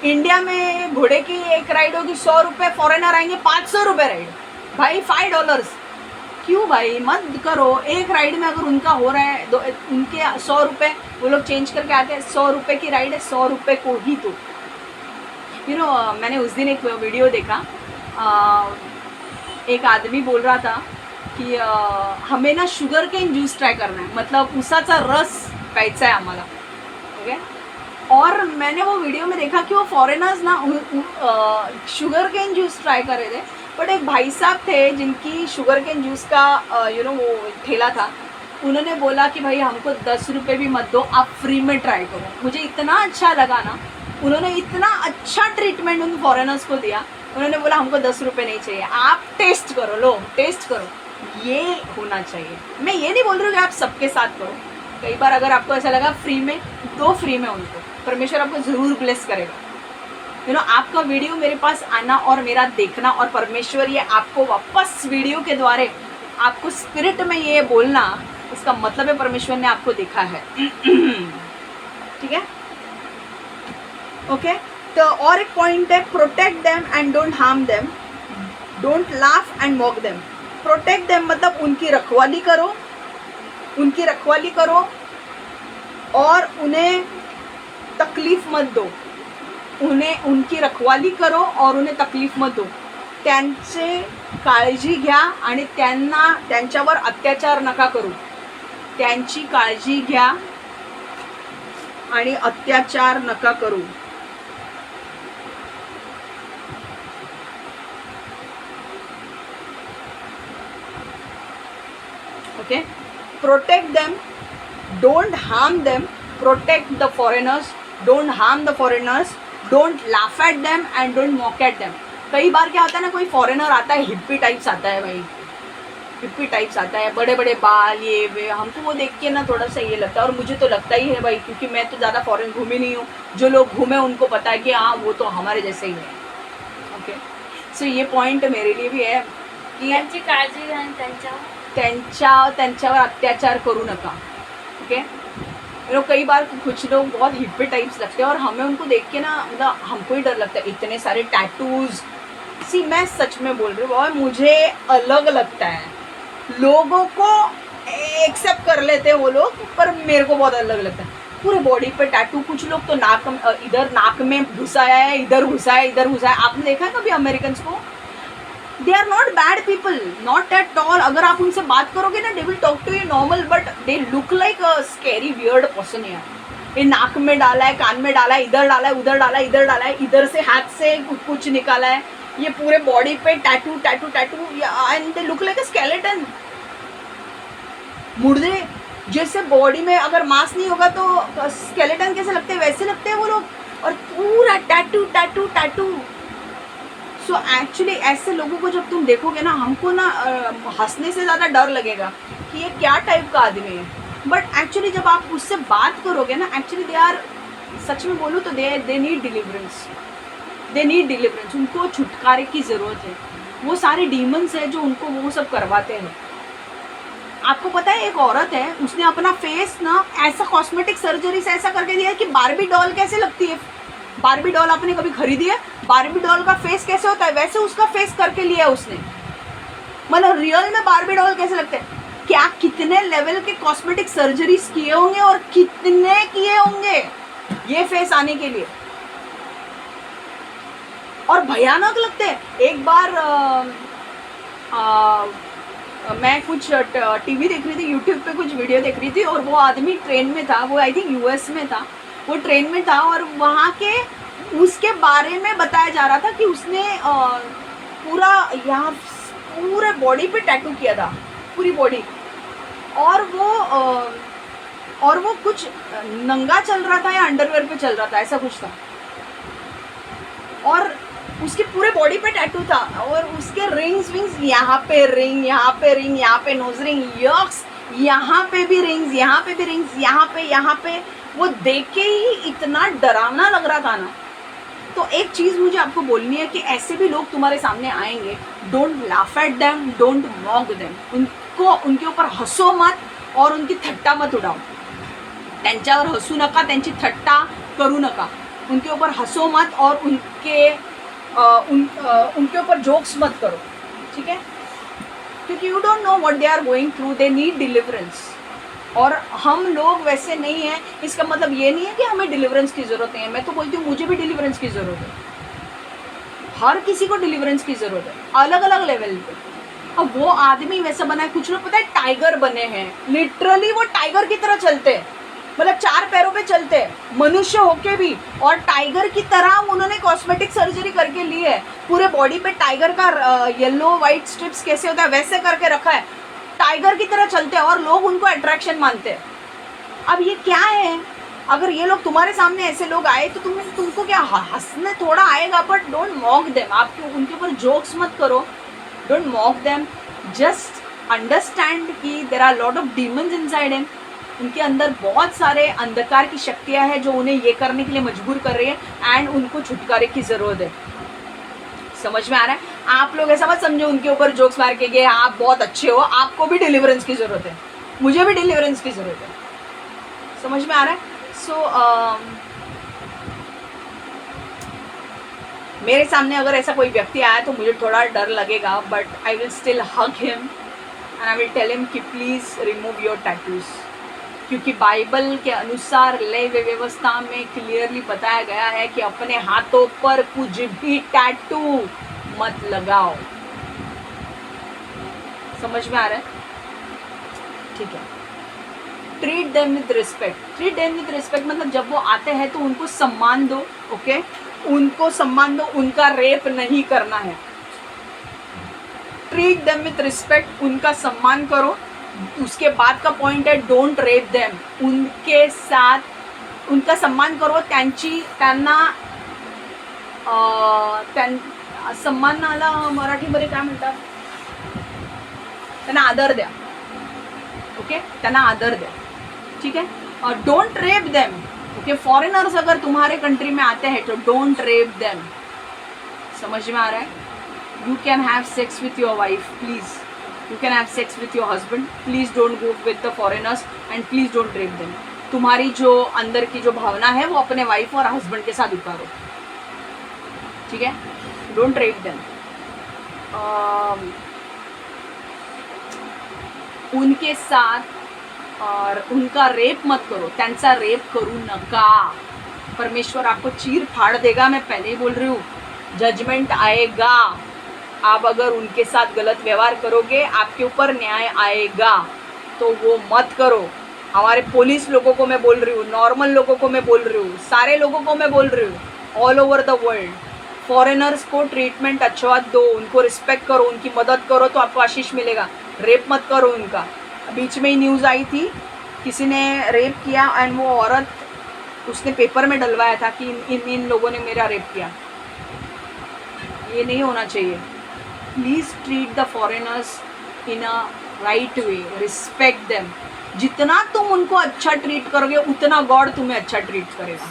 इंडिया में घोड़े की एक राइड होगी 100 रुपये, फॉरेनर आएंगे 500 रुपये राइड, भाई $5। क्यों भाई? मत करो। एक राइड में अगर उनका हो रहा है उनके 100 रुपये, वो लोग चेंज करके आते हैं, 100 रुपये की राइड है, 100 रुपये को ही तो मैंने उस दिन एक वीडियो देखा, एक आदमी बोल रहा था की हमें ना शुगर केन ज्यूस ट्राय करना है, मतलब ऊसाचा रस प्यायचा आहे आम्हाला, ओके। और मैंने वो वीडियो में देखा कि वो फॉरेनर्स ना शुगर केन जूस ट्राई कर रहे थे। बट एक भाई साहब थे जिनकी शुगर केन जूस का वो ठेला था, उन्होंने बोला कि भाई हमको 10 रुपये भी मत दो, आप फ्री में ट्राई करो। मुझे इतना अच्छा लगा ना, उन्होंने इतना अच्छा ट्रीटमेंट उन फॉरेनर्स को दिया। उन्होंने बोला हमको 10 रुपये नहीं चाहिए, आप टेस्ट करो, लो टेस्ट करो। ये होना चाहिए। मैं ये नहीं बोल रही हूँ कि आप सबके साथ करो, कई बार अगर आपको ऐसा लगा फ्री में, दो फ्री में उनको, परमेश्वर आपको ज़रूर ब्लेस करेगा। आपका वीडियो मेरे पास आना और मेरा देखना और परमेश्वर ये आपको वापस वीडियो के द्वारा आपको स्पिरिट में ये बोलना, इसका मतलब है परमेश्वर ने आपको देखा है। ठीक है, ओके। तो और एक पॉइंट है, protect them and don't harm them, don't laugh and mock them. Protect them मतलब उनकी रखवाली करो, उनकी रखवाली करो और उन्हें तकलीफ मत दो। उन्हें उनकी रखवाली करो और उन्हें तकलीफ मत दो। त्यांचे काळजी घ्या आणि त्यांच्यावर अत्याचार नका करू। त्यांची काळजी घ्या आणि अत्याचार नका करू। Okay, protect them, don't harm them, protect the foreigners, don't harm the foreigners, don't laugh at them and don't mock at them. कई बार क्या होता है ना, कोई फॉरेनर आता है, हिप्पी टाइप्स आता है भाई, हिप्पी टाइप्स आता है, बड़े बड़े बाल ये वे, हमको वो देख के ना थोड़ा सा ये लगता है। और मुझे तो लगता ही है भाई, क्योंकि मैं तो ज़्यादा फॉरेन घूमी नहीं हूँ। जो लोग घूमे उनको पता है कि हाँ वो तो हमारे जैसे ही है। ओके, सो ये पॉइंट मेरे लिए भी है की त्यांची काळजी घ्या आणि त्यांच्यावर अत्याचार करू नका। ओके, कई बार कुछ लोग बहुत हिप्पी टाइप्स लगते हैं और हमें उनको देख के ना मतलब हमको ही डर लगता है, इतने सारे टैटूज। सी मैं सच में बोल रही हूँ, और मुझे अलग लगता है। लोगों को एक्सेप्ट कर लेते हैं वो लोग, पर मेरे को बहुत अलग लगता है। पूरे बॉडी पे टैटू, कुछ लोग तो इधर नाक में घुसाया है, इधर घुसाया है, इधर घुसाया है। आपने देखा है कभी अमेरिकन को? They are not bad people, not at all. अगर आप उनसे बात करोगे ना, they will talk to you normal, but they look like a scary weird person. यार, ये नाक में डाला है, कान में डाला है, इधर डाला है, उधर डाला है, इधर डाला है, इधर से हाथ से कुछ निकाला है, ये पूरे बॉडी पे tattoo tattoo tattoo, and they look like a skeleton. मुर्दे जैसे बॉडी में अगर मांस नहीं होगा तो स्केलेटन कैसे लगते हैं, वैसे लगते हैं वो लोग, और पूरा tattoo tattoo tattoo. So actually ऐसे लोगों को जब तुम देखोगे ना, हमको ना हंसने से ज़्यादा डर लगेगा कि ये क्या टाइप का आदमी है। बट एक्चुअली जब आप उससे बात करोगे ना, एक्चुअली दे आर, सच में बोलूँ तो दे नीड डिलीवरेंस, दे नीड डिलीवरेंस। उनको छुटकारे की ज़रूरत है। वो सारे डीमंस है जो उनको वो सब करवाते हैं। आपको पता है, एक औरत है, उसने अपना फेस ना ऐसा कॉस्मेटिक सर्जरी से ऐसा करके दिया कि बार्बी डॉल कैसे लगती है। बार्बी डॉल आपने कभी खरीदी है? बार्बी डॉल का फेस कैसे होता है, वैसे उसका फेस करके लिया उसने। मतलब रियल में बार्बी डॉल कैसे लगते हैं, क्या कितने लेवल के कॉस्मेटिक सर्जरीज किए होंगे और कितने किए होंगे ये फेस आने के लिए, और भयानक लगते हैं। एक बार मैं कुछ टीवी देख रही थी, यूट्यूब पे कुछ वीडियो देख रही थी, और वो आदमी ट्रेन में था, वो आई थिंक यूएस में था, वो ट्रेन में था, और वहाँ के उसके बारे में बताया जा रहा था कि उसने पूरा यहाँ पूरे बॉडी पे टैटू किया था, पूरी बॉडी, और वो कुछ नंगा चल रहा था या अंडरवेयर पे चल रहा था, ऐसा कुछ था, और उसके पूरे बॉडी पे टैटू था, और उसके रिंग्स विंग्स, यहाँ पे रिंग, यहाँ पे रिंग, यहाँ पे नोज रिंग, यक्स, यहाँ पे भी रिंग्स, यहाँ पे भी रिंग्स, यहाँ पे। वो देख के ही इतना डरावना लग रहा था ना। तो एक चीज़ मुझे आपको बोलनी है कि ऐसे भी लोग तुम्हारे सामने आएंगे, don't laugh at them, don't mock them. उनके ऊपर हंसो मत और उनकी थट्टा मत उड़ाओ। त्यांच्यावर हसू नका, त्यांची थट्टा करू नका, उनके ऊपर हंसो मत और उनके ऊपर जोक्स मत करो, ठीक है? क्योंकि you don't know what they are going through, they need deliverance. और हम लोग वैसे नहीं हैं, इसका मतलब ये नहीं है कि हमें डिलीवरेंस की ज़रूरत नहीं है। मैं तो बोलती हूँ मुझे भी डिलीवरेंस की ज़रूरत है, हर किसी को डिलीवरेंस की ज़रूरत है, अलग अलग लेवल पे। अब वो आदमी वैसा बना है, कुछ लोग पता है टाइगर बने हैं, लिटरली वो टाइगर की तरह चलते हैं, मतलब 4 पैरों पे चलते हैं, मनुष्य होके भी, और टाइगर की तरह उन्होंने कॉस्मेटिक सर्जरी करके ली है। पूरे बॉडी पे टाइगर का येलो वाइट स्ट्रिप्स कैसे होता है वैसे करके रखा है, टाइगर की तरह चलते हैं और लोग उनको अट्रैक्शन मानते हैं। अब ये क्या है, अगर ये लोग तुम्हारे सामने ऐसे लोग आए तो तुमको क्या हंसने थोड़ा आएगा, बट डोंट मॉक देम। आप उनके ऊपर जोक्स मत करो, don't mock them, just understand कि there are lot of demons inside him. उनके अंदर बहुत सारे अंधकार की शक्तियां हैं जो उन्हें ये करने के लिए मजबूर कर रही है एंड उनको छुटकारे की ज़रूरत है। समझ में आ रहा है? आप लोग ऐसा मत समझो उनके ऊपर जोक्स मार के कि आप बहुत अच्छे हो, आपको भी डिलीवरेंस की ज़रूरत है, मुझे भी डिलीवरेंस की ज़रूरत है। समझ में आ रहा है? सो मेरे सामने अगर ऐसा कोई व्यक्ति आया तो मुझे थोड़ा डर लगेगा, but I will still hug him and I will tell him कि प्लीज़ रिमूव योर टैटूज, क्योंकि बाइबल के अनुसार लय व्यवस्था में क्लियरली बताया गया है कि अपने हाथों पर कुछ भी टैटू मत लगाओ। समझ में आ रहा है? ठीक है। Treat them with respect. Treat them with respect मतलब जब वो आते हैं तो उनको सम्मान दो, ओके? उनको सम्मान दो, उनका रेप नहीं करना है। ट्रीट देम विद रिस्पेक्ट, उनका सम्मान करो। उसके बाद का पॉइंट है डोंट रेप देम। उनके साथ उनका सम्मान करो, त्यांना सन्मानाला मराठीमध्ये काय म्हणतात, त्यांना आदर द्या, ओके? त्यांना आदर द्या, ठीक है? और don't rape them, okay? Foreigners अगर तुम्हारे कंट्री में आते हैं तो डोंट रेप देम। समझ में आ रहा है? You can have sex with your wife, please. You can have sex with your husband. Please don't go with the foreigners and please don't rape them. तुम्हारी जो अंदर की जो भावना है वो अपने वाइफ और हस्बैंड के साथ उतारो, ठीक है? Don't rape them. उनके साथ और उनका रेप मत करो, त्यांचा रेप करू नका। परमेश्वर आपको चीर फाड़ देगा, मैं पहले ही बोल रही हूँ, जजमेंट आएगा। आप अगर उनके साथ गलत व्यवहार करोगे आपके ऊपर न्याय आएगा, तो वो मत करो। हमारे पुलिस लोगों को मैं बोल रही हूँ, नॉर्मल लोगों को मैं बोल रही हूँ, सारे लोगों को मैं बोल रही हूँ, all over the world. Foreigners को ट्रीटमेंट अच्छा दो, उनको रिस्पेक्ट करो, उनकी मदद करो तो आपको आशीष मिलेगा। रेप मत करो उनका। बीच में ही न्यूज़ आई थी, किसी ने रेप किया एंड वो औरत उसने पेपर में डलवाया था कि इन लोगों ने मेरा रेप किया। ये नहीं होना चाहिए। Please treat the foreigners in a right way, respect them. जितना तुम उनको अच्छा ट्रीट करोगे उतना गॉड तुम्हें अच्छा ट्रीट करेगा।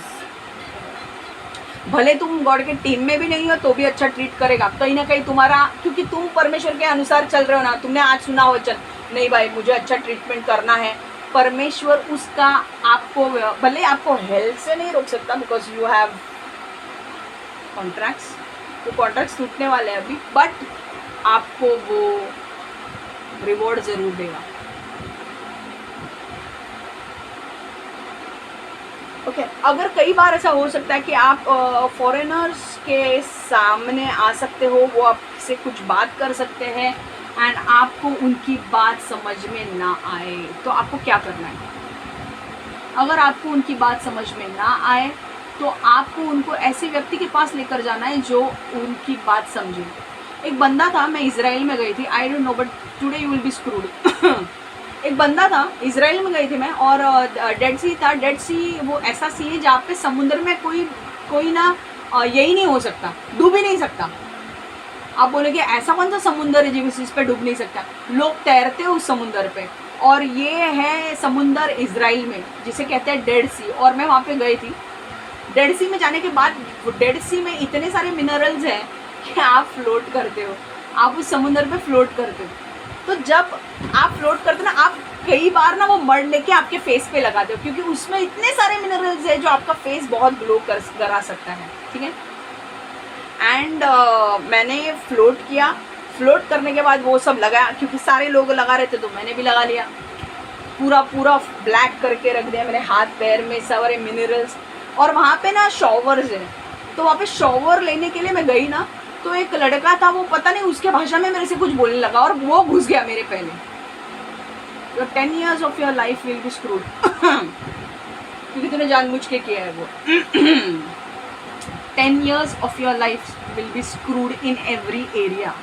भले तुम गॉड के टीम में भी नहीं हो तो भी अच्छा ट्रीट करेगा कहीं ना कहीं तुम्हारा, क्योंकि तुम परमेश्वर के अनुसार चल रहे हो ना। तुमने आज सुना वचन, नहीं भाई मुझे अच्छा ट्रीटमेंट करना है, परमेश्वर उसका आपको, भले आपको हेल्थ से नहीं रोक सकता बिकॉज यू हैव कॉन्ट्रैक्ट्स, तो कॉन्ट्रैक्ट्स टूटने वाले हैं अभी, बट आपको वो रिवॉर्ड ज़रूर देगा, ओके? अगर कई बार ऐसा हो सकता है कि आप फॉरेनर्स के सामने आ सकते हो, वो आपसे कुछ बात कर सकते हैं एंड आपको उनकी बात समझ में ना आए, तो आपको क्या करना है? अगर आपको उनकी बात समझ में ना आए तो आपको उनको ऐसे व्यक्ति के पास लेकर जाना है जो उनकी बात समझे। एक बंदा था, मैं इज़राइल में गई थी, आई don't no but today you will B screwed. एक बंदा था, इज़राइल में गई थी मैं, और डेड सी था। डेड सी वो ऐसा सी है जहाँ पे समुद्र में कोई ना यही नहीं हो सकता, डूब ही नहीं सकता। आप बोलोगे ऐसा कौन सा समुंदर है जिस पे डूब नहीं सकता? लोग तैरते हैं उस समुंदर पे, और ये है समुंदर इज़राइल में जिसे कहते हैं डेड सी। और मैं वहाँ पे गई थी। डेड सी में जाने के बाद, डेड सी में इतने सारे मिनरल्स हैं कि आप फ्लोट करते हो, आप उस समुंदर पे फ्लोट करते हो। तो जब आप फ्लोट करते हो ना, आप कई बार ना वो मड लेके आपके फेस पे लगाते हो, क्योंकि उसमें इतने सारे मिनरल्स है जो आपका फेस बहुत ग्लो करा सकता है, ठीक है? एंड मैंने फ्लोट किया। फ्लोट करने के बाद वो सब लगाया, क्योंकि सारे लोग लगा रहे थे तो मैंने भी लगा लिया। पूरा ब्लैक करके रख दिया मैंने हाथ पैर में सारे मिनरल्स। और वहाँ पे ना शॉवर्स है, तो वहाँ पे शॉवर लेने के लिए मैं गई ना, तो एक लड़का था, वो पता नहीं उसके भाषा में मेरे से कुछ बोलने लगा और वो घुस गया मेरे पहले। Your 10 years of your life will be screwed. क्योंकि तूने जानबूझ के किया है वो। 10 years of your life will be screwed in every area.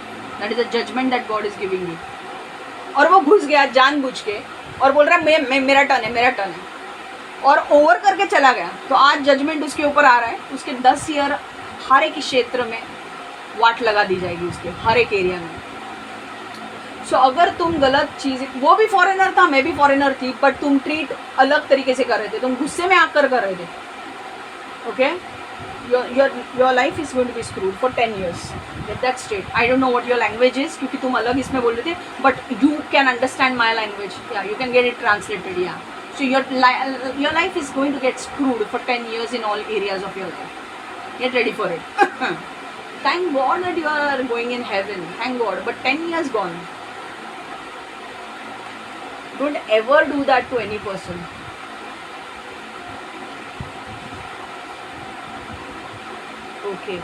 That is a judgment that God is giving you. और वो घुस गया जानबूझ के और बोल रहा है मैं मेरा टर्न है, मेरा टर्न है, और ओवर करके चला गया, तो आज जजमेंट उसके ऊपर आ रहा है। उसके 10 ईयर हर एक क्षेत्र में वाट लगा दी जाएगी, उसके हर एक एरिया में। सो अगर तुम गलत चीज़, वो भी फॉरेनर था, मैं भी फॉरेनर थी, बट तुम ट्रीट अलग तरीके से कर रहे थे, तुम गुस्से में आकर कर रहे थे, okay, your life is going to be screwed for 10 years, get that straight. I don't know what your language is, क्योंकि तुम अलग इसमें बोल रहे थे, but you can understand my language, या you can get it translated, या so your life is going to get screwed for 10 years in all areas of your life. Get ready for it. Thank God that you are going in heaven, thank God, but 10 years gone. Don't ever do that to any person. Okay.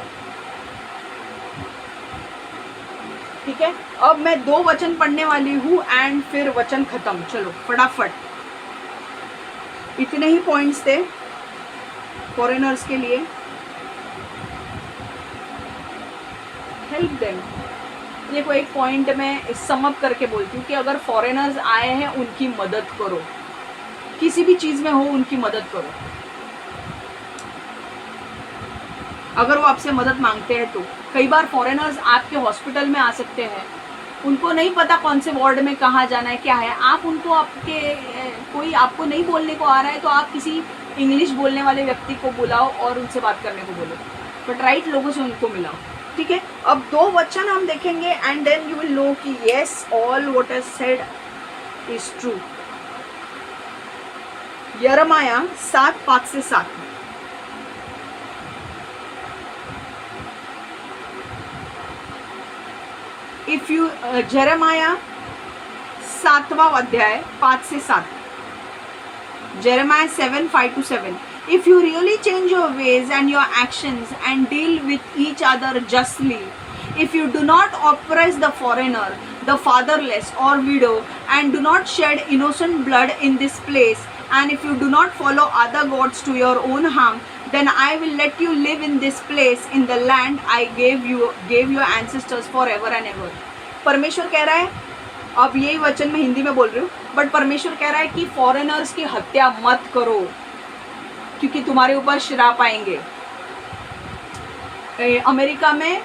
ठीक है, अब मैं 2 वचन पढ़ने वाली हूँ and फिर वचन खत्म। चलो फटाफट, इतने ही पॉइंट्स थे फॉरेनर्स के लिए। Help them. देखो एक पॉइंट मैं सम अप करके बोलती हूँ कि अगर फॉरेनर्स आए हैं उनकी मदद करो, किसी भी चीज़ में हो उनकी मदद करो। अगर वो आपसे मदद मांगते हैं तो कई बार फॉरेनर्स आपके हॉस्पिटल में आ सकते हैं, उनको नहीं पता कौन से वार्ड में कहाँ जाना है, क्या है, आप उनको आपके कोई आपको नहीं बोलने को आ रहा है तो आप किसी इंग्लिश बोलने वाले व्यक्ति को बुलाओ और उनसे बात करने को बोलो, बट राइट लोगों से उनको मिलाओ। ठीक है, अब 2 वचन हम देखेंगे and then you will know कि yes all what is said is true. यिर्मयाह 7:5 से 7। इफ यू यिर्मयाह 7वां अध्याय 5 से 7, Jeremiah 7:5-7. If you really change your ways and your actions and deal with each other justly, if you do not oppress the foreigner, the fatherless or widow, and do not shed innocent blood in this place, and if you do not follow other gods to your own harm, then I will let you live in this place in the land I gave your ancestors forever and ever. परमेश्वर कह रहा है, अब यही वचन मैं हिंदी में बोल रही हूँ, बट परमेश्वर कह रहा है कि फॉरेनर्स की हत्या मत करो क्योंकि तुम्हारे ऊपर श्राप आएंगे। अमेरिका में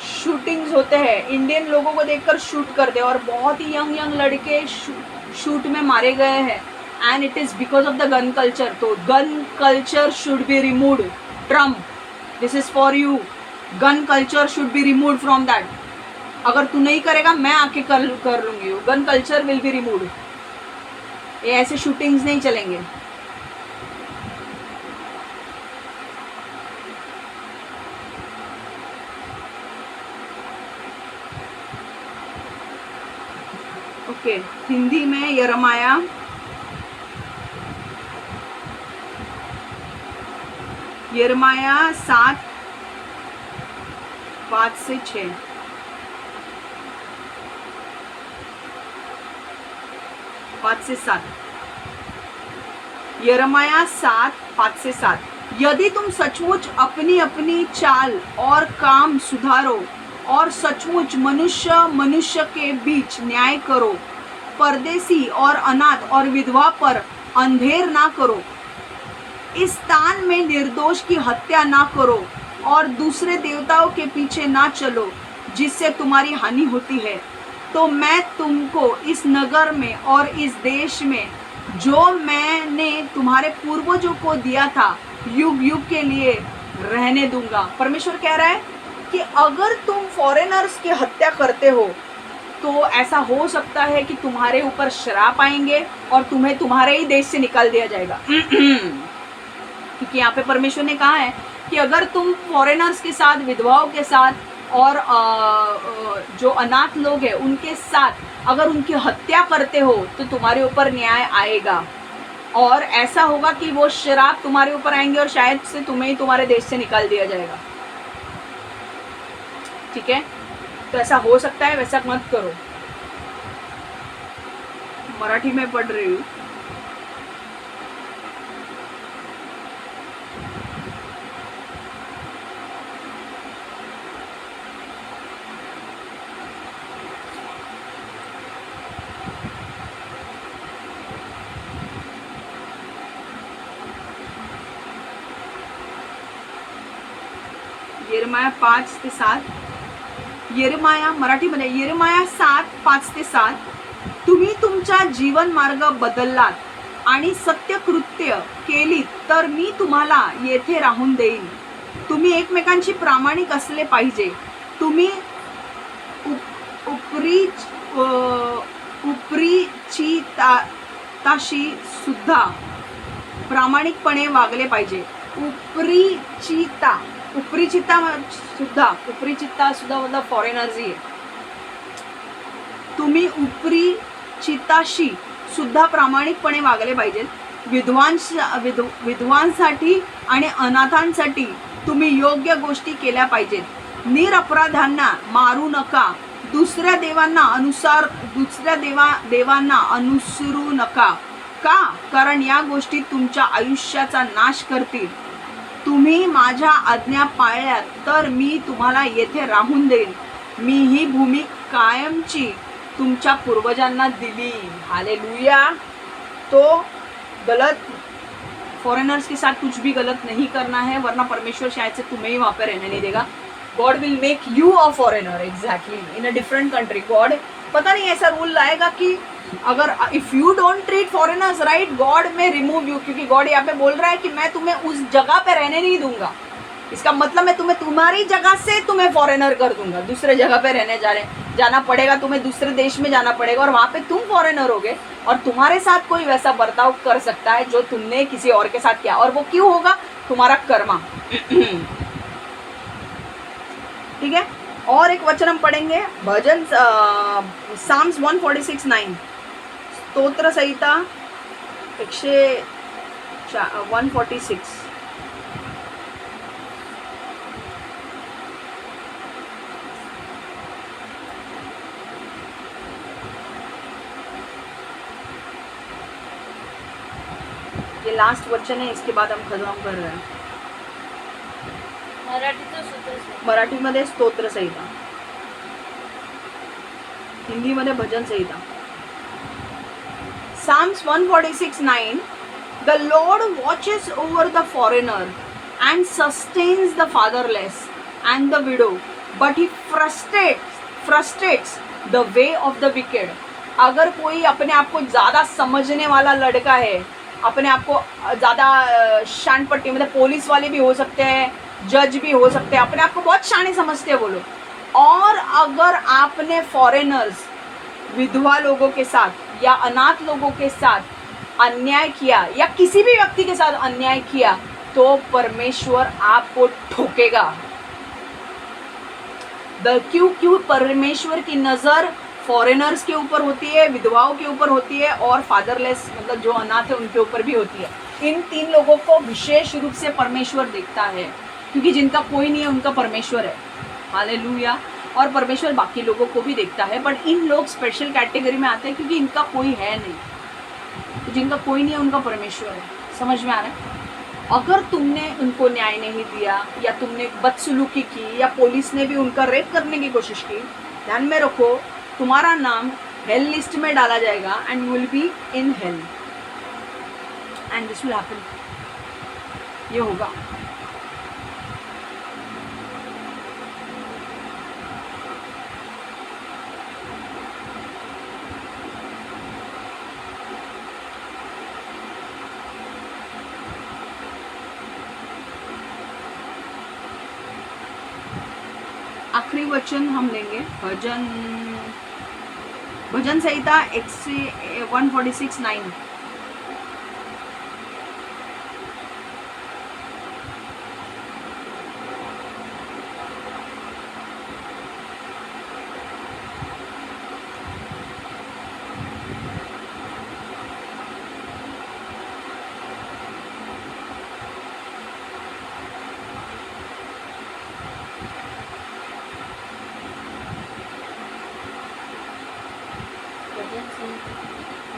शूटिंग्स होते हैं, इंडियन लोगों को देखकर शूट करते हैं और बहुत ही यंग लड़के शूट में मारे गए हैं, and it is because of the gun culture. तो gun culture should be removed. Trump, this is for you, gun culture should be removed from that. अगर तू नहीं करेगा मैं आके कर लूँगी, gun culture will be removed. ये ऐसे शूटिंग्स नहीं चलेंगे। ओके, हिंदी में यिर्मयाह 7:5 से 6। यिर्मयाह 7:5 से 7। यदि तुम सचमुच अपनी अपनी चाल और काम सुधारो और सचमुच मनुष्य के बीच न्याय करो, परदेसी और अनाथ और विधवा पर अंधेर ना करो, इस स्थान में निर्दोष की हत्या ना करो और दूसरे देवताओं के पीछे ना चलो जिससे तुम्हारी हानि होती है, तो मैं तुमको इस नगर में और इस देश में जो मैंने तुम्हारे पूर्वजों को दिया था युग युग के लिए रहने दूंगा। परमेश्वर कह रहा है कि अगर तुम फॉरेनर्स की हत्या करते हो तो ऐसा हो सकता है कि तुम्हारे ऊपर श्राप आएंगे और तुम्हें तुम्हारे ही देश से निकाल दिया जाएगा। क्योंकि यहाँ पे परमेश्वर ने कहा है कि अगर तुम फॉरेनर्स के साथ, विधवाओं के साथ और जो अनाथ लोग हैं उनके साथ अगर उनकी हत्या करते हो तो तुम्हारे ऊपर न्याय आएगा और ऐसा होगा कि वो श्राप तुम्हारे ऊपर आएंगे और शायद से तुम्हें ही तुम्हारे देश से निकाल दिया जाएगा। ठीक है, तो ऐसा हो सकता है, वैसा मत करो। मराठी में पढ़ रही हूँ। यिर्मया 5-7, यिर्मया मराठीमध्ये यिर्मया 7:5-7, तुम्ही तुमचा जीवन मार्ग बदललात आणि सत्यकृत्य केलीत तर मी तुम्हाला येथे राहून देईन. तुम्ही एकमेकांशी प्रामाणिक असले पाहिजे. तुम्ही उपरिचिताशी सुद्धा प्रामाणिकपणे वागले पाहिजे. उपरिचिता सुद्धा मतलब फॉरेनर्स ही आहे. तुम्ही उपरिचिताशी सुद्धा प्रामाणिकपणे वागले पाहिजे. विधवांसाठी आणि अनाथांसाठी तुम्ही योग्य गोष्टी केल्या पाहिजेत. निरपराधांना मारू नका. दुसऱ्या देवांना अनुसरू नका. का? कारण या गोष्टी तुमच्या आयुष्याचा नाश करतील. तुम्ही माझ्या आज्ञा पाळल्यात तर मी तुम्हाला येथे राहून देईन. मी ही भूमी कायमची तुमच्या पूर्वजांना दिली. हालेलुया. तो गलत फॉरेनर्स के साथ कुछ भी गलत नहीं करना है, वरना परमेश्वर शायद से तुम्हें ही वहाँ पे रहने नहीं देगा. God will make you a foreigner exactly in a different country. God पता नहीं ऐसा रूल लाएगा कि अगर if you don't treat foreigners right, God में रिमूव यू. क्योंकि गॉड यहाँ पे बोल रहा है कि मैं तुम्हें उस जगह पे रहने नहीं दूंगा. इसका मतलब मैं तुम्हें तुम्हारी जगह से तुम्हें फॉरेनर कर दूंगा. दूसरे जगह पे रहने जाना पड़ेगा. तुम्हें दूसरे देश में जाना पड़ेगा और वहाँ पे तुम फॉरेनर होगे और तुम्हारे साथ कोई वैसा बर्ताव कर सकता है जो तुमने किसी और के साथ किया. और वो क्यों होगा? तुम्हारा कर्मा. ठीक है. और एक वचन हम पढ़ेंगे, भजन साम्स 146:9, स्तोत्र संहिता 146. ये लास्ट वचन है, इसके बाद हम खत्म कर रहे हैं. मराठीमध्ये स्तोत्र संहिता, हिंदीमध्ये भजन संहिता. Psalms 146:9, the Lord watches over the foreigner and sustains the fatherless and the widow, but he frustrates the way of the wicked. अगर कोई अपने आप को ज़्यादा समझने वाला लड़का है, अपने आप को ज़्यादा शानपट्टी, मतलब पुलिस वाले भी हो सकते हैं, जज भी हो सकते हैं, अपने आप को बहुत शाने समझते हैं वो लोग. और अगर आपने फॉरेनर्स, विधवा लोगों के साथ या अनाथ लोगों के साथ अन्याय किया या किसी भी व्यक्ति के साथ अन्याय किया तो परमेश्वर आपको ठोकेगा. क्यों परमेश्वर की नज़र फॉरेनर्स के ऊपर होती है, विधवाओं के ऊपर होती है और फादरलेस मतलब जो अनाथ है उनके ऊपर भी होती है. इन 3 लोगों को विशेष रूप से परमेश्वर देखता है, क्योंकि जिनका कोई नहीं है उनका परमेश्वर है. हालेलुया. और परमेश्वर बाकी लोगों को भी देखता है, बट इन लोग स्पेशल कैटेगरी में आते हैं क्योंकि इनका कोई है नहीं. तो जिनका कोई नहीं है उनका परमेश्वर है. समझ में आ रहा है? अगर तुमने उनको न्याय नहीं दिया या तुमने बदसलूकी की या पुलिस ने भी उनका रेप करने की कोशिश की, ध्यान में रखो तुम्हारा नाम हेल लिस्ट में डाला जाएगा and you will be in hell and this will happen. ये होगा. आखिरी वचन हम लेंगे, भजन संहिता 146:9.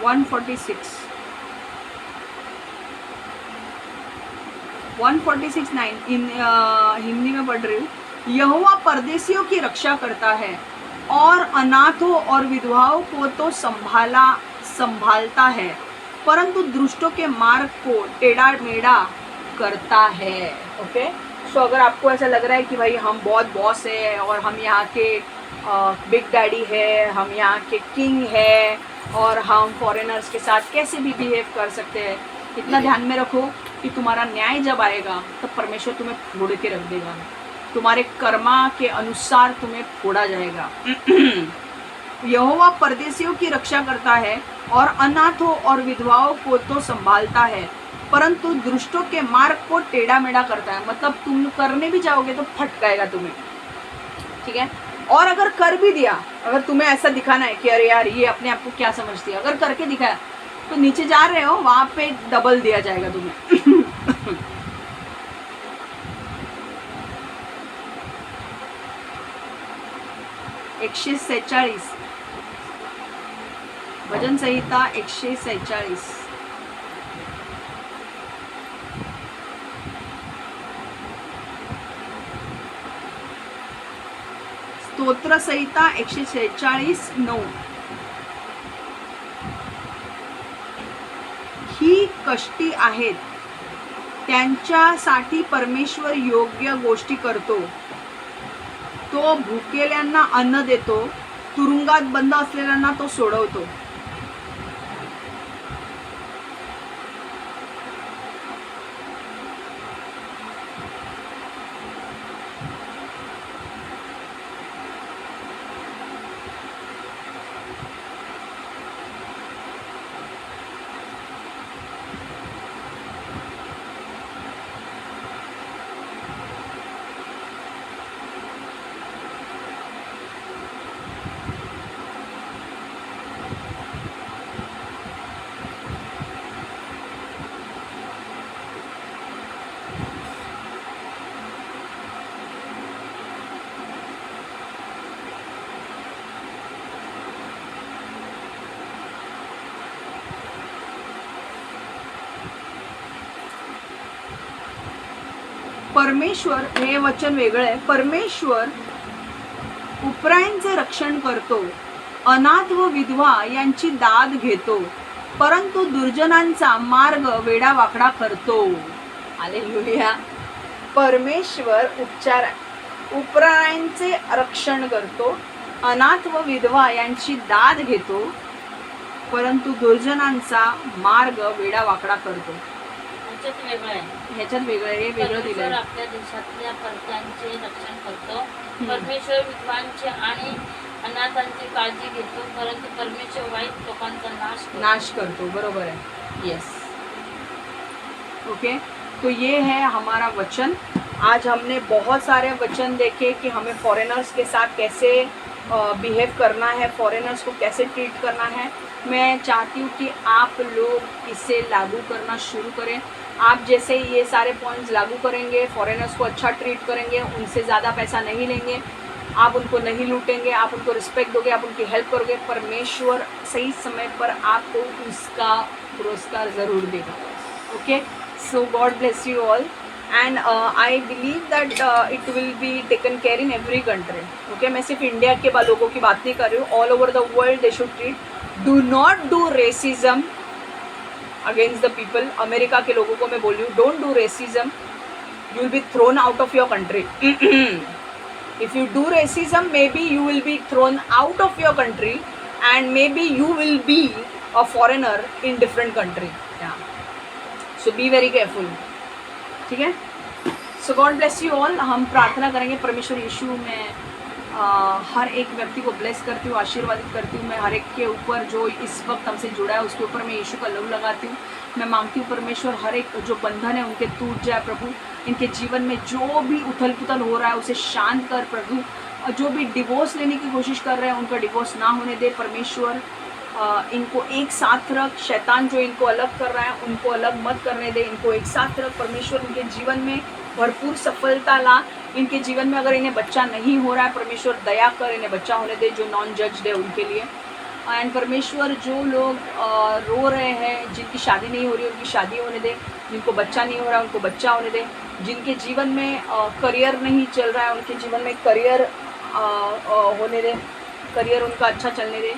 वन 146:9 हिंदी में पढ़ रही हूँ. यहोवा परदेशियों की रक्षा करता है और अनाथों और विधवाओं को तो संभालता है, परंतु दुष्टों के मार्ग को टेढ़ा मेढ़ा करता है. ओके. सो अगर आपको ऐसा लग रहा है कि भाई हम बहुत बॉस है और हम यहाँ के बिग डैडी है, हम यहाँ के किंग है और हम फॉरेनर्स के साथ कैसे भी बिहेव कर सकते हैं, इतना ध्यान में रखो कि तुम्हारा न्याय जब आएगा तब परमेश्वर तुम्हें फोड़ के रख देगा, तुम्हारे कर्मा के अनुसार तुम्हें फोड़ा जाएगा। यहोवा परदेशियों की रक्षा करता है और अनाथों और विधवाओं को तो संभालता है, परंतु दुष्टों के मार्ग को टेढ़ा मेढ़ा करता है। मतलब तुम करने भी जाओगे तो फटकाएगा तुम्हें, ठीक है। और अगर कर भी दिया, अगर तुम्हें ऐसा दिखाना है कि अरे यार ये अपने आप को क्या समझती है, अगर करके दिखाया तो नीचे जा रहे हो वहां पे डबल दिया जाएगा तुम्हें। 146 भजन संहिता 146। स्तोत्र संहिता 146:9। ही कष्टी आहेत, त्यांच्यासाठी परमेश्वर योग्य गोष्टी करतो। तो भुकेल्यांना अन्न देतो, तुरुंगात बंद असलेल्यांना तो सोडवतो। परमेश्वर, हे वचन वेगळं आहे। परमेश्वर उपरायांचे रक्षण करतो, अनाथ व विधवा यांची दाद घेतो, परंतु दुर्जनांचा मार्ग वेडावाकडा करतो। हालेलुया। परमेश्वर उपरायांचे रक्षण करतो, अनाथ व विधवा यांची दाद घेतो, परंतु दुर्जनांचा मार्ग वेडावाकडा करतो। ह्याच्यात वेगळं आहे, हे वेगळं दिलंय। परमेश्वर आपल्या देशातल्या परक्यांचे रक्षण करतो, परमेश्वर विधवांचे आणि अनाथांची काळजी घेतो, परंतु परमेश्वर वाईट लोकांचा नाश करतो। बरोबर है, यस। ओके, तो ये है हमारा वचन। आज हमने बहुत सारे वचन देखे कि हमें फॉरेनर्स के साथ कैसे बिहेव करना है, फॉरेनर्स को कैसे ट्रीट करना है। मैं चाहती हूँ कि आप लोग इसे लागू करना शुरू करें। आप जैसे ये सारे पॉइंट्स लागू करेंगे, फॉरेनर्स को अच्छा ट्रीट करेंगे, उनसे ज़्यादा पैसा नहीं लेंगे, आप उनको नहीं लूटेंगे, आप उनको रिस्पेक्ट दोगे, आप उनकी हेल्प करोगे, परमेश्वर सही समय पर आपको उसका पुरस्कार ज़रूर देगा। Okay, so God bless you all and I believe that it will be taken care in every country. Okay, मैं सिर्फ इंडिया के लोगों की बात नहीं कर रही हूँ, all over the world they should treat. Do not do racism against the people. America के लोगों को मैं बोल रही हूँ, don't do racism, you will be thrown out of your country. If you do racism, maybe you will be thrown out of your country and maybe you will be a foreigner in different country. Yeah. So be very careful. ठीक है? So God bless you all. हम प्रार्थना करेंगे। परमेश्वर यीशु, मैं हर एक व्यक्ति को ब्लेस करती हूँ, आशीर्वादित करती हूँ। मैं हर एक के ऊपर जो इस वक्त हमसे जुड़ा है उसके ऊपर मैं यीशु का लहू लगाती हूँ। मैं मांगती हूँ परमेश्वर, हर एक जो बंधन है उनके टूट जाए प्रभु। इनके जीवन में जो भी उथल पुथल हो रहा है उसे शांत कर प्रभु। जो भी डिवोर्स लेने की कोशिश कर रहे हैं उनका डिवोर्स ना होने दे परमेश्वर। इनको एक साथ रख। शैतान जो इनको अलग कर रहा है उनको अलग मत करने दे, इनको एक साथ रख परमेश्वर। इनके जीवन में भरपूर सफलता ला। इनके जीवन में अगर इन्हें बच्चा नहीं हो रहा है परमेश्वर दया कर, इन्हें बच्चा होने दे जो नॉन जज्ड है उनके लिए। एंड परमेश्वर, जो लोग रो रहे हैं, जिनकी शादी नहीं हो रही उनकी शादी होने दे, जिनको बच्चा नहीं हो रहा उनको बच्चा होने दे, जिनके जीवन में करियर नहीं चल रहा है उनके जीवन में करियर होने दे, करियर उनका अच्छा चलने दे।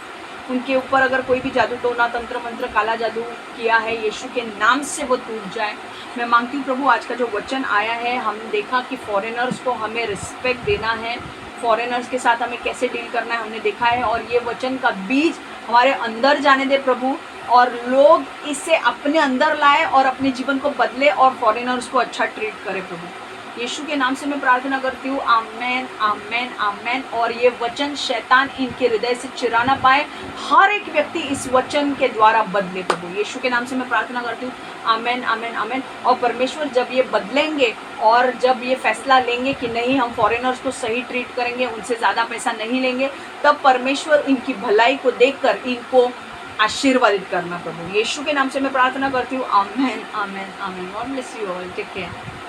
उनके ऊपर अगर कोई भी जादू टोना तंत्र मंत्र काला जादू किया है, यीशु के नाम से वो टूट जाए। मैं मांगती हूँ प्रभु, आज का जो वचन आया है, हमने देखा कि फॉरेनर्स को हमें रिस्पेक्ट देना है, फॉरेनर्स के साथ हमें कैसे डील करना है हमने देखा है, और ये वचन का बीज हमारे अंदर जाने दे प्रभु, और लोग इसे अपने अंदर लाए और अपने जीवन को बदले और फॉरेनर्स को अच्छा ट्रीट करे प्रभु। यीशु के नाम से मैं प्रार्थना करती हूँ, आमेन आमेन आमेन। और ये वचन शैतान इनके हृदय से चिरा ना पाए, हर एक व्यक्ति इस वचन के द्वारा बदले प्रभु। यीशु के नाम से मैं प्रार्थना करती हूँ, आमेन आमेन आमेन। और परमेश्वर जब ये बदलेंगे और जब ये फैसला लेंगे कि नहीं हम फॉरेनर्स को सही ट्रीट करेंगे, उनसे ज़्यादा पैसा नहीं लेंगे, तब परमेश्वर इनकी भलाई को देखकर इनको आशीर्वादित करना प्रभु। यीशु के नाम से मैं प्रार्थना करती हूँ, आमेन आमेन आमेन। God bless you all, take care.